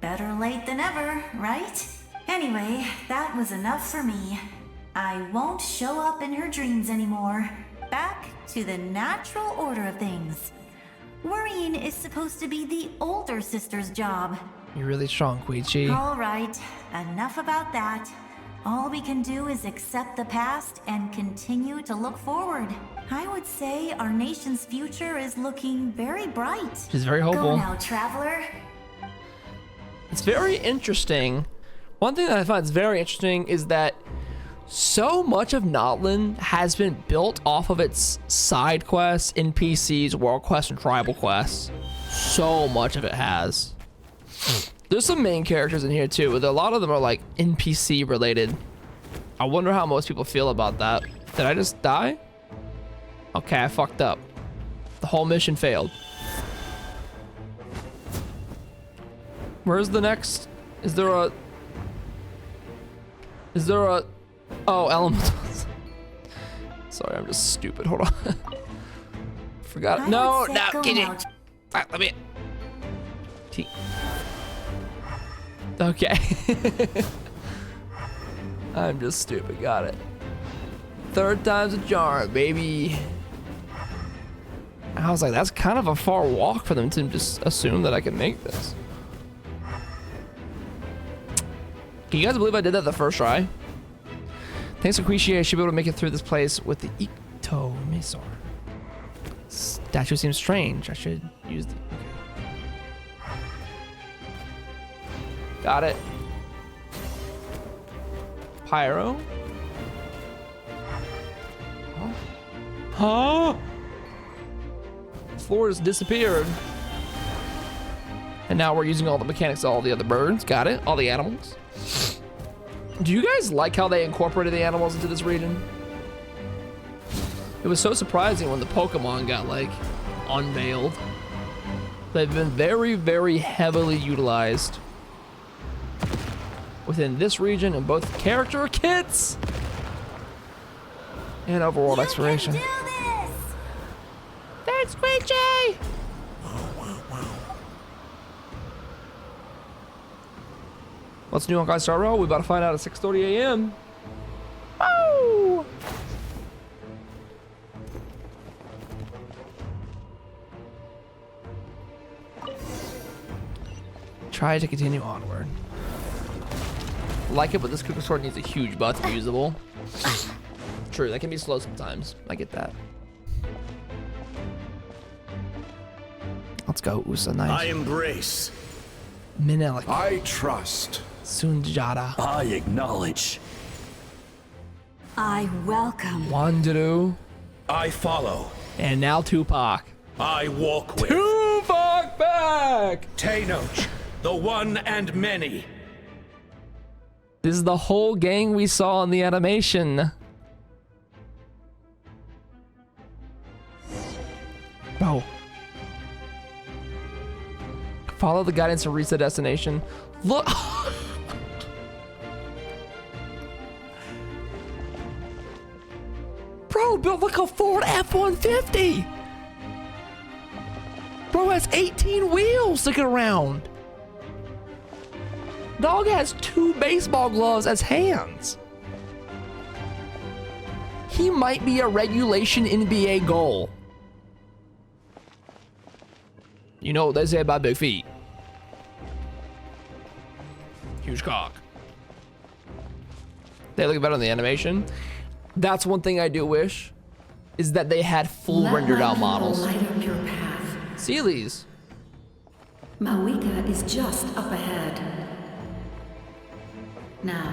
better late than ever, right? Anyway, that was enough for me. I won't show up in her dreams anymore. Back to the natural order of things. Worrying is supposed to be the older sister's job. You're really strong, Queechy. All right, enough about that. All we can do is accept the past and continue to look forward. I would say our nation's future is looking very bright. She's very hopeful. Go now, Traveler. It's very interesting. One thing that I find is very interesting is that so much of Notland has been built off of its side quests, NPCs, world quests, and tribal quests. So much of it has. There's some main characters in here too, but a lot of them are like NPC related. I wonder how most people feel about that. Did I just die? Okay, I fucked up. The whole mission failed. Where's the next? Is there a... Oh, elementals. Sorry, I'm just stupid. Hold on. Forgot. No, get it. Let me... Okay. I'm just stupid. Got it. Third time's a charm, baby. I was like, that's kind of a far walk for them to just assume that I can make this. Can you guys believe I did that the first try? Thanks to Quishie, I should be able to make it through this place with the Ectomasaur. Statue seems strange. I should use the... Okay. Got it. Pyro? Huh? Floor has disappeared. And now we're using all the mechanics of all the other birds. Got it. All the animals. Do you guys like how they incorporated the animals into this region? It was so surprising when the Pokemon got like unveiled. They've been very, very heavily utilized within this region in both character kits and overworld exploration. That's Squidgy! What's new on Guy Star Row? We about to find out at 6:30 a.m. Woo! Try to continue onward. Like it, but this Cooker Sword needs a huge butt to be usable. True, that can be slow sometimes. I get that. Let's go, Usa. Nice. I embrace. Minelik. I trust. Sunjata. I acknowledge. I welcome. Wanderu. I follow. And now Tupac. I walk with. Tupac back! Tenoch, the one and many. This is the whole gang we saw in the animation. Bro. Follow the guidance and reach the destination. Look. Bro, built like a Ford F-150. Bro has 18 wheels sticking around. Dog has 2 baseball gloves as hands. He might be a regulation NBA goal. You know what they say about big feet. Huge cock. They look better in the animation. That's one thing I do wish, is that they had full rendered out models. Light up your path. Sealies. Mawika is just up ahead. Now,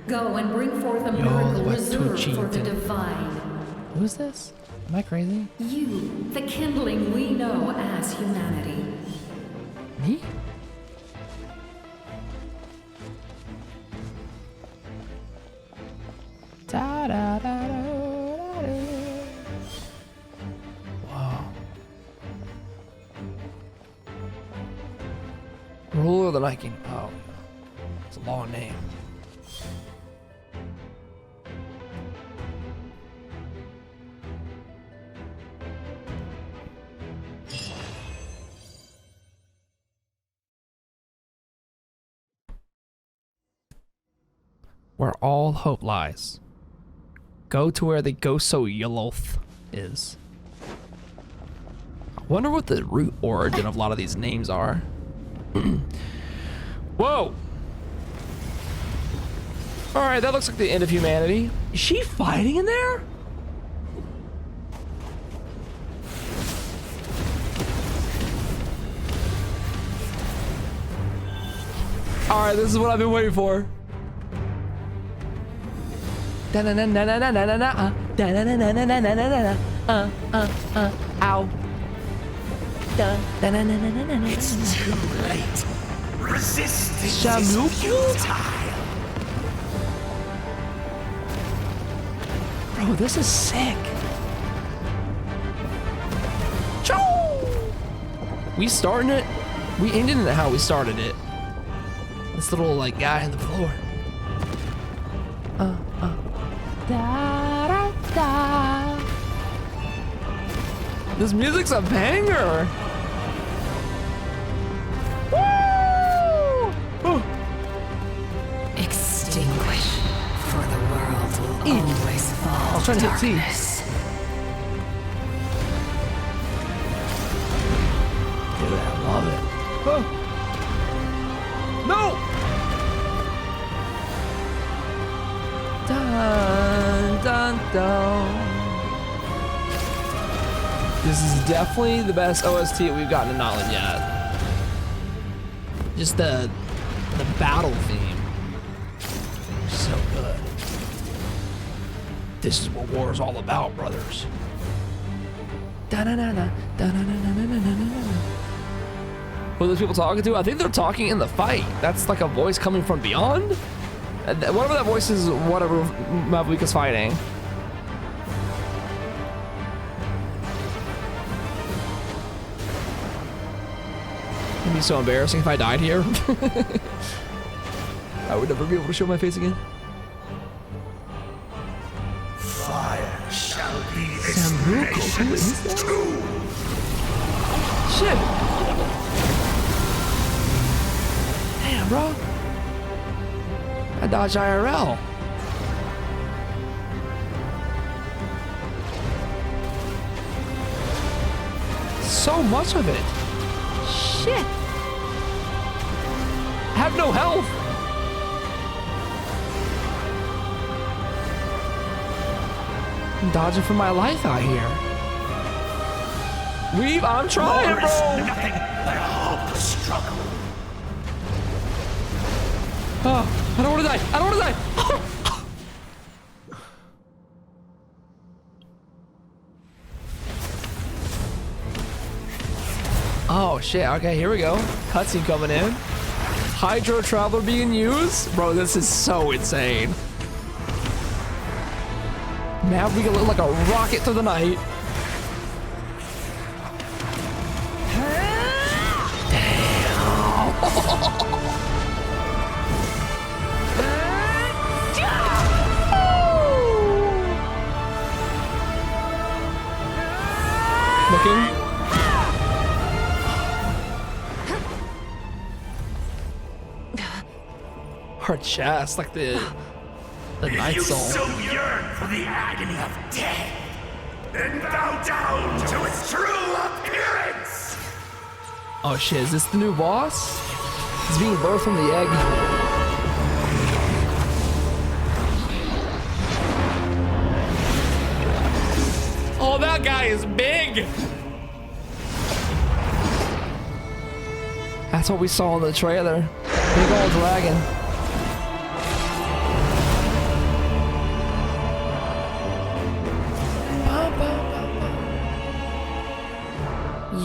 go and bring forth a miracle reserved for the divine. Who is this? Am I crazy? You, the kindling we know as humanity. Me? Da, da, da, da, da, da. Wow. Ruler of the Night King. Oh, it's a long name. Where all hope lies. Go to where the Goso-Yoloth is. I wonder what the root origin of a lot of these names are. Whoa! Alright, that looks like the end of humanity. Is she fighting in there? Alright, this is what I've been waiting for. Da na na na na na na na na da na na na na na na na na ow da da na na na na na. It's too late. Resistance Shamuku? is futile. Bro, this is sick. Choo! We starting it. We ended it how we started it. This little like guy on the floor. Da, da, da. This music's a banger. Woo! Oh. Extinguish, for the world will always fall. I was trying to hit T. Dude, I love it. Oh. No! Dun, dun, dun. This is definitely the best OST we've gotten in Notland yet. Just the battle theme. So good. This is what war is all about, brothers. Da-na-na-na, da-na-na-na-na-na-na-na. Who are those people talking to? I think they're talking in the fight. That's like a voice coming from beyond? Whatever that voice is, whatever Mavuika's fighting. It'd be so embarrassing if I died here. I would never be able to show my face again. Fire shall be Samruko, who is that? Shit! Damn, bro. I dodged IRL. So much of it. Shit. I have no health. I'm dodging for my life out here. Weave, I'm trying, bro. Nothing but a hopeless struggle. Oh, I don't want to die. I don't want to die. Oh shit, okay, here we go. Cutscene coming in. Hydro Traveler being used? Bro, this is so insane. Now we can look like a rocket through the night. Looking. Her chest, like the night You soul. so yearn for the agony of death, then bow down to its true appearance. Oh shit, is this the new boss? He's being birthed from the egg. Oh, that guy is big! That's what we saw in the trailer. Big old dragon.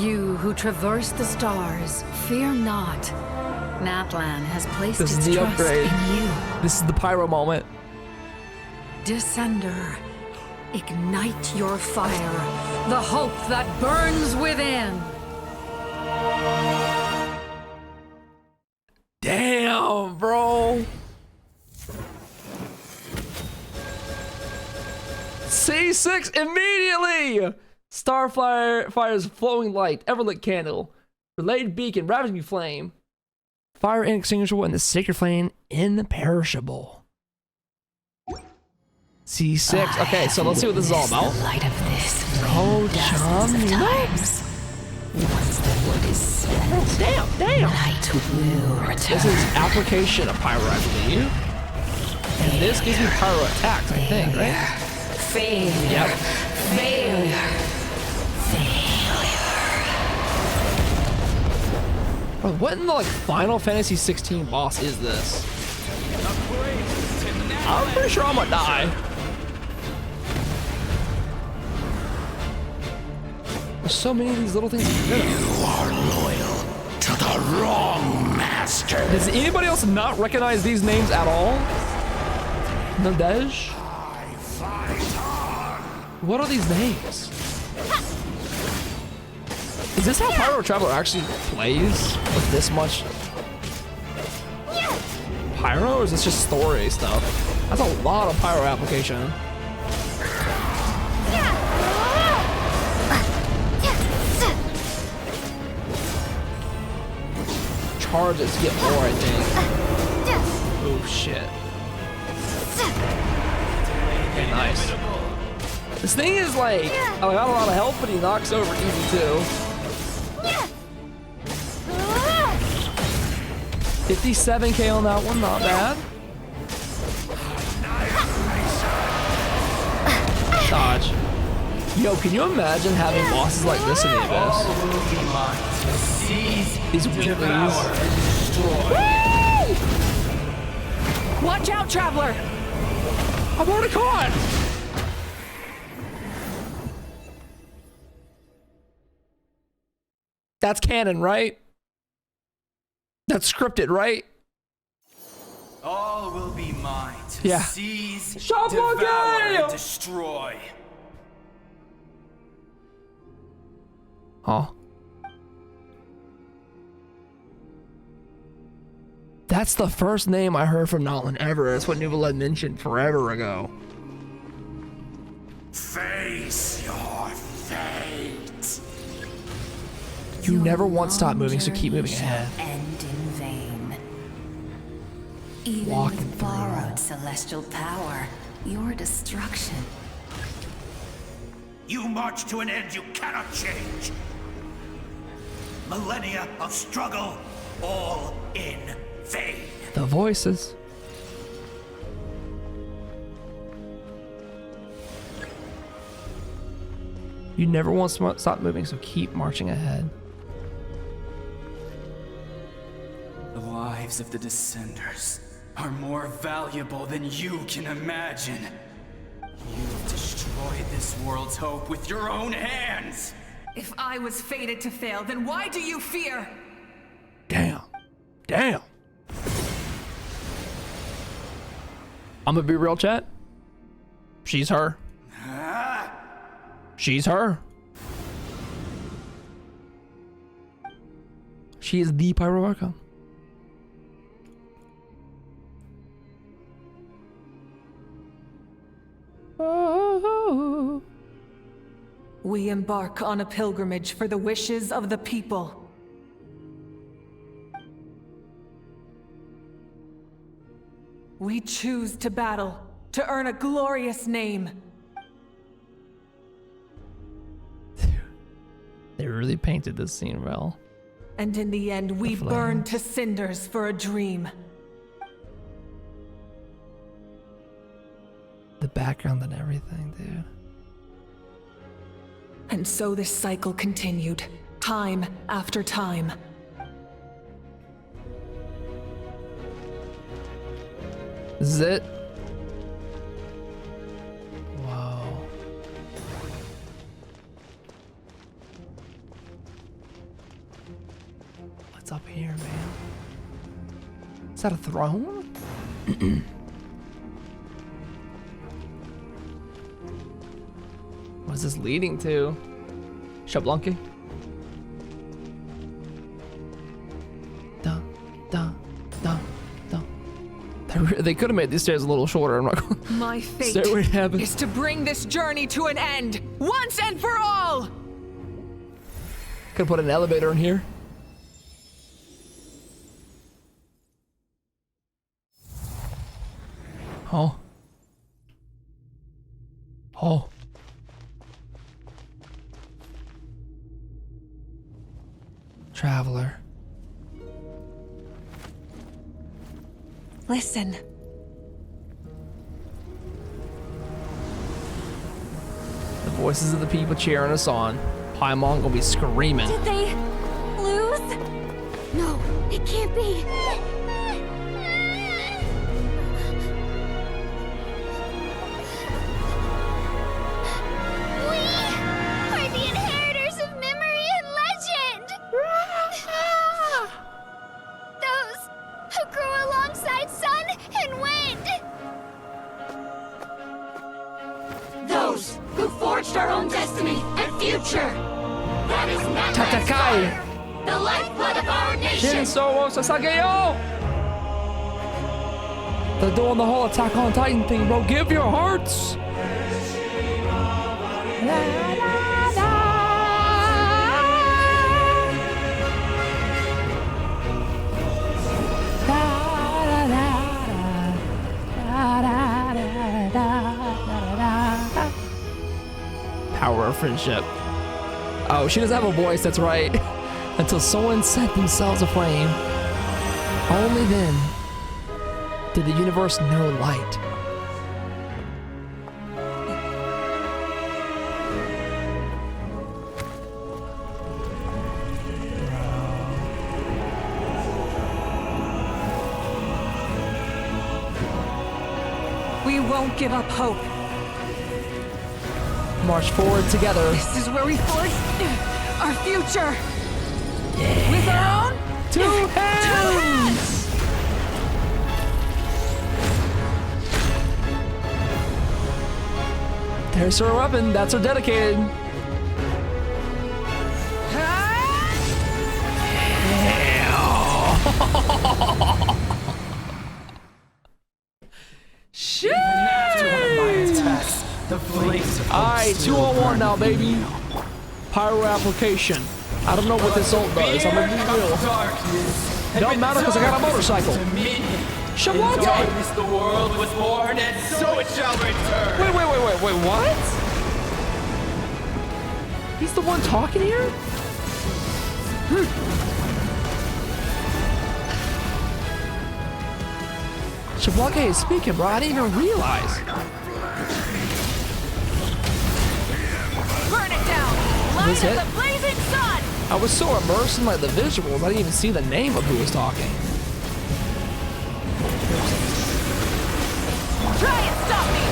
You who traverse the stars, fear not. Natlan has placed This is its the trust upgrade. in you. This is the pyro moment. Descender, ignite your fire, the hope that burns within. Damn, bro. C6 immediately! Starfire's flowing light, everlit candle, relayed beacon, ravaging flame, fire inextinguishable, and the sacred flame imperishable. C6. Okay, so let's see what this is all about. The light of this Oh, times. Once the wood is spent, damn. Light will return. This is application of pyro, I believe. And this gives me pyro attacks, I think, right? Failure. Yep. Failure. Bro, what in the like Final Fantasy 16 boss is this? I'm pretty sure I'm gonna die. There's so many of these little things. You are loyal to the wrong master. Does anybody else not recognize these names at all? Nadej? What are these names? Is this how Pyro Traveler actually plays with this much pyro, or is this just story stuff? That's a lot of pyro application. Charge it to get more, I think. Oh shit. Okay, nice. This thing is like, I got a lot of health, but he knocks over easy too. 57k on that one, not bad. Dodge. Yo, can you imagine having bosses like this in the Abyss? These weaklings. Watch out, traveler! I'm already caught! That's canon, right? That's scripted, right? All will be mine to seize, Shop devour, game! and destroy. Huh? That's the first name I heard from Notlin ever. That's what Nuvaled mentioned forever ago. Face your fate. You never once stop moving, so keep moving ahead. End in vain. Even Walking with borrowed celestial power, your destruction. You march to an end you cannot change. Millennia of struggle, all in vain. The voices. You never once stop moving, so keep marching ahead. The lives of the Descenders are more valuable than you can imagine. You've destroyed this world's hope with your own hands. If I was fated to fail, then why do you fear? Damn. Damn. I'm gonna be real, chat. She's her. She's her. She is the Pyro Archon. We embark on a pilgrimage for the wishes of the people. We choose to battle, to earn a glorious name. They really painted this scene well. And in the end, we The burn flames. to cinders for a dream. The background and everything, dude. And so this cycle continued, time after time. This is it. Wow. What's up here, man? Is that a throne? What is this leading to? Shablanki? They could have made these stairs a little shorter. I'm not going. My fate Stairway to heaven. is to bring this journey to an end, once and for all! Could put an elevator in here. Oh. Oh. Traveler. Listen. The voices of the people cheering us on. Paimon gonna be screaming. Did they lose? No, it can't be. Are the inheritors of memory and legend! Those who grew alongside sun and wind! Those who forged our own destiny and future. That is Natlan's Tatakai! fire, the lifeblood of our nation. Shinso Sasageyo! They're doing the whole Attack on Titan thing, bro. Give your hearts! Power of friendship. Oh, she doesn't have a voice, that's right. Until someone set themselves aflame. Only then did the universe know light. won't give up hope. March forward together. This is where we forge our future. With our own two hands. There's her weapon. That's her dedicated. Shit! Alright, 2-on-1 now, baby. Pyro application. I don't know what this ult does. I'm gonna be real. Don't matter because I got a motorcycle. Shabwaka! The world was born, and so it shall return. Wait, what? He's the one talking here? Shabwaka is speaking, bro. I didn't even realize. burn it down. Light of the blazing sun. I was so immersed in like the visuals, I didn't even see the name of who was talking. Try and stop me!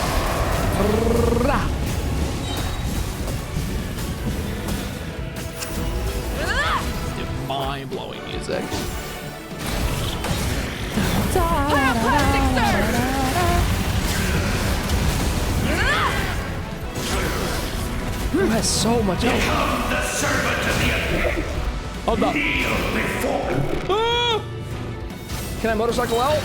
Mind-blowing music. Pyroclastic surge! Who has so much health? Become the servant of the abyss. Hold up. Kneel before. Can I motorcycle out?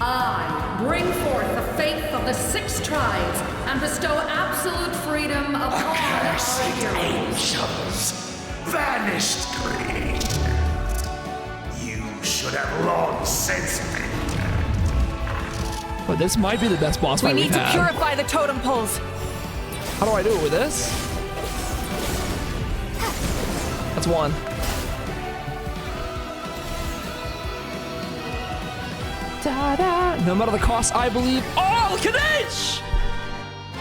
I bring forth the faith of the 6 tribes and bestow absolute freedom upon our Accursed heroes. angels, vanished green. You should have long since been. But this might be the best boss fight We we've need to had. purify the totem poles. How do I do it with this? That's one. Da-da. No matter the cost, I believe all Kadich!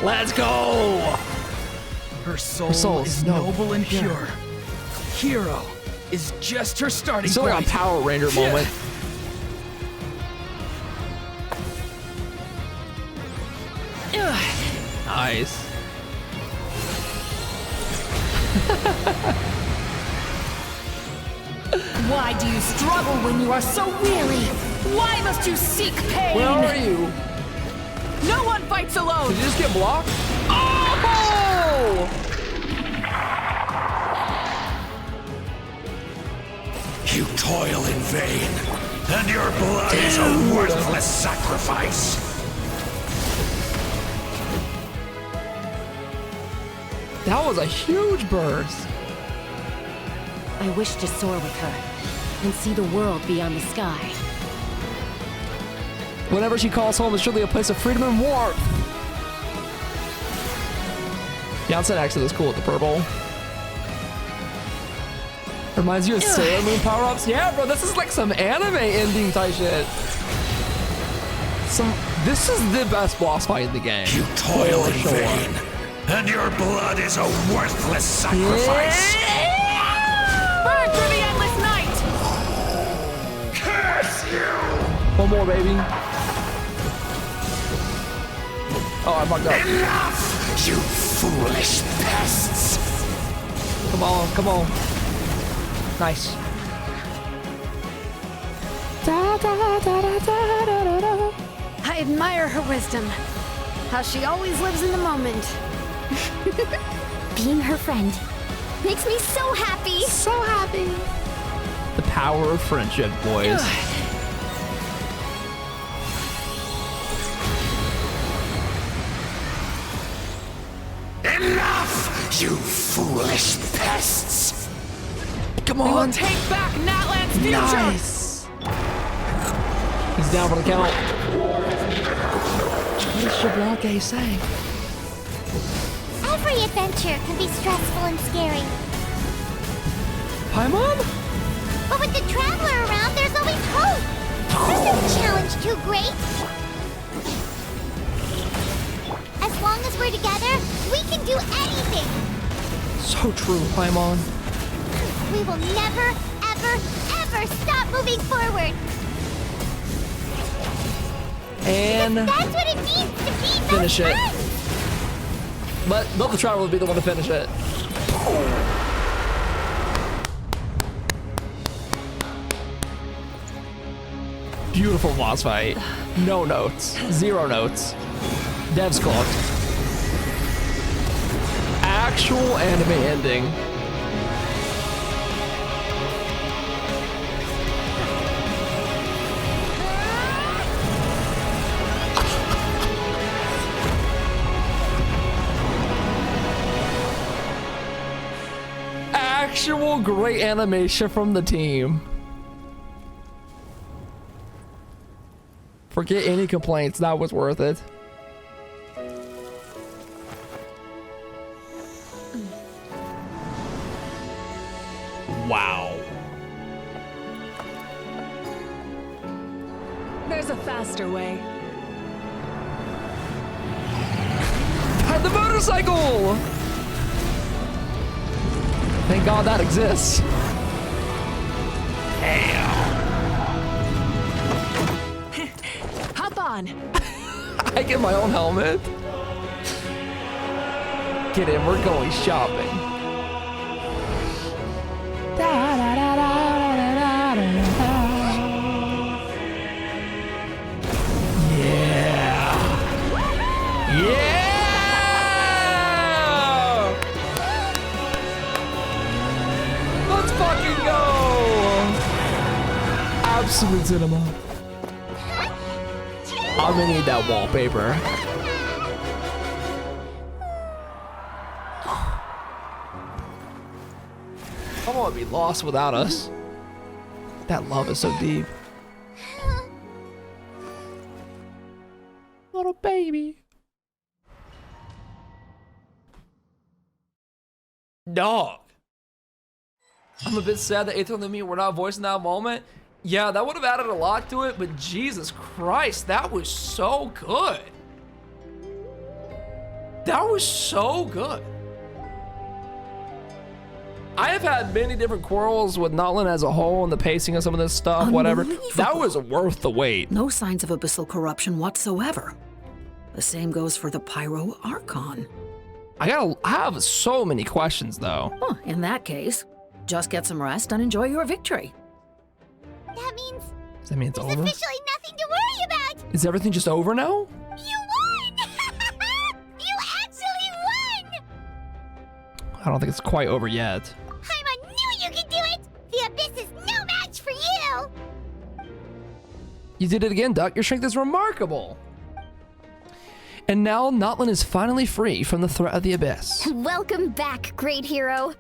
Let's go! Her soul is noble and pure. Hero is just her starting It's like a point. Power Ranger moment. Nice. Why do you struggle when you are so weary? Why must you seek pain? Where are you? No one fights alone. Did you just get blocked? Oh! You toil in vain, and your blood is a worthless sacrifice. That was a huge burst. I wish to soar with her and see the world beyond the sky. Whenever she calls home, it's surely a place of freedom and warmth. The outside actually looks cool with the purple. Reminds you of Sailor Moon power-ups? Yeah, bro, this is like some anime ending type shit. This is the best boss fight in the game. You toil in vain, and your blood is a worthless sacrifice. Burn through the endless night. Curse you! One more, baby. Oh, I fucked up. Enough, you foolish pests! Come on, come on. Nice. I admire her wisdom. How she always lives in the moment. Being her friend makes me so happy. So happy. The power of friendship, boys. Enough, you foolish pests! Come We will on. take back Natlan's future. Nice. He's down for the count. What does Shabwaka say? Every adventure can be stressful and scary. Hi, Mom? But with the Traveler around, there's always hope. Isn't challenge too great? As long as we're together, we can do anything. So true, Paimon. We will never, ever, ever stop moving forward. And That's what it means to be finish it. But the Traveler will be the one to finish it. Beautiful boss fight. No notes. 0 notes. Dev's cooked. Actual anime ending. Actual great animation from the team. Forget any complaints, that was worth it. Wow. There's a faster way. Ride the motorcycle! Thank God that exists. Hop on. I get my own helmet. Get in, we're going shopping. Yeah. Yeah. Let's fucking go. Absolute cinema. I'm gonna need that wallpaper. I won't be lost without us. That love is so deep. Little baby. Dog. I'm a bit sad that Aethel and me were not voicing that moment. Yeah, that would have added a lot to it, but Jesus Christ, that was so good. That was so good. I have had many different quarrels with Notland as a whole and the pacing of some of this stuff, whatever. That was worth the wait. No signs of abyssal corruption whatsoever. The same goes for the Pyro Archon. I have so many questions though. Huh, in that case, just get some rest and enjoy your victory. That means Does that mean it's there's over? officially nothing to worry about. Is everything just over now? You won! You actually won! I don't think it's quite over yet. Paimon knew you could do it! The Abyss is no match for you! You did it again, Duck. Your strength is remarkable. And now Notland is finally free from the threat of the Abyss. Welcome back, great hero.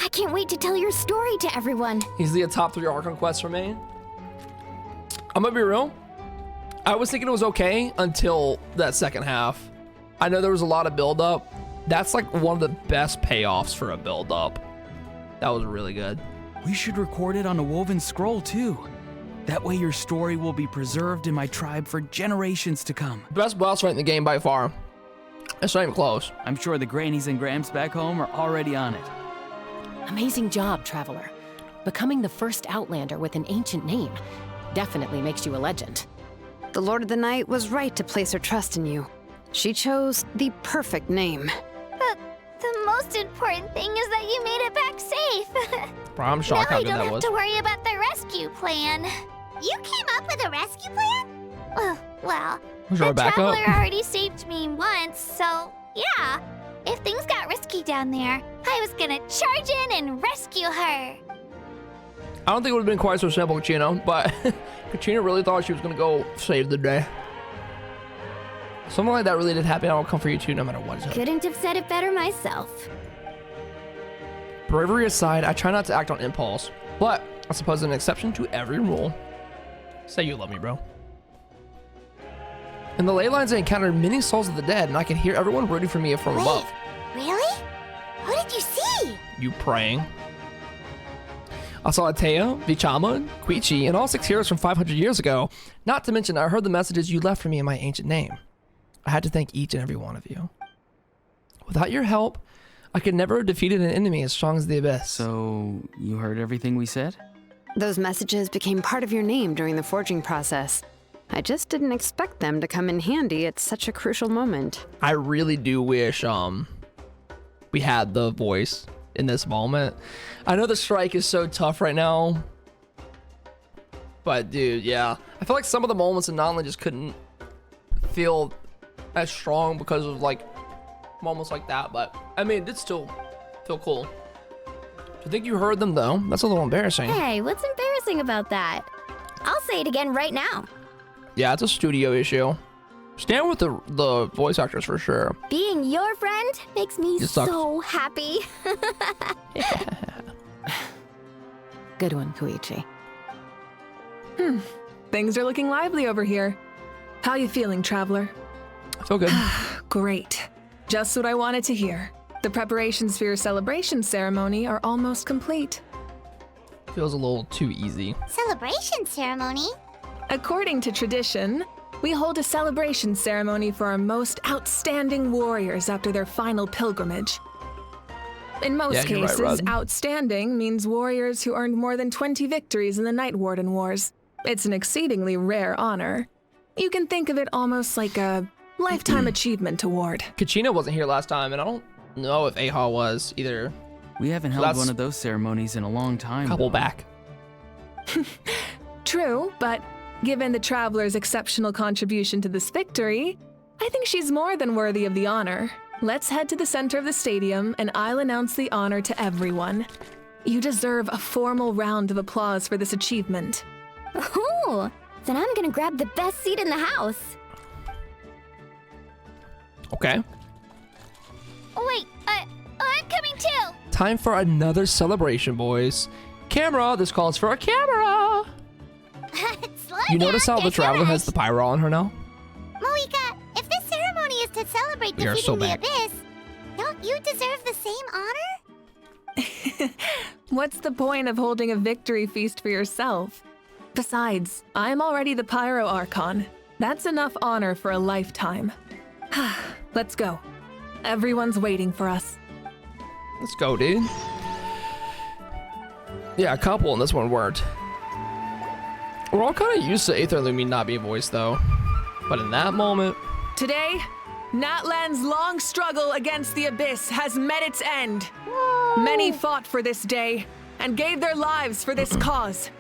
I can't wait to tell your story to everyone. Easily a top 3 Archon quest for me. I'm gonna be real. I was thinking it was okay until that second half. I know there was a lot of build up. That's like one of the best payoffs for a build up. That was really good. We should record it on a woven scroll too. That way your story will be preserved in my tribe for generations to come. Best boss fight in the game by far. It's not even close. I'm sure the grannies and grams back home are already on it. Amazing job, Traveler. Becoming the first Outlander with an ancient name definitely makes you a legend. The Lord of the Night was right to place her trust in you. She chose the perfect name. The most important thing is that you made it back safe. Bro, I'm shocked now how I good don't that have was. to worry about the rescue plan. You came up with a rescue plan? Well, Was the there a backup? Traveler already saved me once, so yeah. If things got risky down there, I was gonna charge in and rescue her. I don't think it would have been quite so simple, Katrina, but Katrina really thought she was going to go save the day. Something like that really did happen. I will come for you too, no matter what. Couldn't have said it better myself. Bravery aside, I try not to act on impulse, but I suppose an exception to every rule. Say you love me, bro. In the ley lines, I encountered many souls of the dead, and I could hear everyone rooting for me from above. Really? What did you see? You praying. I saw Atea, Vichama, Quichi, and all 6 heroes from 500 years ago. Not to mention, I heard the messages you left for me in my ancient name. I had to thank each and every one of you. Without your help, I could never have defeated an enemy as strong as the Abyss. So, you heard everything we said? Those messages became part of your name during the forging process. I just didn't expect them to come in handy at such a crucial moment. I really do wish we had the voice in this moment. I know the strike is so tough right now, but dude, yeah, I feel like some of the moments in Notland just couldn't feel as strong because of like moments like that. But I mean, it did still feel cool. Do you think you heard them though? That's a little embarrassing. Hey, what's embarrassing about that? I'll say it again right now. Yeah, it's a studio issue. Stand with the voice actors for sure. Being your friend makes me so happy. Good one, Koichi. Things are looking lively over here. How you feeling, traveler? I feel good. Great. Just what I wanted to hear. The preparations for your celebration ceremony are almost complete. Feels a little too easy. Celebration ceremony? According to tradition, we hold a celebration ceremony for our most outstanding warriors after their final pilgrimage. In most cases, outstanding means warriors who earned more than 20 victories in the Night Warden Wars. It's an exceedingly rare honor. You can think of it almost like a lifetime achievement award. Kachina wasn't here last time, and I don't know if Aha was either. We haven't held one of those ceremonies in a long time. Couple back. True, but given the traveler's exceptional contribution to this victory, I think she's more than worthy of the honor. Let's head to the center of the stadium, and I'll announce the honor to everyone. You deserve a formal round of applause for this achievement. Ooh, then I'm gonna grab the best seat in the house. Okay. Oh, wait, I'm coming too. Time for another celebration, boys. Camera, this calls for a camera. You notice how the traveler has the pyro on her now? Moika, if this ceremony is to celebrate defeating the Abyss, don't you deserve the same honor? What's the point of holding a victory feast for yourself? Besides, I'm already the Pyro Archon. That's enough honor for a lifetime. Let's go. Everyone's waiting for us. Let's go, dude. Yeah, a couple in this one weren't. We're all kind of used to Aether Lumi not being voiced, though. But in that moment... Today, Natlan's long struggle against the Abyss has met its end. Whoa. Many fought for this day and gave their lives for this cause.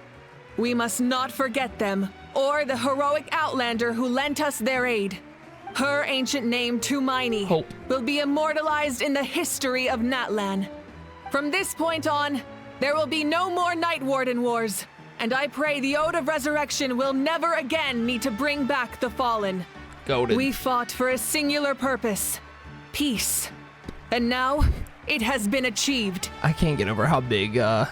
We must not forget them, or the heroic Outlander who lent us their aid. Her ancient name, Tumaini, will be immortalized in the history of Natlan. From this point on, there will be no more Night Warden Wars, and I pray the Ode of Resurrection will never again need to bring back the fallen. Goated. We fought for a singular purpose, peace. And now, it has been achieved. I can't get over how big the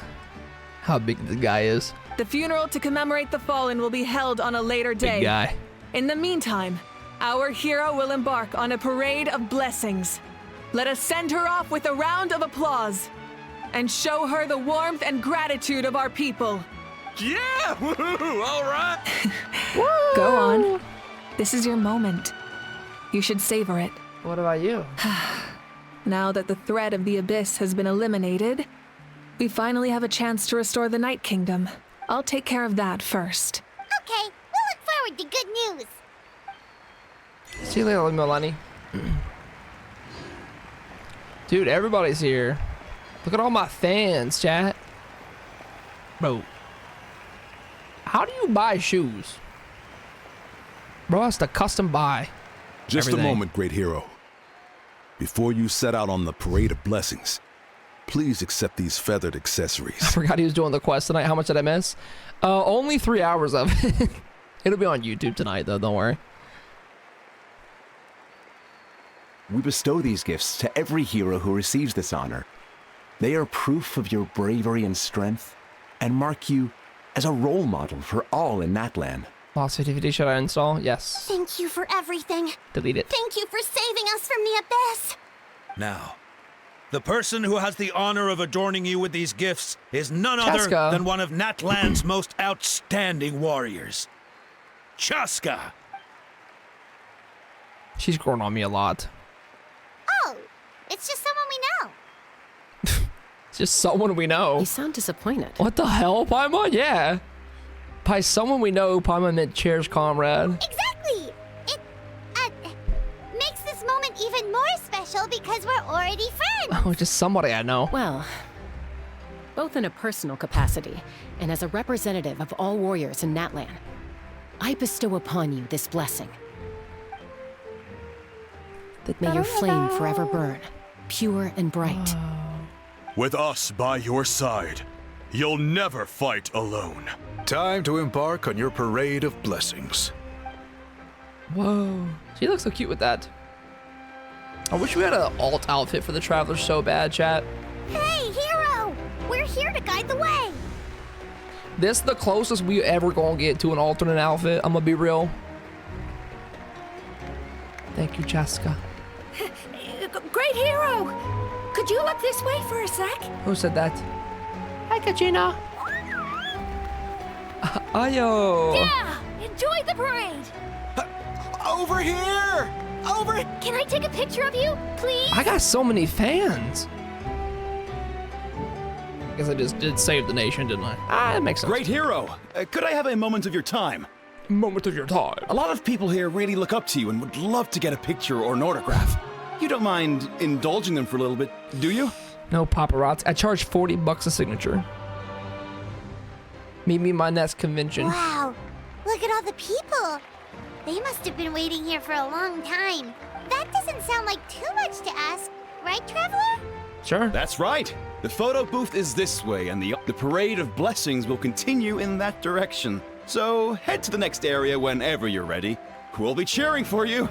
guy is. The funeral to commemorate the fallen will be held on a later day. Big guy. In the meantime, our hero will embark on a parade of blessings. Let us send her off with a round of applause and show her the warmth and gratitude of our people. Yeah! Woo-hoo! All right! Go on. This is your moment. You should savor it. What about you? Now that the threat of the Abyss has been eliminated, we finally have a chance to restore the Night Kingdom. I'll take care of that first. Okay, we'll look forward to good news. See you later, Milani. Dude, everybody's here. Look at all my fans, chat. Bro. How do you buy shoes? Bro has to custom buy Just everything. a moment, great hero. Before you set out on the parade of blessings, please accept these feathered accessories. I forgot he was doing the quest tonight. How much did I miss? Only 3 hours of it. It'll be on YouTube tonight, though. Don't worry. We bestow these gifts to every hero who receives this honor. They are proof of your bravery and strength, and mark you as a role model for all in Natlan. Lost festivities, should I install? Yes. Thank you for everything. Delete it. Thank you for saving us from the Abyss. Now, the person who has the honor of adorning you with these gifts is none other than one of Natlan's most outstanding warriors, Chaska. She's growing on me a lot. Oh, it's just someone we know. It's just someone we know. You sound disappointed. What the hell, Paimon? Yeah. By someone we know, Paimon meant cheers, comrade. Exactly! It makes this moment even more special because we're already friends! Oh, just somebody I know. Well, both in a personal capacity and as a representative of all warriors in Natlan, I bestow upon you this blessing. May your flame forever burn, pure and bright. With us by your side, you'll never fight alone. Time to embark on your parade of blessings. Whoa. She looks so cute with that. I wish we had an alt outfit for the Traveler so bad, chat. Hey, hero! We're here to guide the way! This is the closest we ever gonna get to an alternate outfit. I'm gonna be real. Thank you, Jessica. Great hero! Could you look this way for a sec? Who said that? Hi, Kachina. Ayo. Yeah! Enjoy the parade! Over here! Over! Can I take a picture of you, please? I got so many fans. I guess I just did save the nation, didn't I? Ah, that makes sense. Great hero! Could I have a moment of your time? Moment of your time. A lot of people here really look up to you and would love to get a picture or an autograph. You don't mind indulging them for a little bit, do you? No paparazzi. I charge $40 a signature. Meet me at my next convention. Wow, look at all the people. They must have been waiting here for a long time. That doesn't sound like too much to ask, right, Traveler? Sure. That's right. The photo booth is this way, and the parade of blessings will continue in that direction. So head to the next area whenever you're ready. We'll be cheering for you.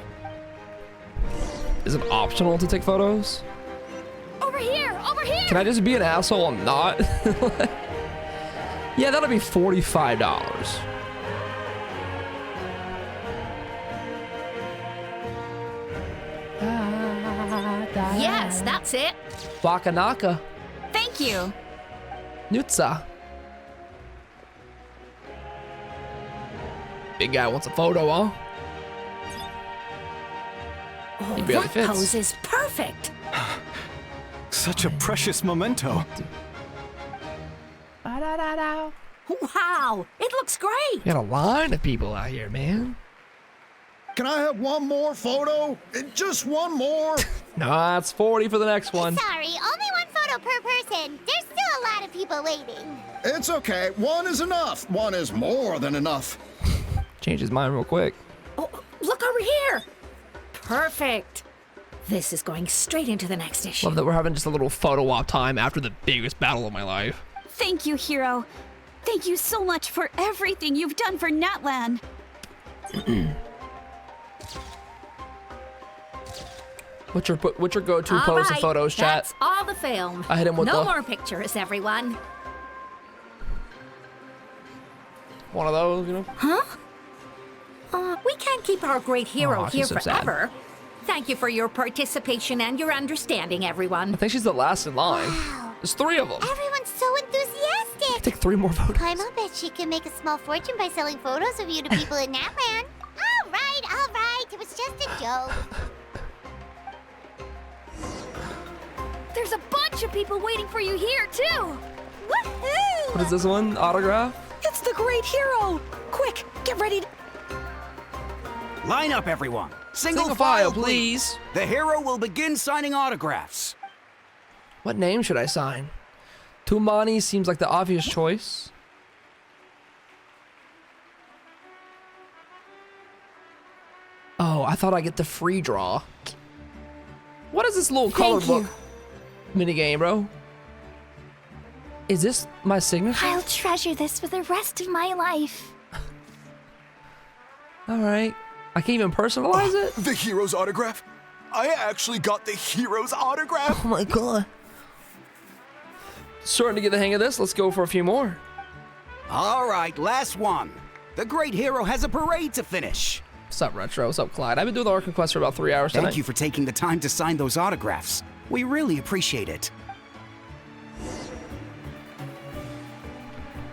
Is it optional to take photos? Over here! Over here! Can I just be an asshole and not? Yeah, that'll be $45. Yes, that's it. Wakanaka. Thank you. Nutsa. Big guy wants a photo, huh? He barely That fits. pose is perfect. Such a precious memento. Wow, it looks great. We got a line of people out here, man. Can I have one more photo? Just one more? No, that's 40 for the next one. Sorry, only one photo per person. There's still a lot of people waiting. It's okay. One is enough. One is more than enough. Change his mind real quick. Oh, look over here. Perfect. This is going straight into the next issue. Love that we're having just a little photo op time after the biggest battle of my life. Thank you, hero. Thank you so much for everything you've done for Natlan. What's your go-to pose of photos, chat? That's all the film. I hit him with no the- more pictures, everyone. One of those, you know? Huh? We can't keep our great hero Aw, here she's so sad. forever. Thank you for your participation and your understanding, everyone. I think she's the last in line. There's 3 of them. Everyone's so enthusiastic. Take 3 more photos. Paimon bet she can make a small fortune by selling photos of you to people in Natlan. All right. It was just a joke. There's a bunch of people waiting for you here, too. Woohoo! What is this one? Autograph? It's the great hero. Quick, get ready. Line up, everyone. Single file, please. The hero will begin signing autographs. What name should I sign? Tumani seems like the obvious choice. Oh, I thought I get the free draw. What is this little color book minigame, bro? Is this my signature? I'll treasure this for the rest of my life. All right. I can't even personalize it? The hero's autograph? I actually got the hero's autograph? Oh my god. Starting to get the hang of this. Let's go for a few more. All right, last one. The great hero has a parade to finish. What's up, Retro? What's up, Clyde? I've been doing the Archon quest for about 3 hours tonight. Thank you for taking the time to sign those autographs. We really appreciate it.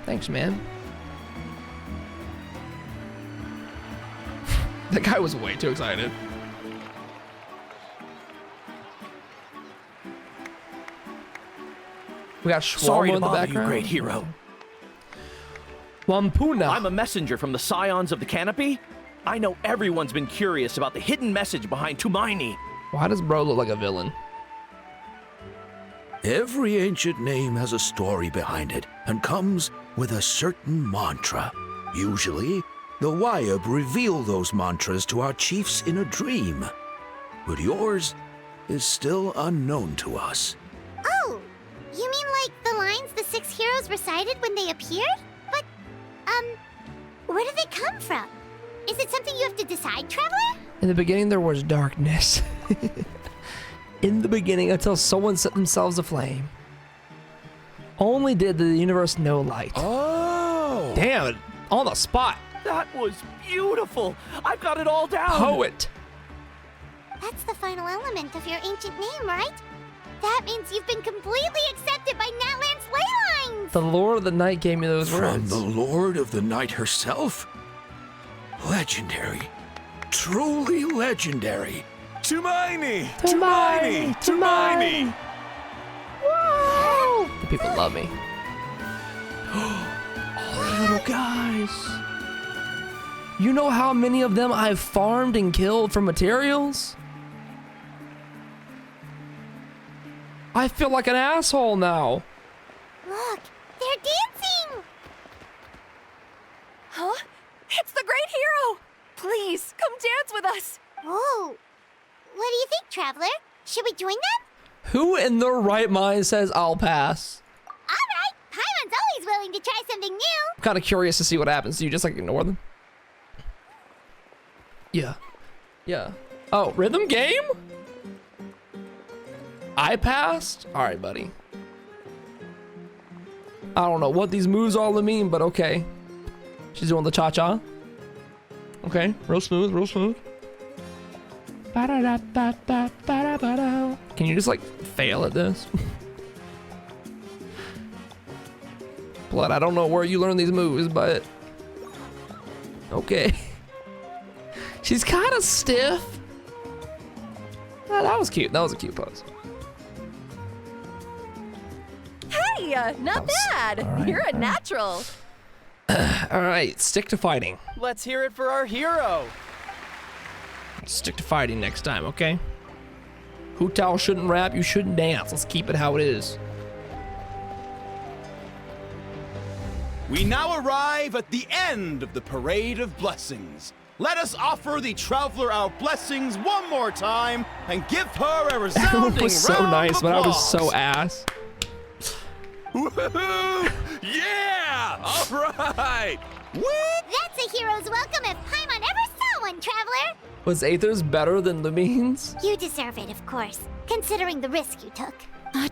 Thanks, man. That guy was way too excited. We got Sorry Schwalma to in the bother background. you, great hero. Wampuna. I'm a messenger from the Scions of the Canopy. I know everyone's been curious about the hidden message behind Tumaini. Why does bro look like a villain? Every ancient name has a story behind it and comes with a certain mantra. Usually, the Wayab reveal those mantras to our chiefs in a dream. But yours is still unknown to us. Oh, you mean like the lines the 6 heroes recited when they appeared? But, where do they come from? Is it something you have to decide, Traveler? In the beginning, there was darkness. In the beginning, until someone set themselves aflame. Only did the universe know light. Oh! Damn it, on the spot. That was beautiful. I've got it all down. Poet. That's the final element of your ancient name, right? That means you've been completely accepted by Natlan's ley lines! The Lord of the Night gave me those From words. the Lord of the Night herself? Legendary. Truly legendary. Tumaini! Tumaini! Tumaini! Whoa! The people love me. All the little guys. You know how many of them I've farmed and killed for materials? I feel like an asshole now. Look, they're dancing! Huh? It's the great hero! Please, come dance with us! Whoa! What do you think, Traveler? Should we join them? Who in their right mind says I'll pass? Alright, Paimon's always willing to try something new! I'm kind of curious to see what happens. Do you just like ignore them? Yeah. Yeah. Oh, rhythm game? I passed? Alright, buddy. I don't know what these moves all mean, but okay. She's doing the cha-cha. Okay, real smooth, real smooth. Can you just like fail at this? Blood, I don't know where you learn these moves, but okay. She's kind of stiff. That was cute. That was a cute pose. Hey, not bad. right, You're a natural. All right, stick to fighting. Let's hear it for our hero. Stick to fighting next time, okay? Hu Tao shouldn't rap, you shouldn't dance. Let's keep it how it is. We now arrive at the end of the Parade of Blessings. Let us offer the Traveler our blessings one more time and give her a resounding Everyone was so round nice, of but I was applause. so ass. Woohoo! Yeah! All right! Woo! That's a hero's welcome if Paimon ever saw one, Traveler! Was Aether's better than Lumines? You deserve it, of course, considering the risk you took.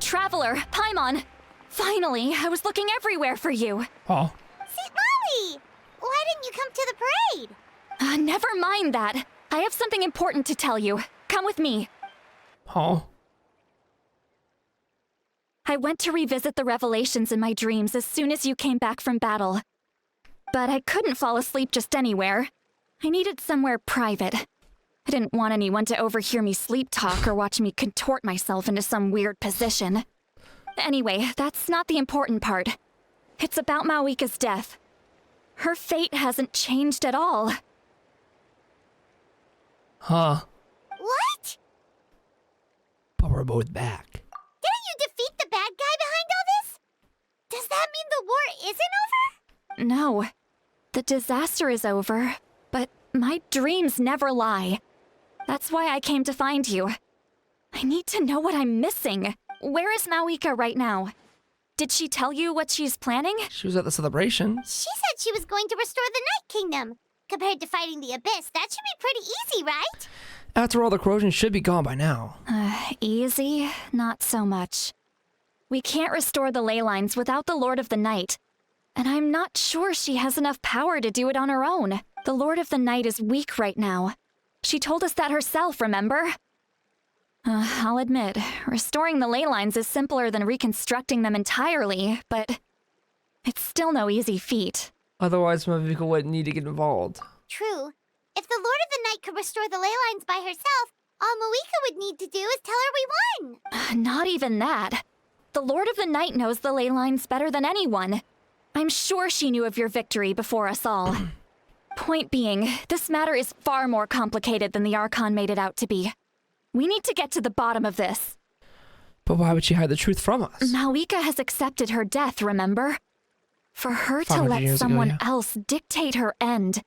Traveler, Paimon. Finally, I was looking everywhere for you. Oh. St. Molly! Why didn't you come to the parade? Never mind that. I have something important to tell you. Come with me. Oh. I went to revisit the revelations in my dreams as soon as you came back from battle. But I couldn't fall asleep just anywhere. I needed somewhere private. I didn't want anyone to overhear me sleep talk or watch me contort myself into some weird position. Anyway, that's not the important part. It's about Mawika's death. Her fate hasn't changed at all. Huh. What? But we're both back. Didn't you defeat the bad guy behind all this? Does that mean the war isn't over? No. The disaster is over, but my dreams never lie. That's why I came to find you. I need to know what I'm missing. Where is Mawika right now? Did she tell you what she's planning? She was at the celebration. She said she was going to restore the Night Kingdom. Compared to fighting the Abyss, that should be pretty easy, right? After all, the corrosion should be gone by now. Easy? Not so much. We can't restore the ley lines without the Lord of the Night. And I'm not sure she has enough power to do it on her own. The Lord of the Night is weak right now. She told us that herself, remember? I'll admit, restoring the ley lines is simpler than reconstructing them entirely, but it's still no easy feat. Otherwise, Mavika wouldn't need to get involved. True. If the Lord of the Night could restore the ley lines by herself, all Mawika would need to do is tell her we won. Not even that. The Lord of the Night knows the ley lines better than anyone. I'm sure she knew of your victory before us all. Point being, this matter is far more complicated than the Archon made it out to be. We need to get to the bottom of this. But why would she hide the truth from us? Malika has accepted her death, remember? For her to 500 let years ago, someone yeah. else dictate her end,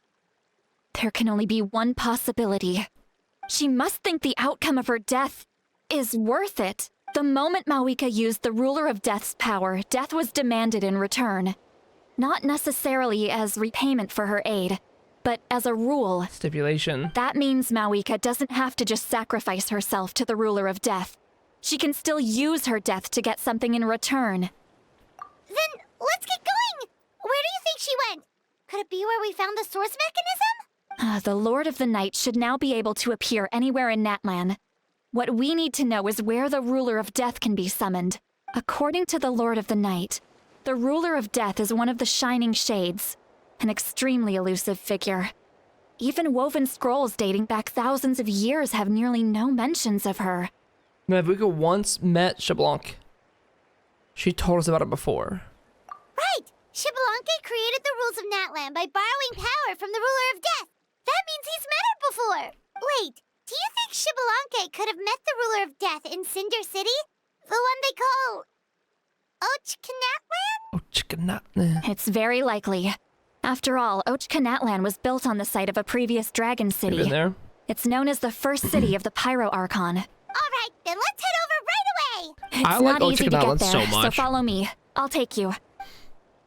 there can only be one possibility. She must think the outcome of her death is worth it. The moment Malika used the Ruler of Death's power, death was demanded in return. Not necessarily as repayment for her aid, but as a rule. Stipulation. That means Malika doesn't have to just sacrifice herself to the Ruler of Death. She can still use her death to get something in return. Then let's get going! Where do you think she went? Could it be where we found the source mechanism? The Lord of the Night should now be able to appear anywhere in Natlan. What we need to know is where the Ruler of Death can be summoned. According to the Lord of the Night, the Ruler of Death is one of the Shining Shades, an extremely elusive figure. Even woven scrolls dating back thousands of years have nearly no mentions of her. Mavuka once met Xbalanque. She told us about it before. Right! Xbalanque created the rules of Natlan by borrowing power from the Ruler of Death. That means he's met her before. Wait, do you think Xbalanque could have met the Ruler of Death in Cinder City? The one they call... Ochkanatlan? It's very likely. After all, Ochkanatlan was built on the site of a previous dragon city. You been there? It's known as the first city of the Pyro Archon. Alright, then let's head over right away! It's I like not easy to get Ochkanatlan there, so much. so follow me. I'll take you.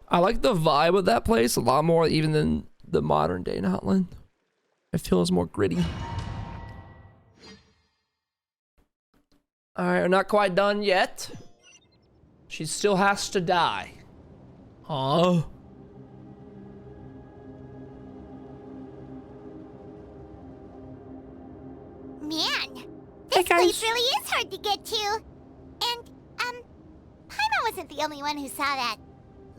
I like the vibe of that place a lot more even than the modern day Natlan. It feels more gritty. Alright, we're not quite done yet. She still has to die. Huh? Man, this place really is hard to get to. And, Paimon wasn't the only one who saw that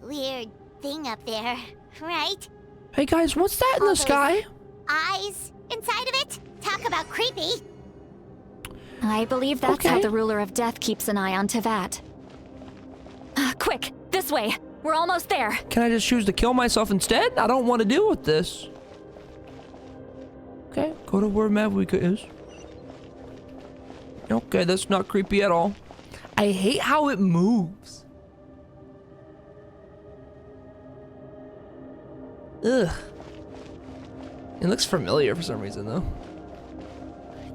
weird thing up there, right? Hey guys, what's that in the sky? Eyes inside of it? Talk about creepy. I believe that's how the Ruler of Death keeps an eye on Tevat. Quick, this way. We're almost there. Can I just choose to kill myself instead? I don't want to deal with this. Okay, go to where Mavuka is. Okay, that's not creepy at all. I hate how it moves. Ugh. It looks familiar for some reason, though.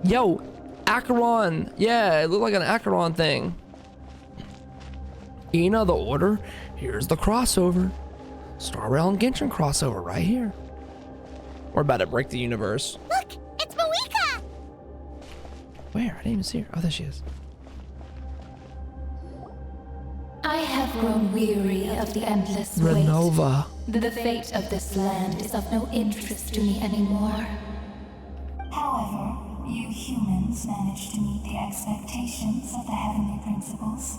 Yo, Acheron. Yeah, it looked like an Acheron thing. Ina, the Order. Here's the crossover. Star Rail and Genshin crossover right here. We're about to break the universe. Look, it's Malika! Where? I didn't even see her. Oh, there she is. I have grown weary of the endless Renova. wait. The fate of this land is of no interest to me anymore. However, you humans managed to meet the expectations of the heavenly principles.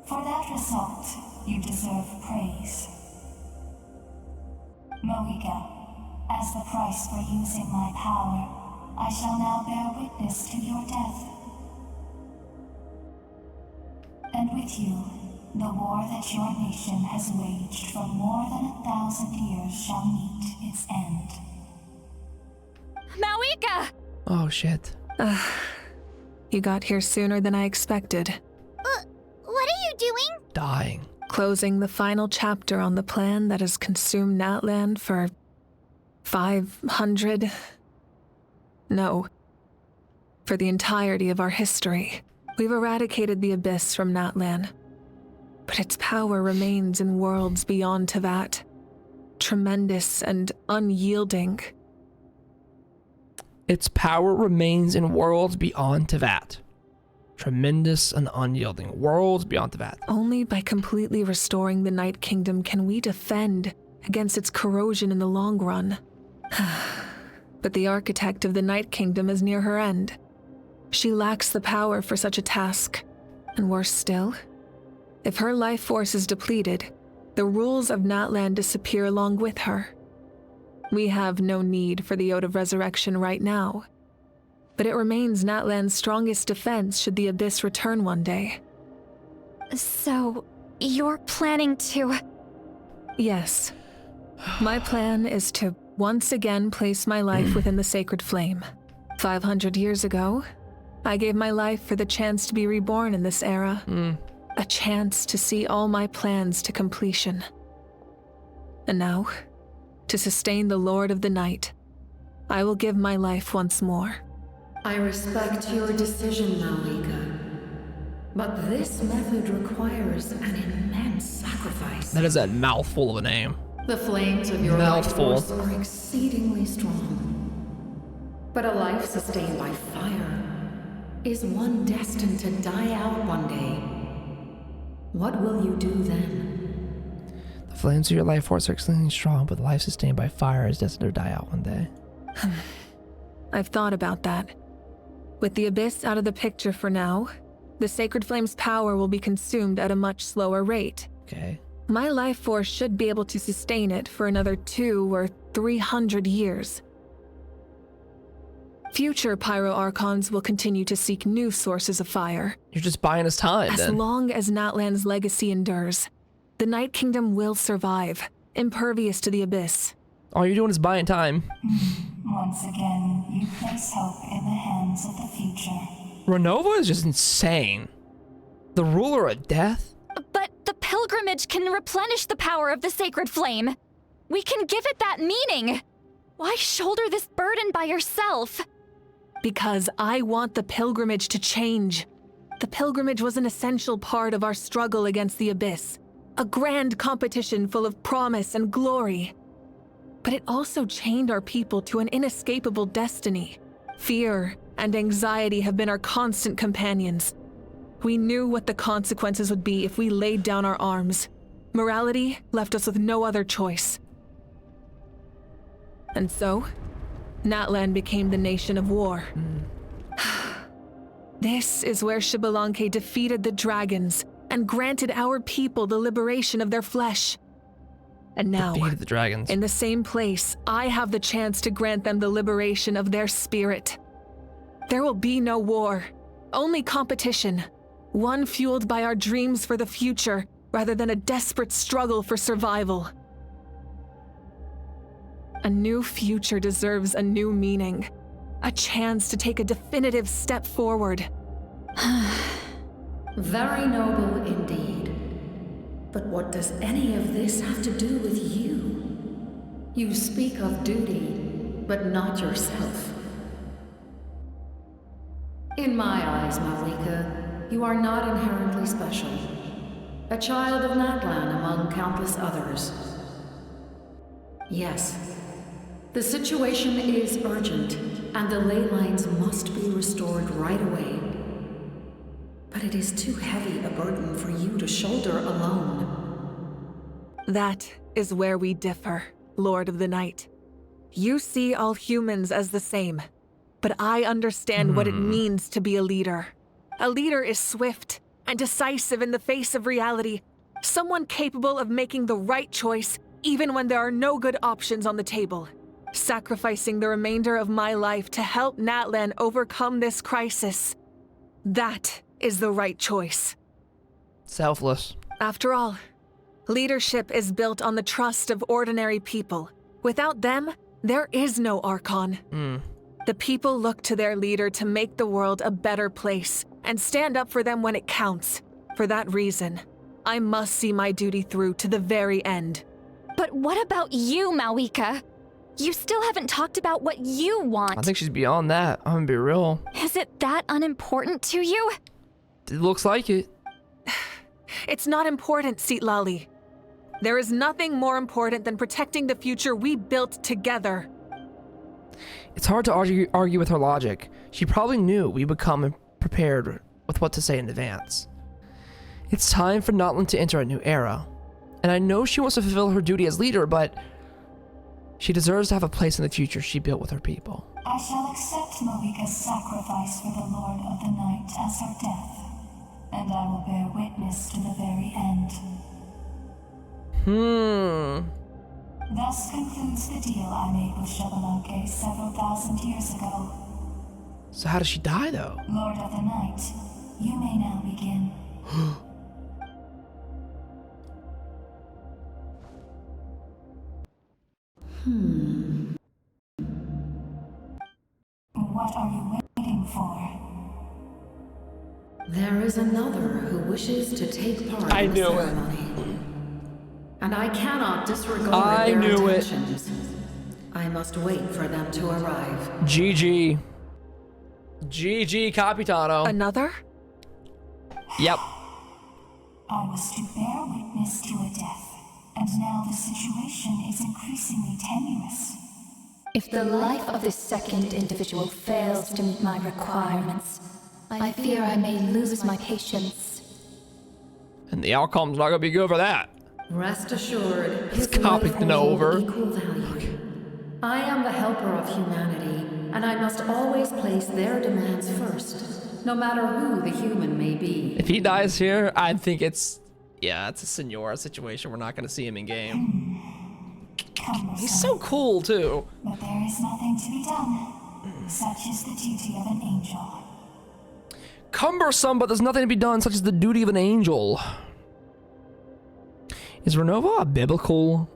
For that result, you deserve praise. Mohica, as the price for using my power, I shall now bear witness to your death. And with you, the war that your nation has waged for more than 1,000 years shall meet its end. Malika! Oh, shit. You got here sooner than I expected. What are you doing? Dying. Closing the final chapter on the plan that has consumed Natlan for 500... No. For the entirety of our history. We've eradicated the Abyss from Natlan. But its power remains in worlds beyond Tevat. Tremendous and unyielding. Its power remains in worlds beyond Tevat. Tremendous and unyielding. Worlds beyond Tevat. Only by completely restoring the Night Kingdom can we defend against its corrosion in the long run. But the architect of the Night Kingdom is near her end. She lacks the power for such a task. And worse still, if her life force is depleted, the rules of Natlan disappear along with her. We have no need for the Ode of Resurrection right now. But it remains Natlan's strongest defense should the Abyss return one day. So, you're planning to... Yes. My plan is to once again place my life within the sacred flame. 500 years ago, I gave my life for the chance to be reborn in this era. A chance to see all my plans to completion. And now, to sustain the Lord of the Night, I will give my life once more. I respect your decision, Malika. But this method requires an immense sacrifice. That is a mouthful of a name. The flames of your Mouthful. life force are exceedingly strong. But a life sustained by fire is one destined to die out one day. What will you do then? The flames of your life force are extremely strong, but the life sustained by fire is destined to die out one day. I've thought about that. With the Abyss out of the picture for now, the Sacred Flame's power will be consumed at a much slower rate. Okay. My life force should be able to sustain it for another 200 or 300 years. Future Pyro Archons will continue to seek new sources of fire. You're just buying us time, As then. long as Natlan's legacy endures, the Night Kingdom will survive, impervious to the Abyss. All you're doing is buying time. Once again, you place hope in the hands of the future. Renova is just insane. The ruler of death? But the pilgrimage can replenish the power of the sacred flame. We can give it that meaning. Why shoulder this burden by yourself? Because I want the pilgrimage to change. The pilgrimage was an essential part of our struggle against the Abyss. A grand competition full of promise and glory. But it also chained our people to an inescapable destiny. Fear and anxiety have been our constant companions. We knew what the consequences would be if we laid down our arms. Morality left us with no other choice. And so, Natlan became the nation of war. This is where Xbalanque defeated the dragons and granted our people the liberation of their flesh. And now, Defeated the dragons. in the same place, I have the chance to grant them the liberation of their spirit. There will be no war, only competition. One fueled by our dreams for the future, rather than a desperate struggle for survival. A new future deserves a new meaning. A chance to take a definitive step forward. Very noble indeed. But what does any of this have to do with you? You speak of duty, but not yourself. In my eyes, Malika, you are not inherently special. A child of Natlan among countless others. Yes, the situation is urgent, and the ley lines must be restored right away. But it is too heavy a burden for you to shoulder alone. That is where we differ, Lord of the Night. You see all humans as the same, but I understand what it means to be a leader. A leader is swift and decisive in the face of reality, someone capable of making the right choice even when there are no good options on the table. Sacrificing the remainder of my life to help Natlan overcome this crisis. That is the right choice. Selfless. After all, leadership is built on the trust of ordinary people. Without them, there is no Archon. The people look to their leader to make the world a better place and stand up for them when it counts. For that reason, I must see my duty through to the very end. But what about you, Malika? You still haven't talked about what you want. I think she's beyond that. I'm gonna be real. Is it that unimportant to you? It looks like it. It's not important, Citlali. There is nothing more important than protecting the future we built together. It's hard to argue with her logic. She probably knew we would come prepared with what to say in advance. It's time for Natlan to enter a new era. And I know she wants to fulfill her duty as leader, but she deserves to have a place in the future she built with her people. I shall accept Malika's sacrifice for the Lord of the Night as her death, and I will bear witness to the very end. Thus concludes the deal I made with Xbalanque several thousand years ago. So how does she die, though? Lord of the Night, you may now begin. What are you waiting for? There is another who wishes to take part in the ceremony. And I cannot disregard their intentions. I must wait for them to arrive. GG. GG, Capitano. Another? Yep. I was to bear witness to a death, and now the situation is increasingly tenuous. If the life of this second individual fails to meet my requirements, I fear I may lose my patience. And the outcome's not gonna be good for that. Rest assured, It's copying over. Equal value. I am the helper of humanity, and I must always place their demands first, no matter who the human may be. If he dies here, I think it's a Senora situation. We're not gonna see him in game. He's so cool too. But there is nothing to be done. Such is the duty of an angel. Cumbersome, but there's nothing to be done, such as the duty of an angel. Is Renova a biblical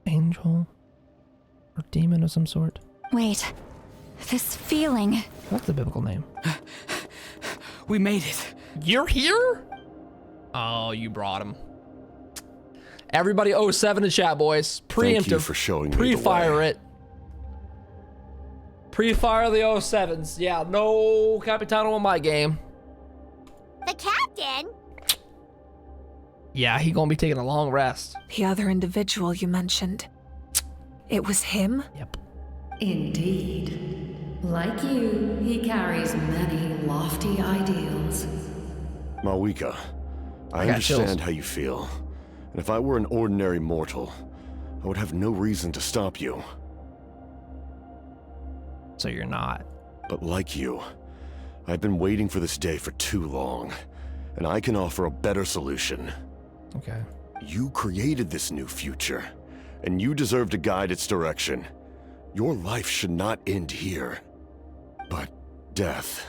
angel or demon of some sort? Wait, this feeling. What's the biblical name? We made it. You're here? Oh, you brought him. Everybody 07 in chat, boys. Preemptive. Thank you for showing me the Pre-fire way. it. Pre-fire the 07s. Yeah, no Capitano in my game. The captain? Yeah, he gonna be taking a long rest. The other individual you mentioned. It was him? Yep. Indeed. Like you, he carries many lofty ideals. Malwika, I got understand chills. how you feel. And if I were an ordinary mortal, I would have no reason to stop you. So you're not. But like you, I've been waiting for this day for too long, and I can offer a better solution. Okay. You created this new future, and you deserve to guide its direction. Your life should not end here. But death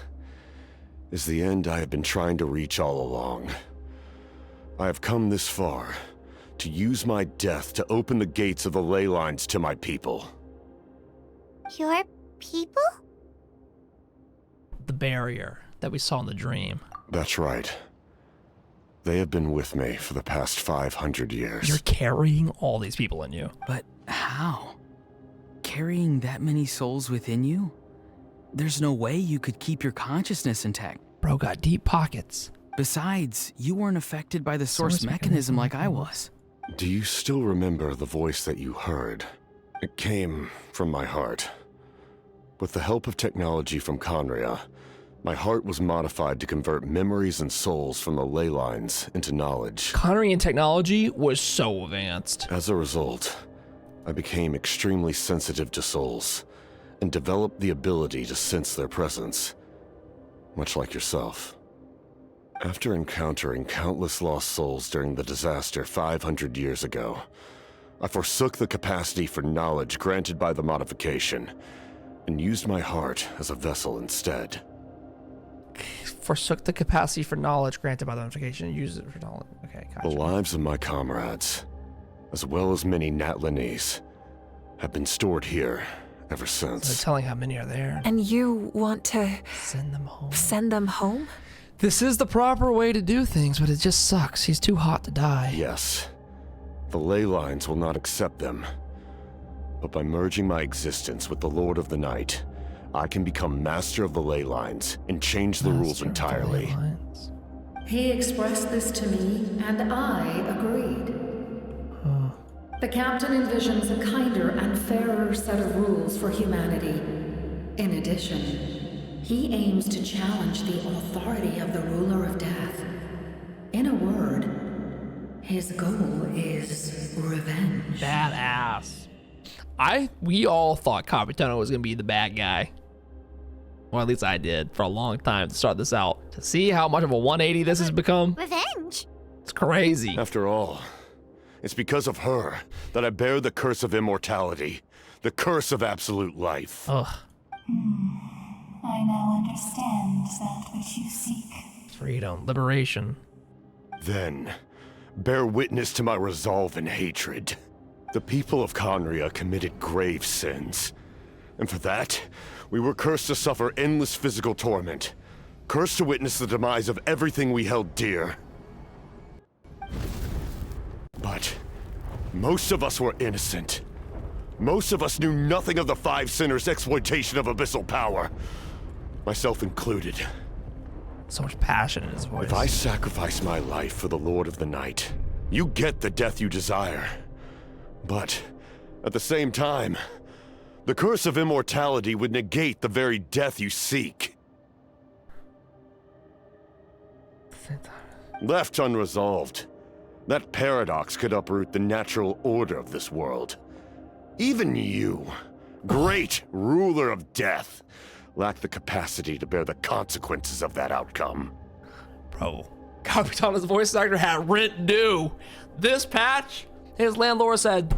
is the end I have been trying to reach all along. I have come this far to use my death to open the gates of the ley lines to my people. Your people? The barrier that we saw in the dream. That's right. They have been with me for the past 500 years. You're carrying all these people in you. But how? Carrying that many souls within you? There's no way you could keep your consciousness intact. Bro got deep pockets. Besides, you weren't affected by the source mechanism like I was. Do you still remember the voice that you heard? It came from my heart. With the help of technology from Conria, my heart was modified to convert memories and souls from the ley lines into knowledge. Conrian technology was so advanced. As a result, I became extremely sensitive to souls and developed the ability to sense their presence, much like yourself. After encountering countless lost souls during the disaster 500 years ago, I forsook the capacity for knowledge granted by the modification and used my heart as a vessel instead. Forsook the capacity for knowledge granted by the modification and used it for knowledge. Okay, gotcha. The lives of my comrades, as well as many Natlanese, have been stored here ever since. They're telling how many are there. And you want to send them home? Send them home? This is the proper way to do things, but it just sucks. He's too hot to die. Yes. The ley lines will not accept them. But by merging my existence with the Lord of the Night, I can become master of the ley lines and change the rules entirely. He expressed this to me, and I agreed. The captain envisions a kinder and fairer set of rules for humanity. In addition, he aims to challenge the authority of the ruler of death. In a word, his goal is revenge. Badass. We all thought Capitano was gonna be the bad guy. Or at least I did for a long time to start this out. To see how much of a 180 this has become. Revenge? It's crazy. After all, it's because of her that I bear the curse of immortality. The curse of absolute life. Ugh. I now understand that which you seek. Freedom. Liberation. Then, bear witness to my resolve and hatred. The people of Conria committed grave sins. And for that, we were cursed to suffer endless physical torment. Cursed to witness the demise of everything we held dear. But most of us were innocent. Most of us knew nothing of the Five Sinners' exploitation of abyssal power. Myself included. So much passion in his voice. If I sacrifice my life for the Lord of the Night, you get the death you desire. But at the same time, the curse of immortality would negate the very death you seek. Left unresolved, that paradox could uproot the natural order of this world. Even you, great ruler of death, lack the capacity to bear the consequences of that outcome. Bro, Capitana's voice actor had rent due. This patch, his landlord said,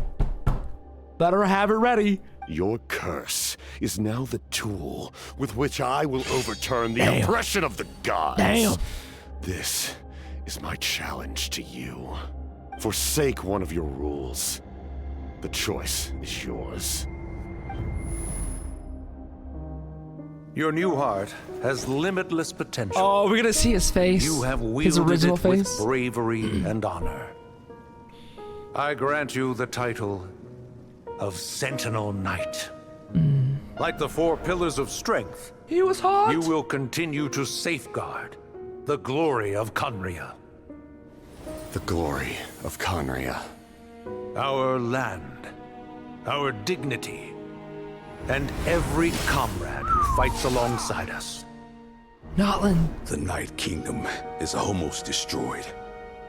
better have it ready. Your curse is now the tool with which I will overturn the oppression of the gods. Damn. This is my challenge to you. Forsake one of your rules. The choice is yours. Your new heart has limitless potential. Oh, we're gonna see his face. You have his wielded original it face. with bravery and honor. I grant you the title of Sentinel Knight. Like the four pillars of strength, he was hot. You will continue to safeguard the glory of Conria. The glory of Conria. Our land, our dignity, and every comrade who fights alongside us. Notland. The Night Kingdom is almost destroyed.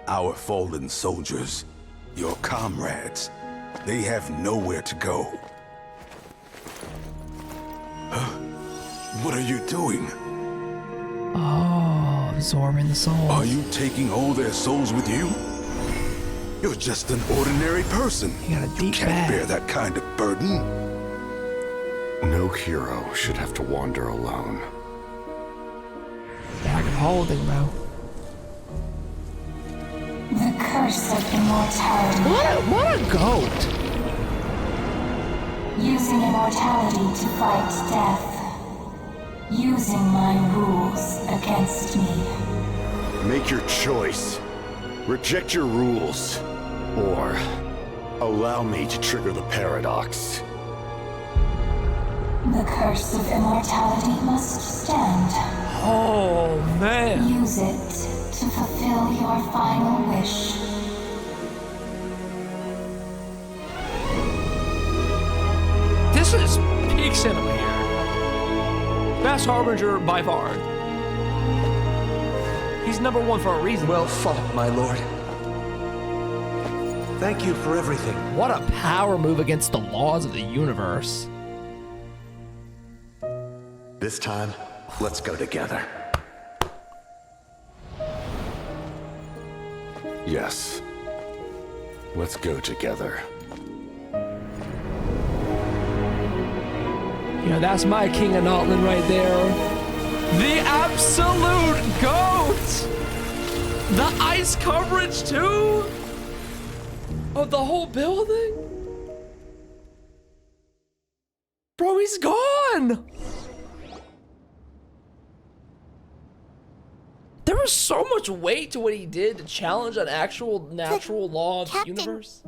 Our fallen soldiers, your comrades, they have nowhere to go. What are you doing? Oh, absorbing the soul. Are you taking all their souls with you? You're just an ordinary person. You can't bear that kind of burden. No hero should have to wander alone. Bag of holding, bro. The curse of immortality. What a goat. Using immortality to fight death. Using my rules against me. Make your choice. Reject your rules. Or allow me to trigger the paradox. The curse of immortality must stand. Oh, man. Use it to fulfill your final wish. This is peak cinema here. Best Harbinger by far. He's #1 for a reason. Well fought, my lord. Thank you for everything. What a power move against the laws of the universe. This time, let's go together. Yes. Let's go together. You know, that's my King of Notland right there. The absolute GOAT! The ice coverage too? Of the whole building? Bro, he's gone! There was so much weight to what he did to challenge an actual natural law of the universe.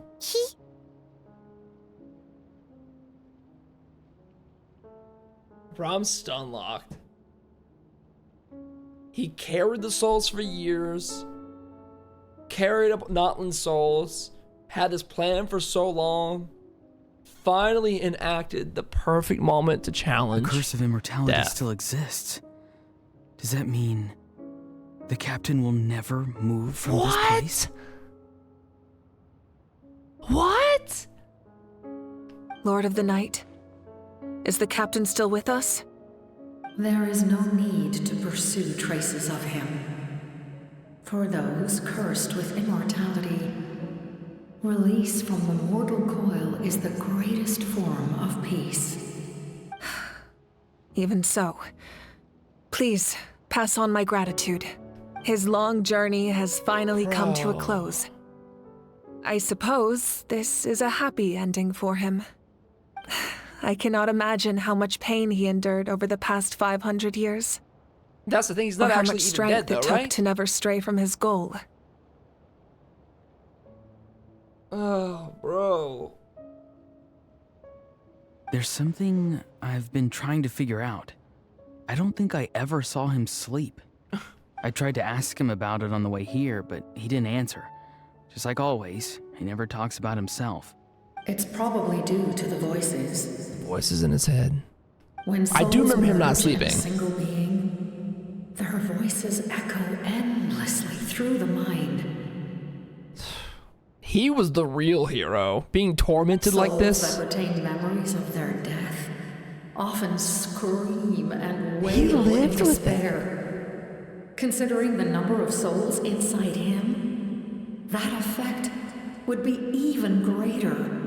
Bro, I'm stun locked. He carried the souls for years. Carried up Notland's souls. Had this plan for so long. Finally enacted the perfect moment to challenge The curse of immortality death. still exists. Does that mean the captain will never move from this place? What? Lord of the Night, is the captain still with us? There is no need to pursue traces of him. For those cursed with immortality, release from the mortal coil is the greatest form of peace. Even so, please pass on my gratitude. His long journey has finally come to a close. I suppose this is a happy ending for him. I cannot imagine how much pain he endured over the past 500 years. That's the thing, he's not or how actually much even strength dead, though, it took right? to never stray from his goal. Oh, bro. There's something I've been trying to figure out. I don't think I ever saw him sleep. I tried to ask him about it on the way here, but he didn't answer. Just like always, he never talks about himself. It's probably due to the voices. Voices in his head. When I do remember him not merge in a sleeping. single being, their voices echo endlessly through the mind. He was the real hero, being tormented like this. Souls that retain memories of their death often scream and wail He lived in with despair. Considering the number of souls inside him, that effect would be even greater.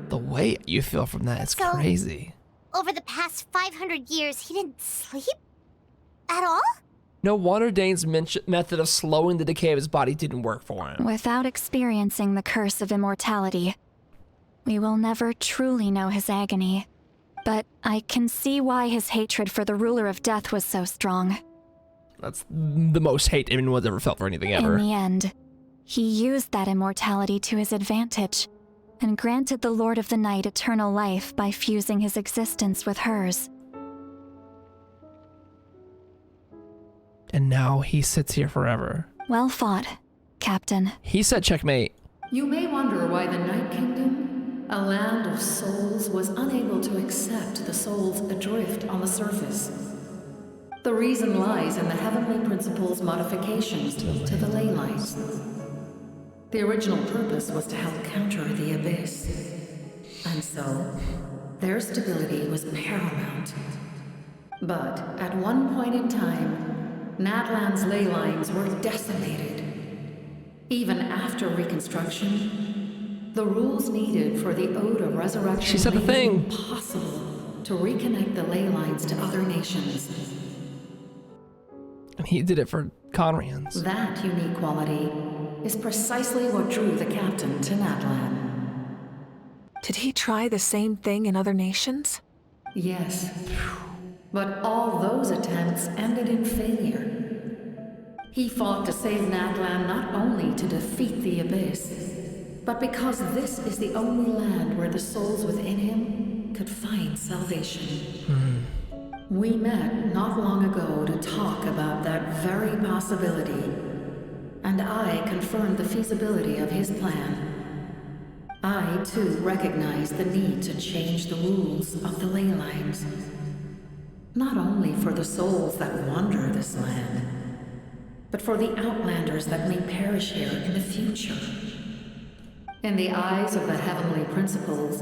The weight you feel from that is So- crazy. Over the past 500 years, he didn't sleep? At all? No wonder Dane's method of slowing the decay of his body didn't work for him. Without experiencing the curse of immortality, we will never truly know his agony. But I can see why his hatred for the ruler of death was so strong. That's the most hate anyone's ever felt for anything ever. In the end, he used that immortality to his advantage and granted the Lord of the Night eternal life by fusing his existence with hers. And now he sits here forever. Well fought, Captain. He said checkmate. You may wonder why the Night Kingdom, a land of souls, was unable to accept the souls adrift on the surface. The reason lies in the Heavenly Principle's modifications to the ley lines. The original purpose was to help counter the Abyss. And so, their stability was paramount. But at one point in time, Natlan's ley lines were decimated. Even after reconstruction, the rules needed for the Ode of Resurrection She said the made it thing. impossible to reconnect the ley lines to other nations. And he did it for Conrians. That unique quality is precisely what drew the captain to Natlan. Did he try the same thing in other nations? Yes. But all those attempts ended in failure. He fought to save Natlan not only to defeat the Abyss, but because this is the only land where the souls within him could find salvation. We met not long ago to talk about that very possibility, and I confirmed the feasibility of his plan. I, too, recognized the need to change the rules of the ley lines. Not only for the souls that wander this land, but for the outlanders that may perish here in the future. In the eyes of the Heavenly Principles,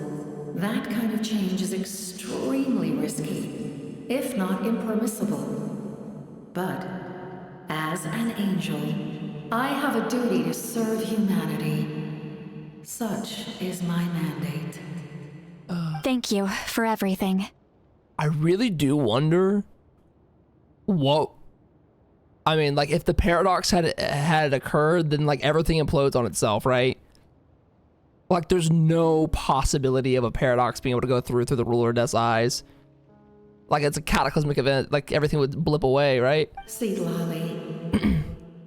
that kind of change is extremely risky, if not impermissible. But, as an angel, I have a duty to serve humanity. Such is my mandate. Thank you for everything. I really do wonder what... I mean, like, if the paradox had occurred, then, like, everything implodes on itself, right? Like, there's no possibility of a paradox being able to go through the ruler of death's eyes. Like, it's a cataclysmic event. Like, everything would blip away, right? See, Lolly,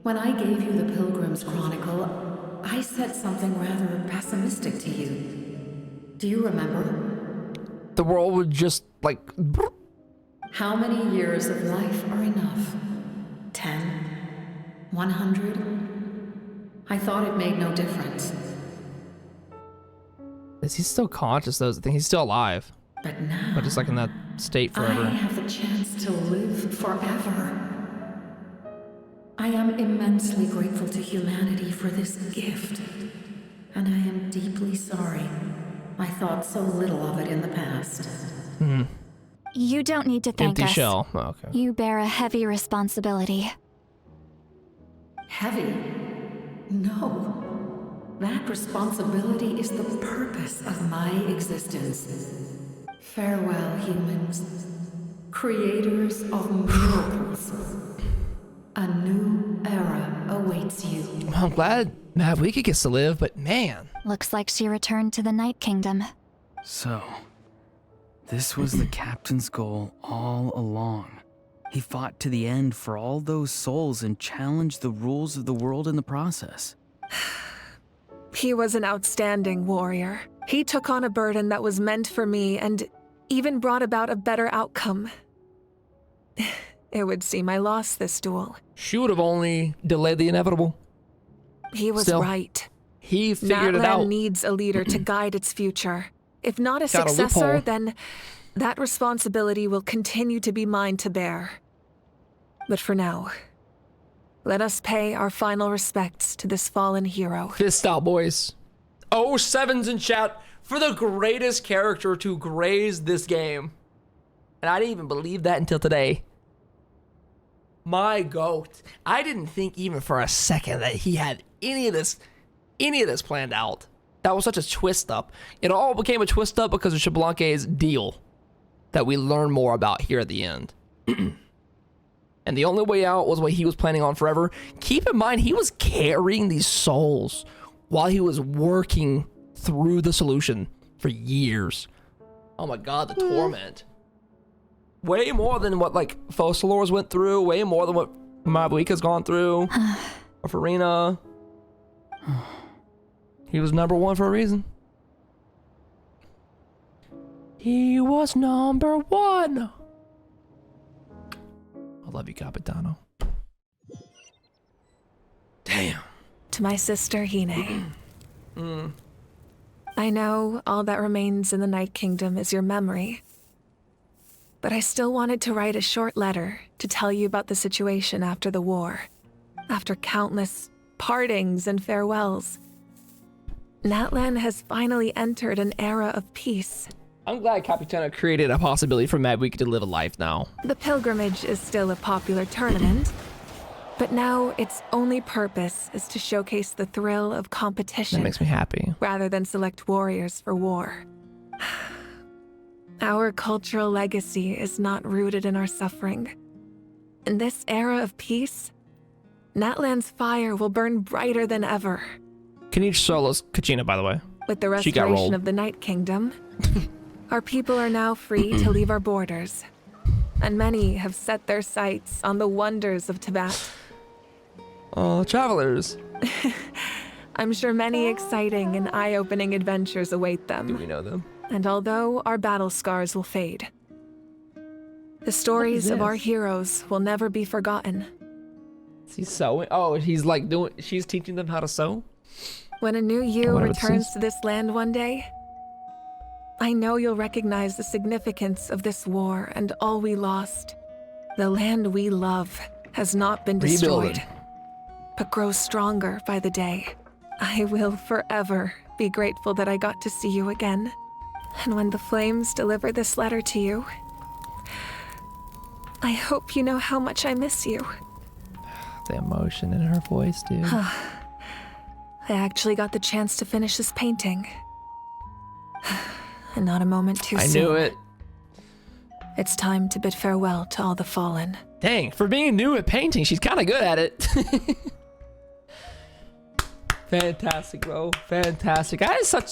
when I gave you the Pilgrim's Chronicle, I said something rather pessimistic to you. Do you remember? The world would just, like... How many years of life are enough? 10? 100? I thought it made no difference. Is he still conscious, though? I think he's still alive. But now... But just, like, in that state forever. I have the chance to live forever. I am immensely grateful to humanity for this gift. And I am deeply sorry I thought so little of it in the past. You don't need to thank Empty us. shell. Oh, okay. You bear a heavy responsibility. Heavy? No. That responsibility is the purpose of my existence. Farewell, humans. Creators of miracles. A new era awaits you. I'm glad Mabuika gets to live, but man. Looks like she returned to the Night Kingdom. So, this was the captain's goal all along. He fought to the end for all those souls and challenged the rules of the world in the process. He was an outstanding warrior. He took on a burden that was meant for me and even brought about a better outcome. It would seem I lost this duel. She would have only delayed the inevitable. He was Still, right. He figured it out. Natlan needs a leader to guide its future. If not a Got a successor, loophole. then that responsibility will continue to be mine to bear. But for now, let us pay our final respects to this fallen hero. Fist out, boys. Oh, sevens in chat for the greatest character to graze this game. And I didn't even believe that until today. My goat. I didn't think even for a second that he had any of this planned out. That was such a twist up. It all became a twist up because of Xbalanque's deal that we learn more about here at the end. And the only way out was what he was planning on forever. Keep in mind, he was carrying these souls while he was working through the solution for years. Oh my god, the torment. Way more than what, like, Focalors went through. Way more than what Mabuika's gone through. Or Farina. He was #1 for a reason. He was #1. I love you, Capitano. Damn. To my sister, Hine. I know all that remains in the Night Kingdom is your memory. But I still wanted to write a short letter to tell you about the situation after the war. After countless partings and farewells. Natlan has finally entered an era of peace. I'm glad Capitano created a possibility for Mabuika to live a life now. The pilgrimage is still a popular tournament, but now its only purpose is to showcase the thrill of competition. That makes me happy. Rather than select warriors for war. Our cultural legacy is not rooted in our suffering. In this era of peace, Natlan's fire will burn brighter than ever. Kanichi solos Kachina, by the way. With the She got restoration rolled. of the Night Kingdom, our people are now free to leave our borders, and many have set their sights on the wonders of Tibet. Oh, travelers. I'm sure many exciting and eye-opening adventures await them. Do we know them? And although our battle scars will fade, the stories of our heroes will never be forgotten. Is he sewing? Oh, he's like doing, she's teaching them how to sew? When a new you wonder what this returns is. to this land one day, I know you'll recognize the significance of this war and all we lost. The land we love has not been destroyed, Rebuilding. but grows stronger by the day. I will forever be grateful that I got to see you again. And when the flames deliver this letter to you, I hope you know how much I miss you. The emotion in her voice, dude. I actually got the chance to finish this painting. And not a moment too I soon. knew it. It's time to bid farewell to all the fallen. Dang, for being new at painting, she's kind of good at it. Fantastic, bro. Fantastic. I had such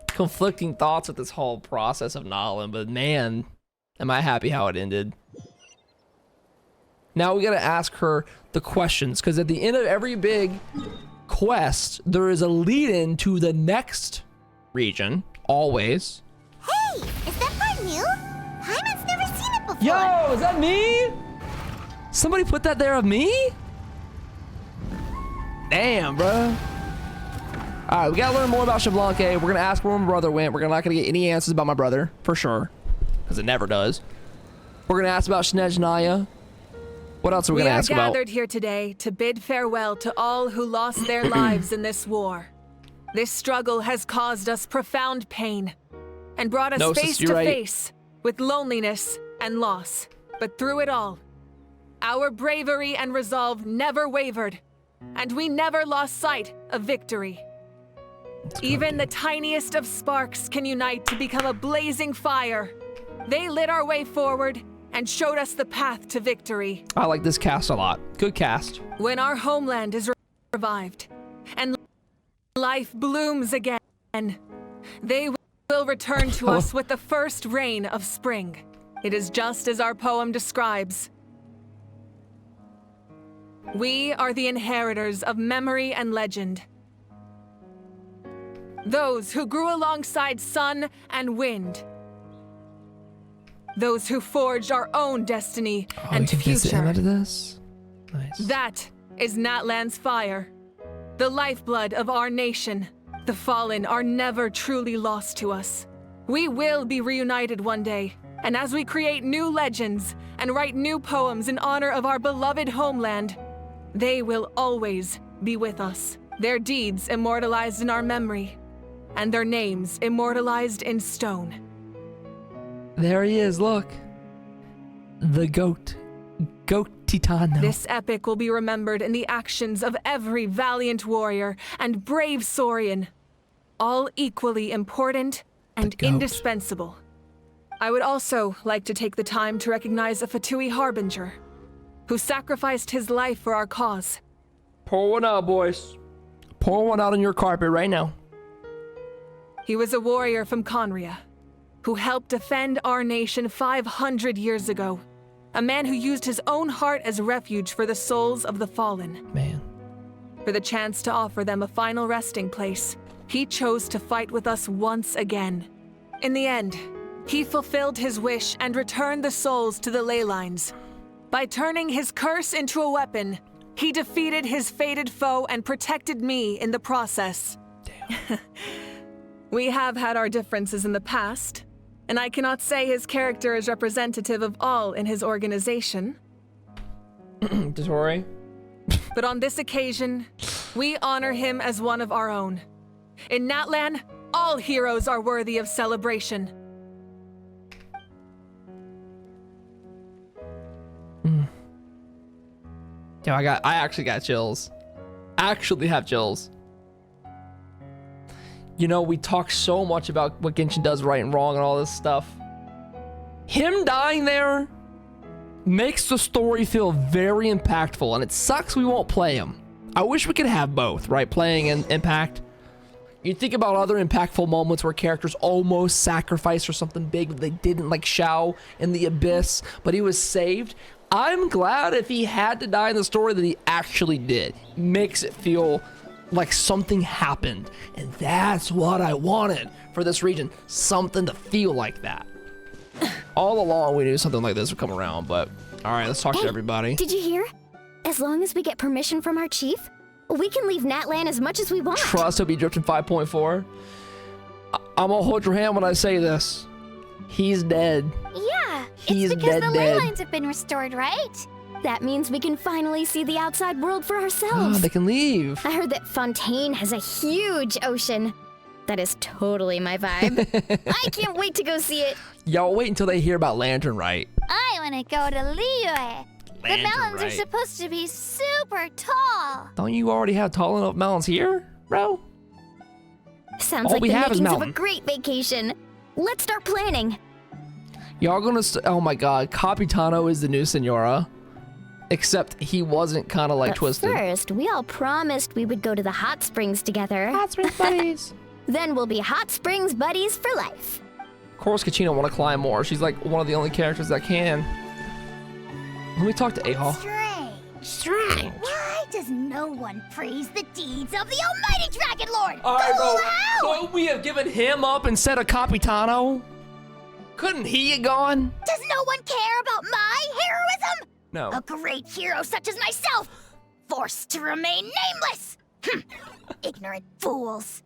conflicting thoughts with this whole process of Nolan, but man, am I happy how it ended. Now we gotta ask her the questions, because at the end of every big quest, there is a lead-in to the next region, always. Hey, is that part new? Paimon's never seen it before. Yo, is that me? Somebody put that there of me? Damn, bro. All right, we gotta learn more about Xbalanque. We're gonna ask where my brother went. We're not gonna get any answers about my brother, for sure, because it never does. We're gonna ask about Snezhnaya. What else are we gonna ask We are about? gathered here today to bid farewell to all who lost their lives in this war. This struggle has caused us profound pain and brought us No, sis, face you're to right. face with loneliness and loss. But through it all, our bravery and resolve never wavered, and we never lost sight of victory. Even the tiniest of sparks can unite to become a blazing fire. They lit our way forward, and showed us the path to victory. I like this cast a lot. Good cast. When our homeland is revived and life blooms again, they will return to us with the first rain of spring. It is just as our poem describes. We are the inheritors of memory and legend. Those who grew alongside sun and wind. Those who forged our own destiny and future. Out of this? Nice. That is Natlan's fire. The lifeblood of our nation. The fallen are never truly lost to us. We will be reunited one day, and as we create new legends and write new poems in honor of our beloved homeland, they will always be with us. Their deeds immortalized in our memory, and their names immortalized in stone. There he is, look. The goat. Goat Titano. This epic will be remembered in the actions of every valiant warrior and brave Saurian, all equally important and indispensable. I would also like to take the time to recognize a Fatui Harbinger, who sacrificed his life for our cause. Pour one out, boys. Pour one out on your carpet right now. He was a warrior from Conria, who helped defend our nation 500 years ago. A man who used his own heart as refuge for the souls of the fallen. Man. For the chance to offer them a final resting place, he chose to fight with us once again. In the end, he fulfilled his wish and returned the souls to the ley lines. By turning his curse into a weapon, he defeated his fated foe and protected me in the process. Damn. We have had our differences in the past, and I cannot say his character is representative of all in his organization. Dotori. But on this occasion, we honor him as one of our own. In Natlan, all heroes are worthy of celebration. Yo, I actually got chills. Actually have chills. You know, we talk so much about what Genshin does right and wrong and all this stuff. Him dying there makes the story feel very impactful, and it sucks we won't play him. I wish we could have both, right? Playing and impact. You think about other impactful moments where characters almost sacrificed for something big, but they didn't, like Shao in the Abyss, but he was saved. I'm glad if he had to die in the story that he actually did. Makes it feel like something happened, and that's what I wanted for this region. Something to feel like that. All along we knew something like this would come around, but all right, let's talk to everybody. Did you hear? As long as we get permission from our chief, we can leave Natlan as much as we want. Trust he'll be drifting 5.4. I'm gonna hold your hand when I say this. He's dead. Yeah, He's it's because dead, the ley dead. lines have been restored, right? That means we can finally see the outside world for Ah, ourselves. they can leave. I heard that Fontaine has a huge ocean. That is totally my vibe. I can't wait to go see it. Y'all wait until they hear about Lantern Right. I want to go to Liyue. The Lantern mountains are Right. supposed to be super tall. Don't you already have tall enough mountains here, bro? Sounds All like we the have is makings of a mountain. great vacation. Let's start planning. Y'all gonna oh my god, Capitano is the new Senora. Except he wasn't kind of like But twisted. first, we all promised we would go to the hot springs together. Hot springs buddies. Then we'll be hot springs buddies for life. Of course, Kachina want to climb more. She's like one of the only characters that can. Let me talk to Ahal. Strange. Why does no one praise the deeds of the almighty Dragon Lord? Alright, bro. How? Could we have given him up instead of Capitano? Couldn't he have gone? Does no one care about my heroism? No. A great hero such as myself, forced to remain nameless. Ignorant fools.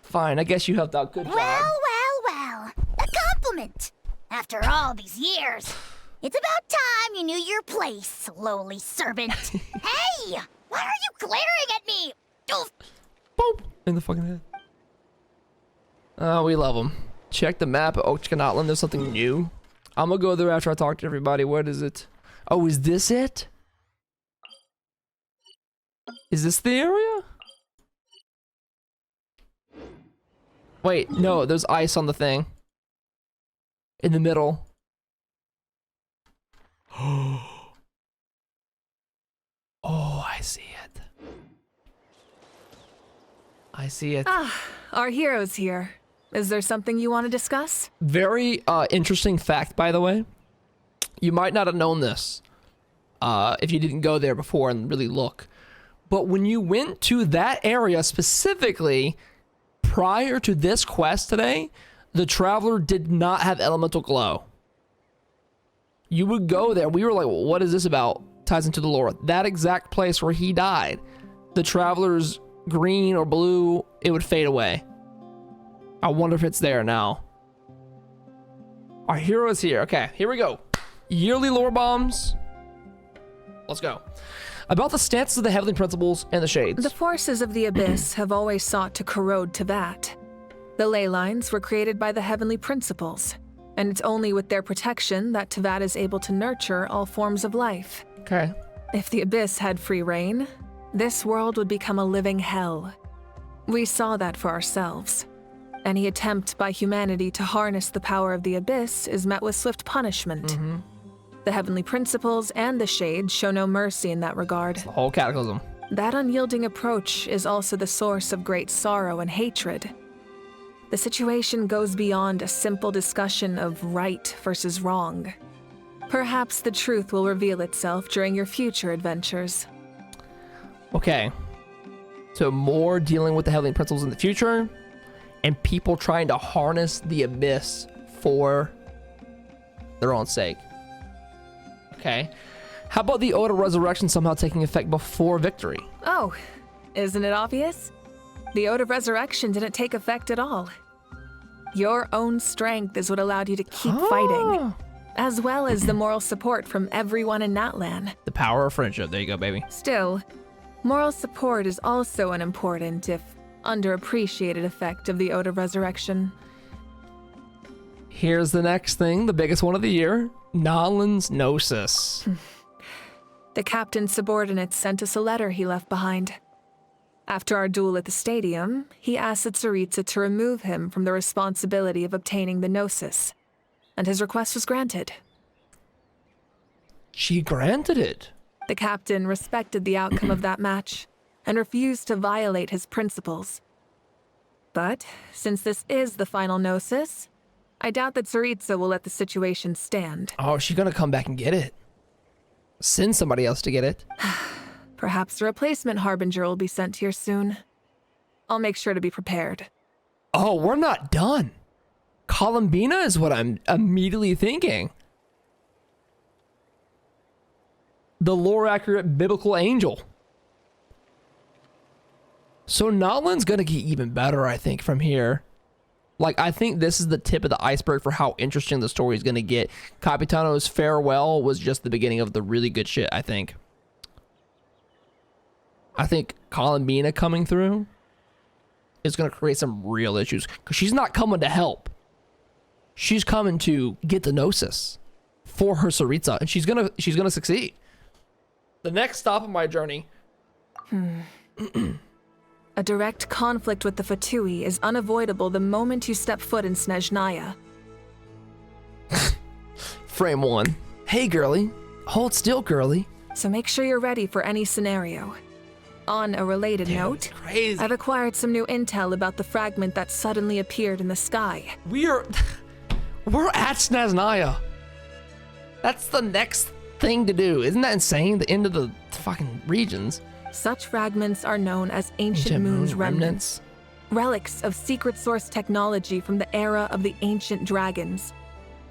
Fine, I guess you helped out. Good job. Well. A compliment. After all these years, it's about time you knew your place, lowly servant. Hey! Why are you glaring at me? Oof. Boom! In the fucking head. Oh, we love him. Check the map at Ochkanatlan. There's something new. I'm gonna go there after I talk to everybody. What is it? Oh, is this it? Is this the area? Wait, no, there's ice on the thing. In the middle. see it. I see it. Ah, our hero's here. Is there something you want to discuss? Very interesting fact, by the way. You might not have known this if you didn't go there before and really look. But when you went to that area specifically, prior to this quest today, the Traveler did not have elemental glow. You would go there. We were like, well, what is this about? Ties into the lore. That exact place where he died, the Traveler's green or blue, it would fade away. I wonder if it's there now. Our hero is here. Okay, here we go. Yearly lore bombs. Let's go. About the stances of the Heavenly Principles and the Shades. The forces of the Abyss have always sought to corrode Tevat. The ley lines were created by the Heavenly Principles, and it's only with their protection that Tevat is able to nurture all forms of life. Okay. If the Abyss had free reign, this world would become a living hell. We saw that for ourselves. Any attempt by humanity to harness the power of the Abyss is met with swift punishment. The Heavenly Principles and the Shades show no mercy in that regard. The whole cataclysm. That unyielding approach is also the source of great sorrow and hatred. The situation goes beyond a simple discussion of right versus wrong. Perhaps the truth will reveal itself during your future adventures. Okay. So more dealing with the Heavenly Principles in the future, and people trying to harness the Abyss for their own sake. Okay. How about the Ode of Resurrection somehow taking effect before victory? Oh, isn't it obvious? The Ode of Resurrection didn't take effect at all. Your own strength is what allowed you to keep fighting, as well as the moral support from everyone in Natlan. The power of friendship. There you go, baby. Still, moral support is also an important, if underappreciated, effect of the Ode of Resurrection. Here's the next thing, the biggest one of the year. Nolan's Gnosis. The captain's subordinates sent us a letter he left behind. After our duel at the stadium, he asked Tsaritsa to remove him from the responsibility of obtaining the Gnosis, and his request was granted. She granted it? The captain respected the outcome of that match, and refused to violate his principles. But, since this is the final Gnosis, I doubt that Tsaritsa will let the situation stand. Oh, she's gonna come back and get it. Send somebody else to get it. Perhaps a replacement Harbinger will be sent here soon. I'll make sure to be prepared. Oh, we're not done. Columbina is what I'm immediately thinking. The lore-accurate biblical angel. So Notland's gonna get even better, I think, from here. Like, I think this is the tip of the iceberg for how interesting the story is gonna get. Capitano's farewell was just the beginning of the really good shit, I think. I think Columbina coming through is gonna create some real issues. Because she's not coming to help. She's coming to get the Gnosis for her Tsaritsa, and she's gonna succeed. The next stop of my journey. A direct conflict with the Fatui is unavoidable the moment you step foot in Snezhnaya. Frame 1. Hey, girly. Hold still, girly. So make sure you're ready for any scenario. On a related note, I've acquired some new intel about the fragment that suddenly appeared in the sky. We're at Snezhnaya. That's the next thing to do. Isn't that insane? The end of the fucking regions. Such fragments are known as Ancient Moon's remnants. Relics of secret source technology from the era of the ancient dragons.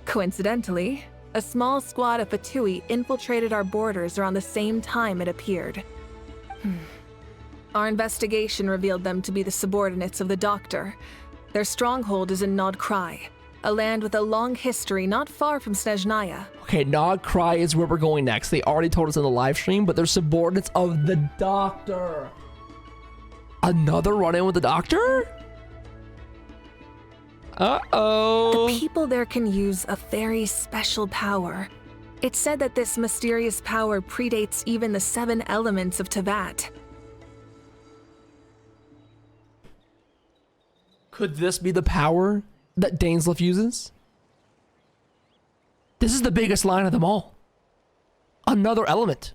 Coincidentally, a small squad of Fatui infiltrated our borders around the same time it appeared. Our investigation revealed them to be the subordinates of the Doctor. Their stronghold is in Nod Krai, a land with a long history not far from Snezhnaya. Okay, Nod Krai is where we're going next. They already told us in the live stream, but they're subordinates of the Doctor. Another run-in with the Doctor? Uh-oh. The people there can use a very special power. It's said that this mysterious power predates even the 7 elements of Tevat. Could this be the power that Dainsleif uses? This is the biggest line of them all. Another element.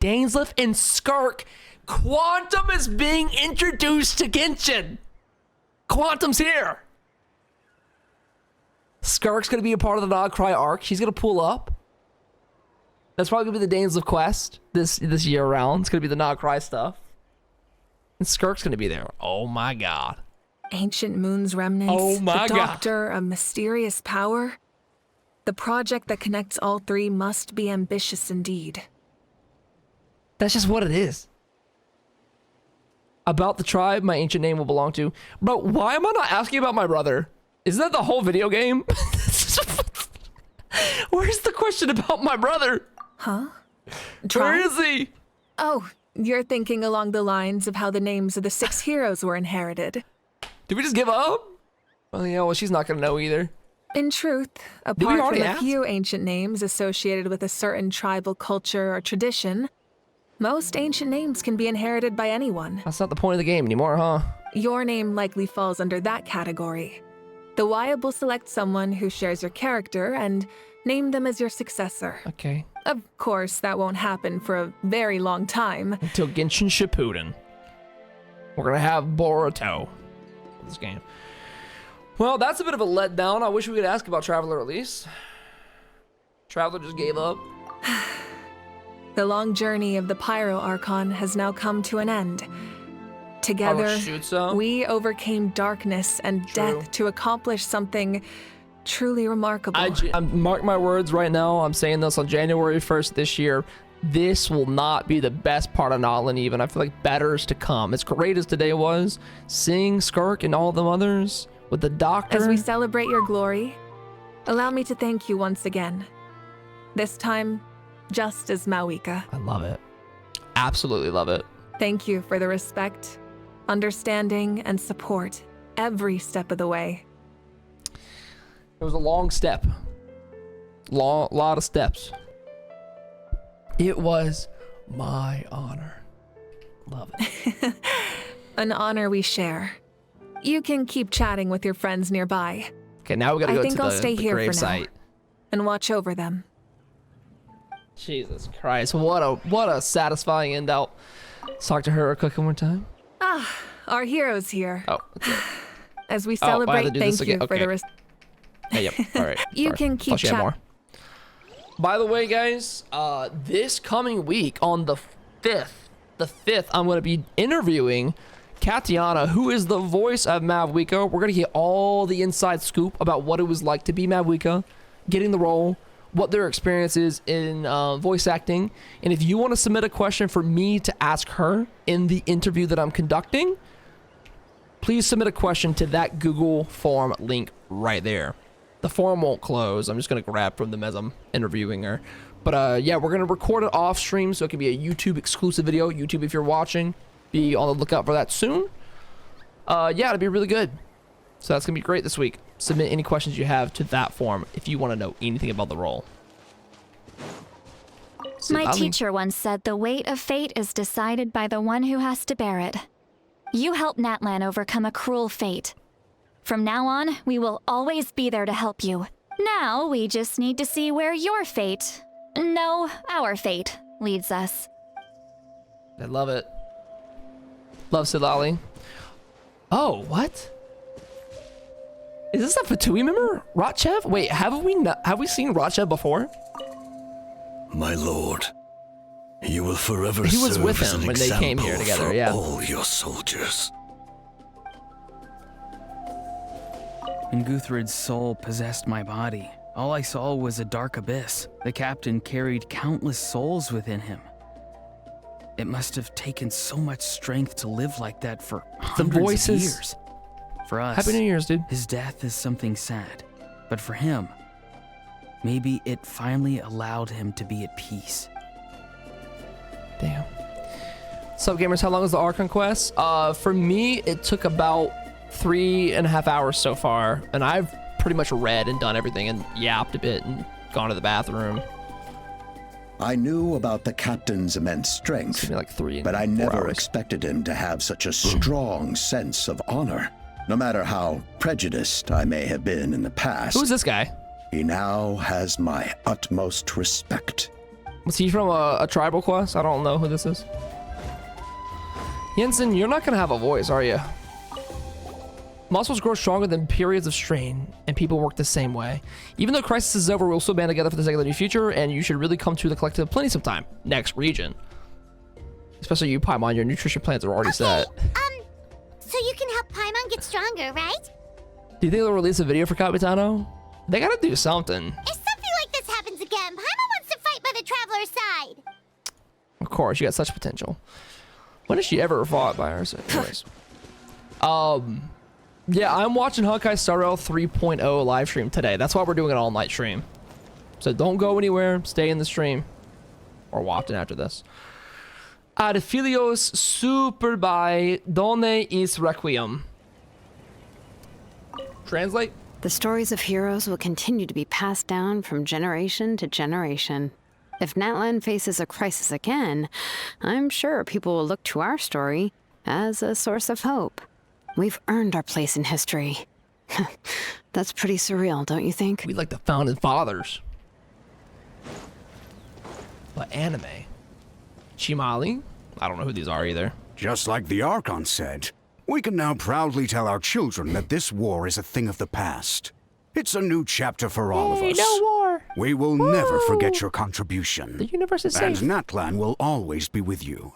Dainsleif and Skark. Quantum is being introduced to Genshin. Quantum's here. Skark's gonna be a part of the Nogcry arc. She's gonna pull up. That's probably gonna be the Dainsleif quest this year round. It's gonna be the Nogcry stuff. And Skark's gonna be there. Oh my god. Ancient Moon's remnants. Oh my the god. Doctor, a mysterious power. The project that connects all three must be ambitious indeed. That's just what it is. About the tribe my ancient name will belong to. Bro, why am I not asking about my brother? Isn't that the whole video game? Where's the question about my brother? Huh? Where is he? Oh, you're thinking along the lines of how the names of the 6 heroes were inherited. Did we just give up? Oh yeah, well she's not gonna know either. In truth, Did we apart already from a ask? few ancient names associated with a certain tribal culture or tradition, most ancient names can be inherited by anyone. That's not the point of the game anymore, huh? Your name likely falls under that category. The Wyab will select someone who shares your character and name them as your successor. Okay. Of course, that won't happen for a very long time. Until Genshin Shippuden. We're gonna have Boruto for this game. Well, that's a bit of a letdown. I wish we could ask about Traveler at least. Traveler just gave up. The long journey of the Pyro Archon has now come to an end. Together, we overcame darkness and death to accomplish something truly remarkable. Mark my words right now. I'm saying this on January 1st this year. This will not be the best part of Notland even. I feel like better is to come. As great as today was, seeing Skark and all the others with the Doctor. As we celebrate your glory, allow me to thank you once again. This time, just as Mawika. I love it. Absolutely love it. Thank you for the respect, understanding, and support every step of the way. It was a long step. Lot of steps. It was my honor. Love it. An honor we share. You can keep chatting with your friends nearby. Okay, now we gotta go to I'll stay the here grave for site. now and watch over them. Jesus Christ, what a satisfying end out. Let's talk to her a quick one more time. Ah, our hero's here. Oh, As we I have celebrate, to do thank this you again. for Okay. the Hey, yep. All right. You Sorry. can keep Thought you had chat- more. By the way, guys, this coming week on the 5th, I'm going to be interviewing Katiana, who is the voice of Mavwika. We're going to get all the inside scoop about what it was like to be Mavwika, getting the role, what their experience is in voice acting. And if you want to submit a question for me to ask her in the interview that I'm conducting, please submit a question to that Google form link right there. The form won't close. I'm just going to grab from them as I'm interviewing her. But yeah, we're going to record it off stream so it can be a YouTube exclusive video. YouTube, if you're watching, be on the lookout for that soon. Yeah, it'll be really good. So that's going to be great this week. Submit any questions you have to that form if you want to know anything about the role. My teacher once said the weight of fate is decided by the one who has to bear it. You helped Natlan overcome a cruel fate. From now on, we will always be there to help you. Now, we just need to see where your fate, no, our fate, leads us. I love it. Love Silali. Oh, what? Is this a Fatui member? Ratchev? Wait, have we seen Ratchev before? My lord, you will forever He was serve with as him an when they came here example together, for yeah. all your soldiers. When Guthred's soul possessed my body, all I saw was a dark abyss. The captain carried countless souls within him. It must have taken so much strength to live like that for hundreds of years. For us, Happy New Year's, dude. His death is something sad. But for him, maybe it finally allowed him to be at peace. Damn. Sup, gamers? How long is the Archon quest? For me, it took about 3.5 hours so far, and I've pretty much read and done everything and yapped a bit and gone to the bathroom. I knew about the captain's immense strength, but I never expected him to have such a strong sense of honor. No matter how prejudiced I may have been in the past. Who's this guy? He now has my utmost respect. Was he from a tribal quest? I don't know who this is. Jensen, you're not gonna have a voice, are you? Muscles grow stronger than periods of strain, and people work the same way. Even though crisis is over, we'll still band together for the sake of the new future, and you should really come to the collective plenty sometime. Next region. Especially you, Paimon, your nutrition plans are already set. So you can help Paimon get stronger, right? Do you think they'll release a video for Capitano? They gotta do something. If something like this happens again, Paimon wants to fight by the Traveler's side. Of course, you got such potential. When has she ever fought by herself? Anyways. Yeah, I'm watching Honkai Star Rail 3.0 live stream today. That's why we're doing an all-night stream. So don't go anywhere. Stay in the stream. Or watching after this. Ad filios super by donne is requiem. Translate? The stories of heroes will continue to be passed down from generation to generation. If Natlan faces a crisis again, I'm sure people will look to our story as a source of hope. We've earned our place in history. That's pretty surreal, don't you think? We like the founding fathers. But anime. Chimali? I don't know who these are either. Just like the Archon said, we can now proudly tell our children that this war is a thing of the past. It's a new chapter for all of us. No war! We will never forget your contribution. The universe is and safe. Natlan will always be with you.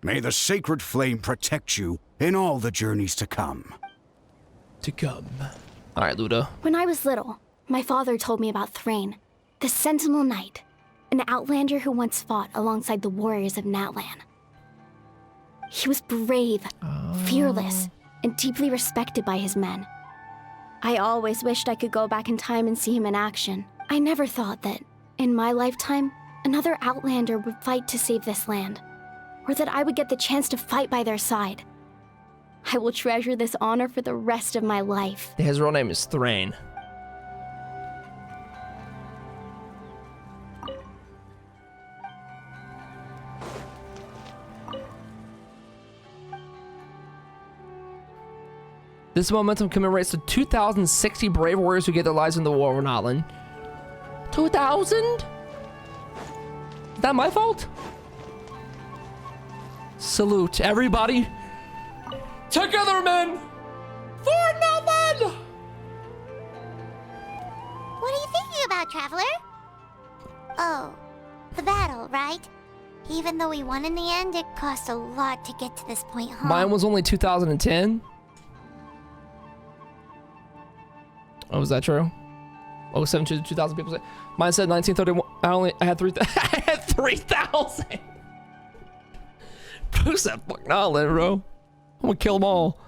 May the sacred flame protect you in all the journeys to come. Alright, Luda. When I was little, my father told me about Thrain, the Sentinel Knight, an outlander who once fought alongside the warriors of Natlan. He was brave, fearless, and deeply respected by his men. I always wished I could go back in time and see him in action. I never thought that, in my lifetime, another outlander would fight to save this land, or that I would get the chance to fight by their side. I will treasure this honor for the rest of my life. His real name is Thrain. This momentum commemorates the 2,060 brave warriors who gave their lives in the war of Natlan. 2,000? Is that my fault? Salute, everybody. Together, men! For Natlan! What are you thinking about, Traveler? Oh, the battle, right? Even though we won in the end, it cost a lot to get to this point, huh? Mine was only 2010. Oh, is that true? Oh, 2,000 people say. Mine said 1931. I had 3,000. I had 3,000. Who's that fucking Natlan, bro? I'm gonna kill them all.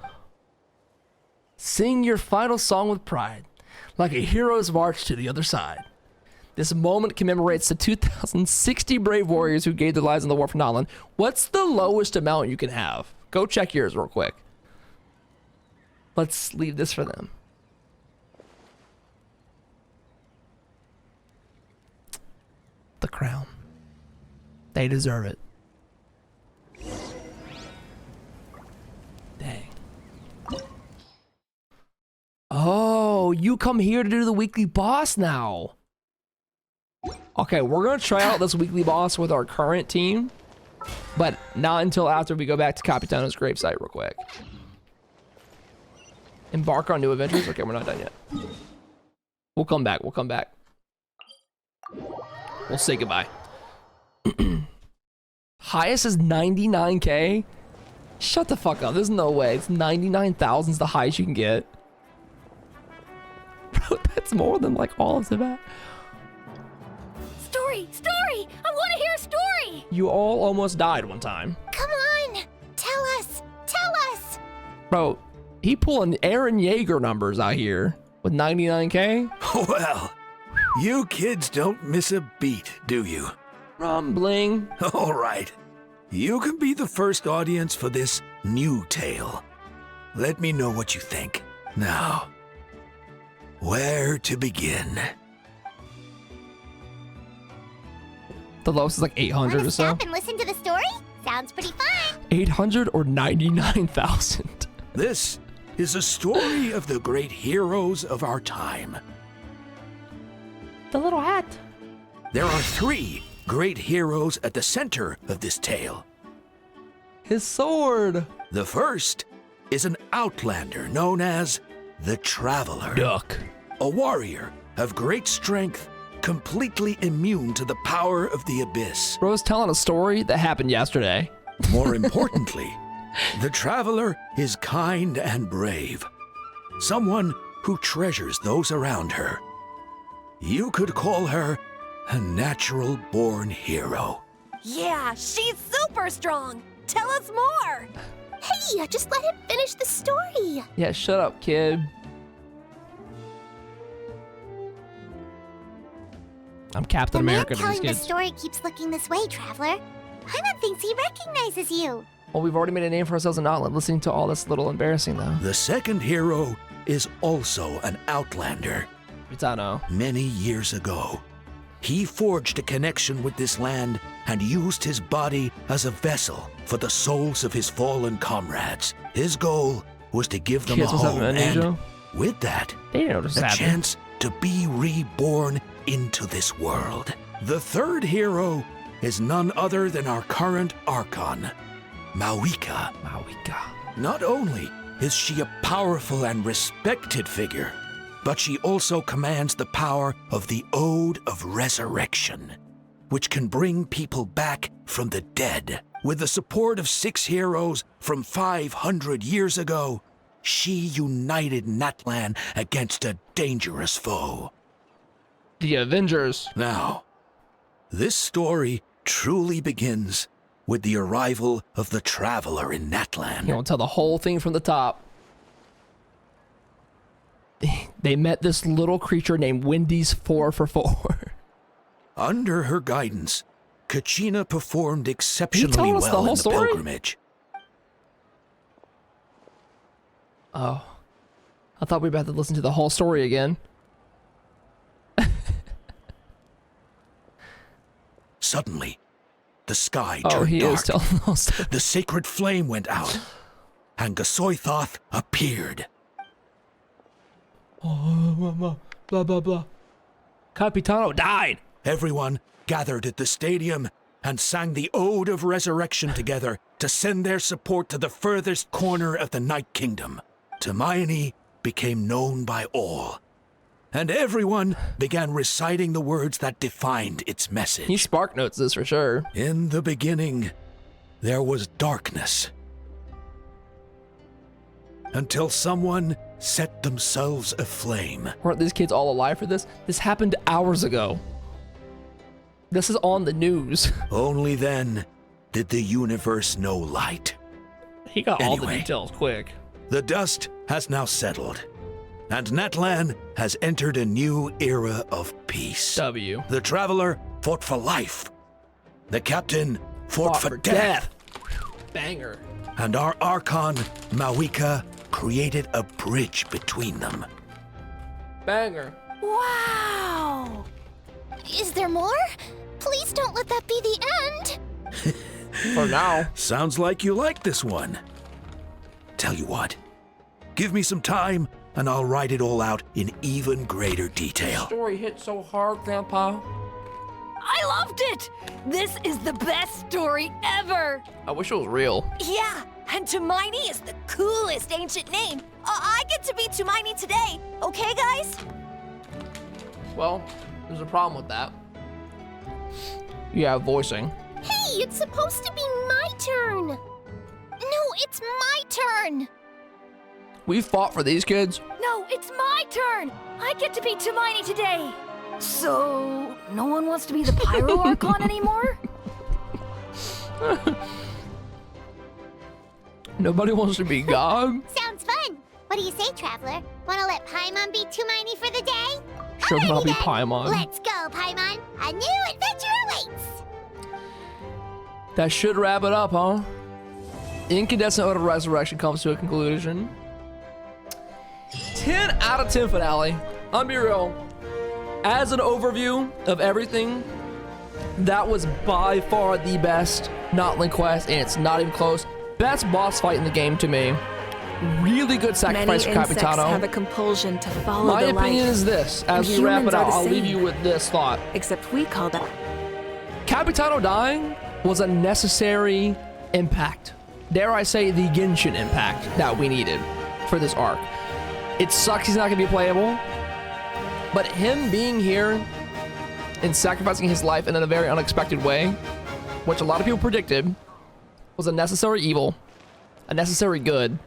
Sing your final song with pride, like a hero's march to the other side. This moment commemorates the 2,060 brave warriors who gave their lives in the war for Natlan. What's the lowest amount you can have? Go check yours real quick. Let's leave this for them. The crown. They deserve it. Dang. Oh, you come here to do the weekly boss now. Okay, we're gonna try out this weekly boss with our current team, but not until after we go back to Capitano's gravesite real quick. Embark on new adventures? Okay, we're not done yet. We'll come back, we'll come back. We'll say goodbye. Highest is 99k? Shut the fuck up, there's no way. It's 99,000 is the highest you can get. Bro, that's more than like all of the back. Story! I want to hear a story! You all almost died one time. Come on! Tell us! Bro, he pulling Aaron Yeager numbers out here with 99k. Well, you kids don't miss a beat, do you? Rumbling. All right. You can be the first audience for this new tale. Let me know what you think. Now, where to begin? The lowest is like 800 or so. Stop and listen to the story? Sounds pretty fun. 800 or 99,000. This is a story of the great heroes of our time. The little hat. There are 3 great heroes at the center of this tale. His sword. The first is an outlander known as the Traveler. Duck. A warrior of great strength, completely immune to the power of the abyss. Bro's telling a story that happened yesterday. More importantly, the Traveler is kind and brave. Someone who treasures those around her. You could call her a natural-born hero. Yeah, she's super strong. Tell us more. Hey, just let him finish the story. Yeah, shut up, kid. I'm Captain America to these telling the kids. story keeps looking this way, Traveler. Paimon thinks he recognizes you. Well, we've already made a name for ourselves in Outland. Listening to all this a little embarrassing, though. The second hero is also an outlander. Vitano. Many years ago, he forged a connection with this land and used his body as a vessel for the souls of his fallen comrades. His goal was to give them Kids, a what's up, home man, and, Angel? with that, They didn't know this a happened. chance to be reborn into this world. The third hero is none other than our current Archon, Mawika. Not only is she a powerful and respected figure, but she also commands the power of the Ode of Resurrection, which can bring people back from the dead. With the support of 6 heroes from 500 years ago, she united Natlan against a dangerous foe. The Avengers. Now, this story truly begins with the arrival of the Traveler in Natlan. You want to tell the whole thing from the top. They met this little creature named Wendy's 444. Under her guidance, Kachina performed Are you exceptionally telling us the well whole in the story? pilgrimage. Oh. I thought we were about to listen to the whole story again. Suddenly, the sky Oh, turned he dark. is telling the whole story. The sacred flame went out, and Gasoithoth appeared. Oh, blah, blah, blah. Capitano died. Everyone gathered at the stadium and sang the Ode of Resurrection together to send their support to the furthest corner of the Night Kingdom. Hermione became known by all, and everyone began reciting the words that defined its message. He spark notes this for sure. In the beginning, there was darkness, until someone set themselves aflame. Weren't these kids all alive for this? This happened hours ago. This is on the news. Only then did the universe know light. He got all the Anyway, details quick. The dust has now settled, and Natlan has entered a new era of peace. W. The Traveler fought for life. The Captain fought for death. Banger. And our Archon, Mawika, created a bridge between them. Banger. Wow! Is there more? Please don't let that be the end. For now. Sounds like you like this one. Tell you what, give me some time and I'll write it all out in even greater detail. Story hit so hard, Grandpa. I loved it! This is the best story ever! I wish it was real. Yeah, and Hermione is the coolest ancient name. I get to be Hermione today, okay, guys? Well, there's a problem with that. Yeah, voicing. Hey, it's supposed to be my turn. No, it's my turn. We fought for these kids. No, it's my turn! I get to be Hermione today! So, no one wants to be the Pyro Archon anymore? Nobody wants to be God. Sounds fun. What do you say, Traveler? Wanna let Paimon be Hermione for the day? Sure, Alrighty I'll be then. Paimon. Let's go, Paimon. A new adventure awaits. That should wrap it up, huh? Incandescent Ode of Resurrection comes to a conclusion. 10 out of 10 finale. I'll be real. As an overview of everything, that was by far the best Notland quest, and it's not even close. Best boss fight in the game to me. Really good sacrifice for Many insects Capitano. have a compulsion to follow My the opinion light. is this. And As we wrap humans it are out, the I'll leave same. you with this thought. Except we call that Capitano dying was a necessary impact. Dare I say the Genshin impact that we needed for this arc. It sucks he's not going to be playable, but him being here and sacrificing his life in a very unexpected way, which a lot of people predicted, was a necessary evil, a necessary good,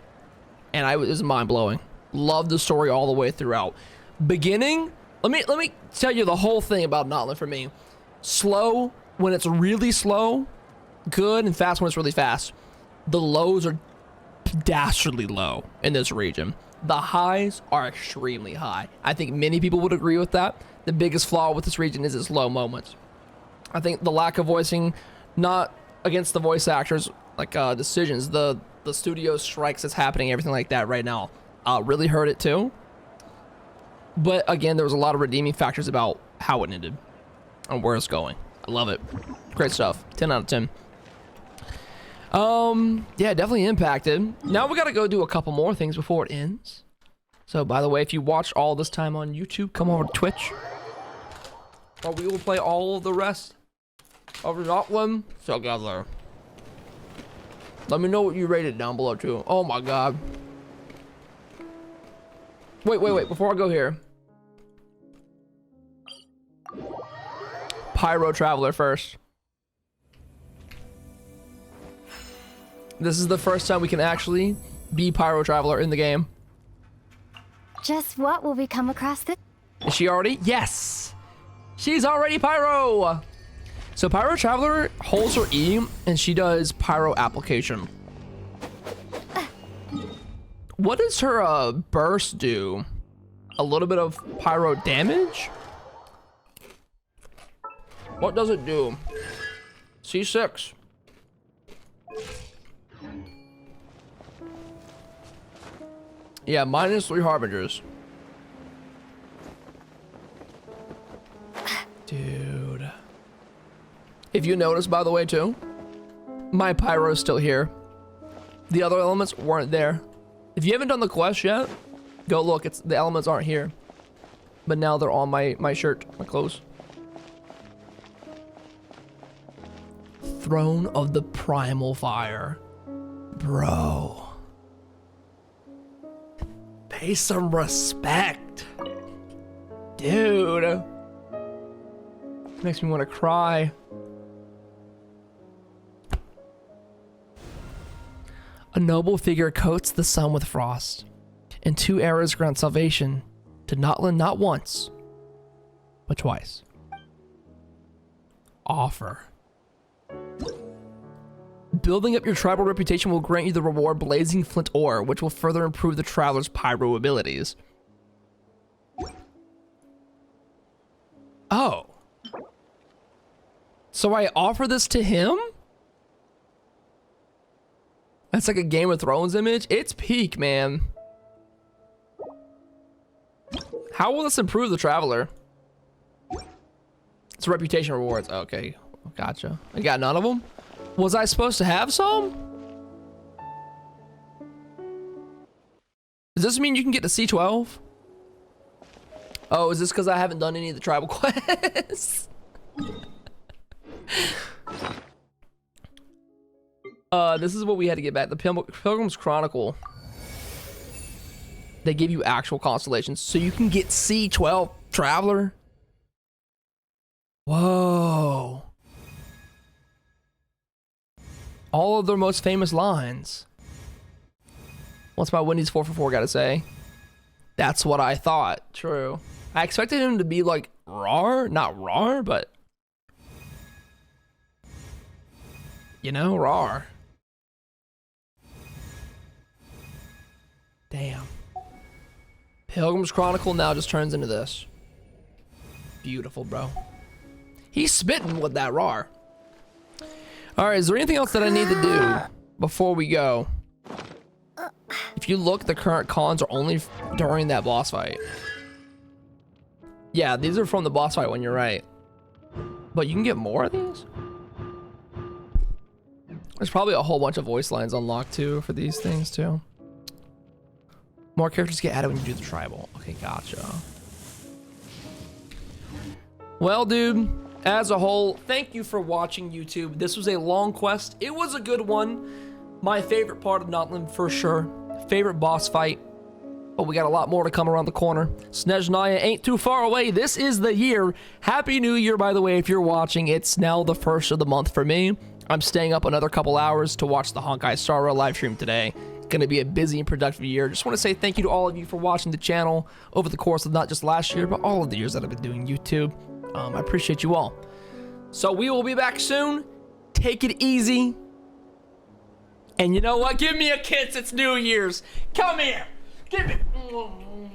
and it was mind-blowing. Loved the story all the way throughout. Beginning, let me tell you the whole thing about Notland for me. Slow when it's really slow, good, and fast when it's really fast. The lows are dastardly low in this region. The highs are extremely high. I think many people would agree with that. The biggest flaw with this region is its low moments. I think the lack of voicing, not against the voice actors, like decisions, the studio strikes that's happening, everything like that right now, really hurt it too. But again, there was a lot of redeeming factors about how it ended and where it's going. I love it. Great stuff. 10 out of 10. Yeah, definitely impacted. Now we gotta go do a couple more things before it ends. So, by the way, if you watched all this time on YouTube, come over to Twitch, or we will play all of the rest of Notland together. Let me know what you rated down below too. Oh my god. Wait, before I go here. Pyro Traveler first. This is the first time we can actually be Pyro Traveler in the game. Just what will we come across this? Is she already? Yes! She's already Pyro! So Pyro Traveler holds her E and she does Pyro Application. What does her burst do? A little bit of Pyro damage? What does it do? C6. Yeah, -3 Harbingers. Dude. If you notice, by the way, too, my Pyro's still here. The other elements weren't there. If you haven't done the quest yet, go look. The elements aren't here. But now they're on my shirt, my clothes. Throne of the Primal Fire. Bro. Pay some respect. Dude. Makes me want to cry. A noble figure coats the sun with frost, and 2 arrows grant salvation to Notland not once, but twice. Offer. Building up your tribal reputation will grant you the reward Blazing Flint Ore, which will further improve the traveler's pyro abilities. Oh. So I offer this to him? That's like a Game of Thrones image. It's peak, man. How will this improve the traveler? It's reputation rewards. Okay, gotcha. I got none of them? Was I supposed to have some? Does this mean you can get to C12? Oh, is this because I haven't done any of the tribal quests? This is what we had to get back. The Pilgrim's Chronicle. They give you actual constellations, so you can get C12 Traveler. Whoa. All of their most famous lines. What's my Wendy's 444 gotta say? That's what I thought. True. I expected him to be like rawr, not rawr, but you know, rawr. Damn. Pilgrim's Chronicle now just turns into this. Beautiful, bro. He's spitting with that rawr. Alright, is there anything else that I need to do before we go? If you look, the current cons are only during that boss fight. Yeah, these are from the boss fight when you're right. But you can get more of these? There's probably a whole bunch of voice lines unlocked too for these things too. More characters get added when you do the tribal. Okay, gotcha. Well, dude, as a whole, thank you for watching, YouTube. This was a long quest. It was a good one. My favorite part of Notland for sure. Favorite boss fight. But we got a lot more to come around the corner. Snezhnaya ain't too far away. This is the year. Happy New Year, by the way, if you're watching. It's now the 1st of the month for me. I'm staying up another couple hours to watch the Honkai Star Rail live stream today. Going to be a busy and productive year. Just want to say thank you to all of you for watching the channel over the course of not just last year, but all of the years that I've been doing YouTube. I appreciate you all. So we will be back soon. Take it easy. And you know what? Give me a kiss. It's New Year's. Come here. Give me.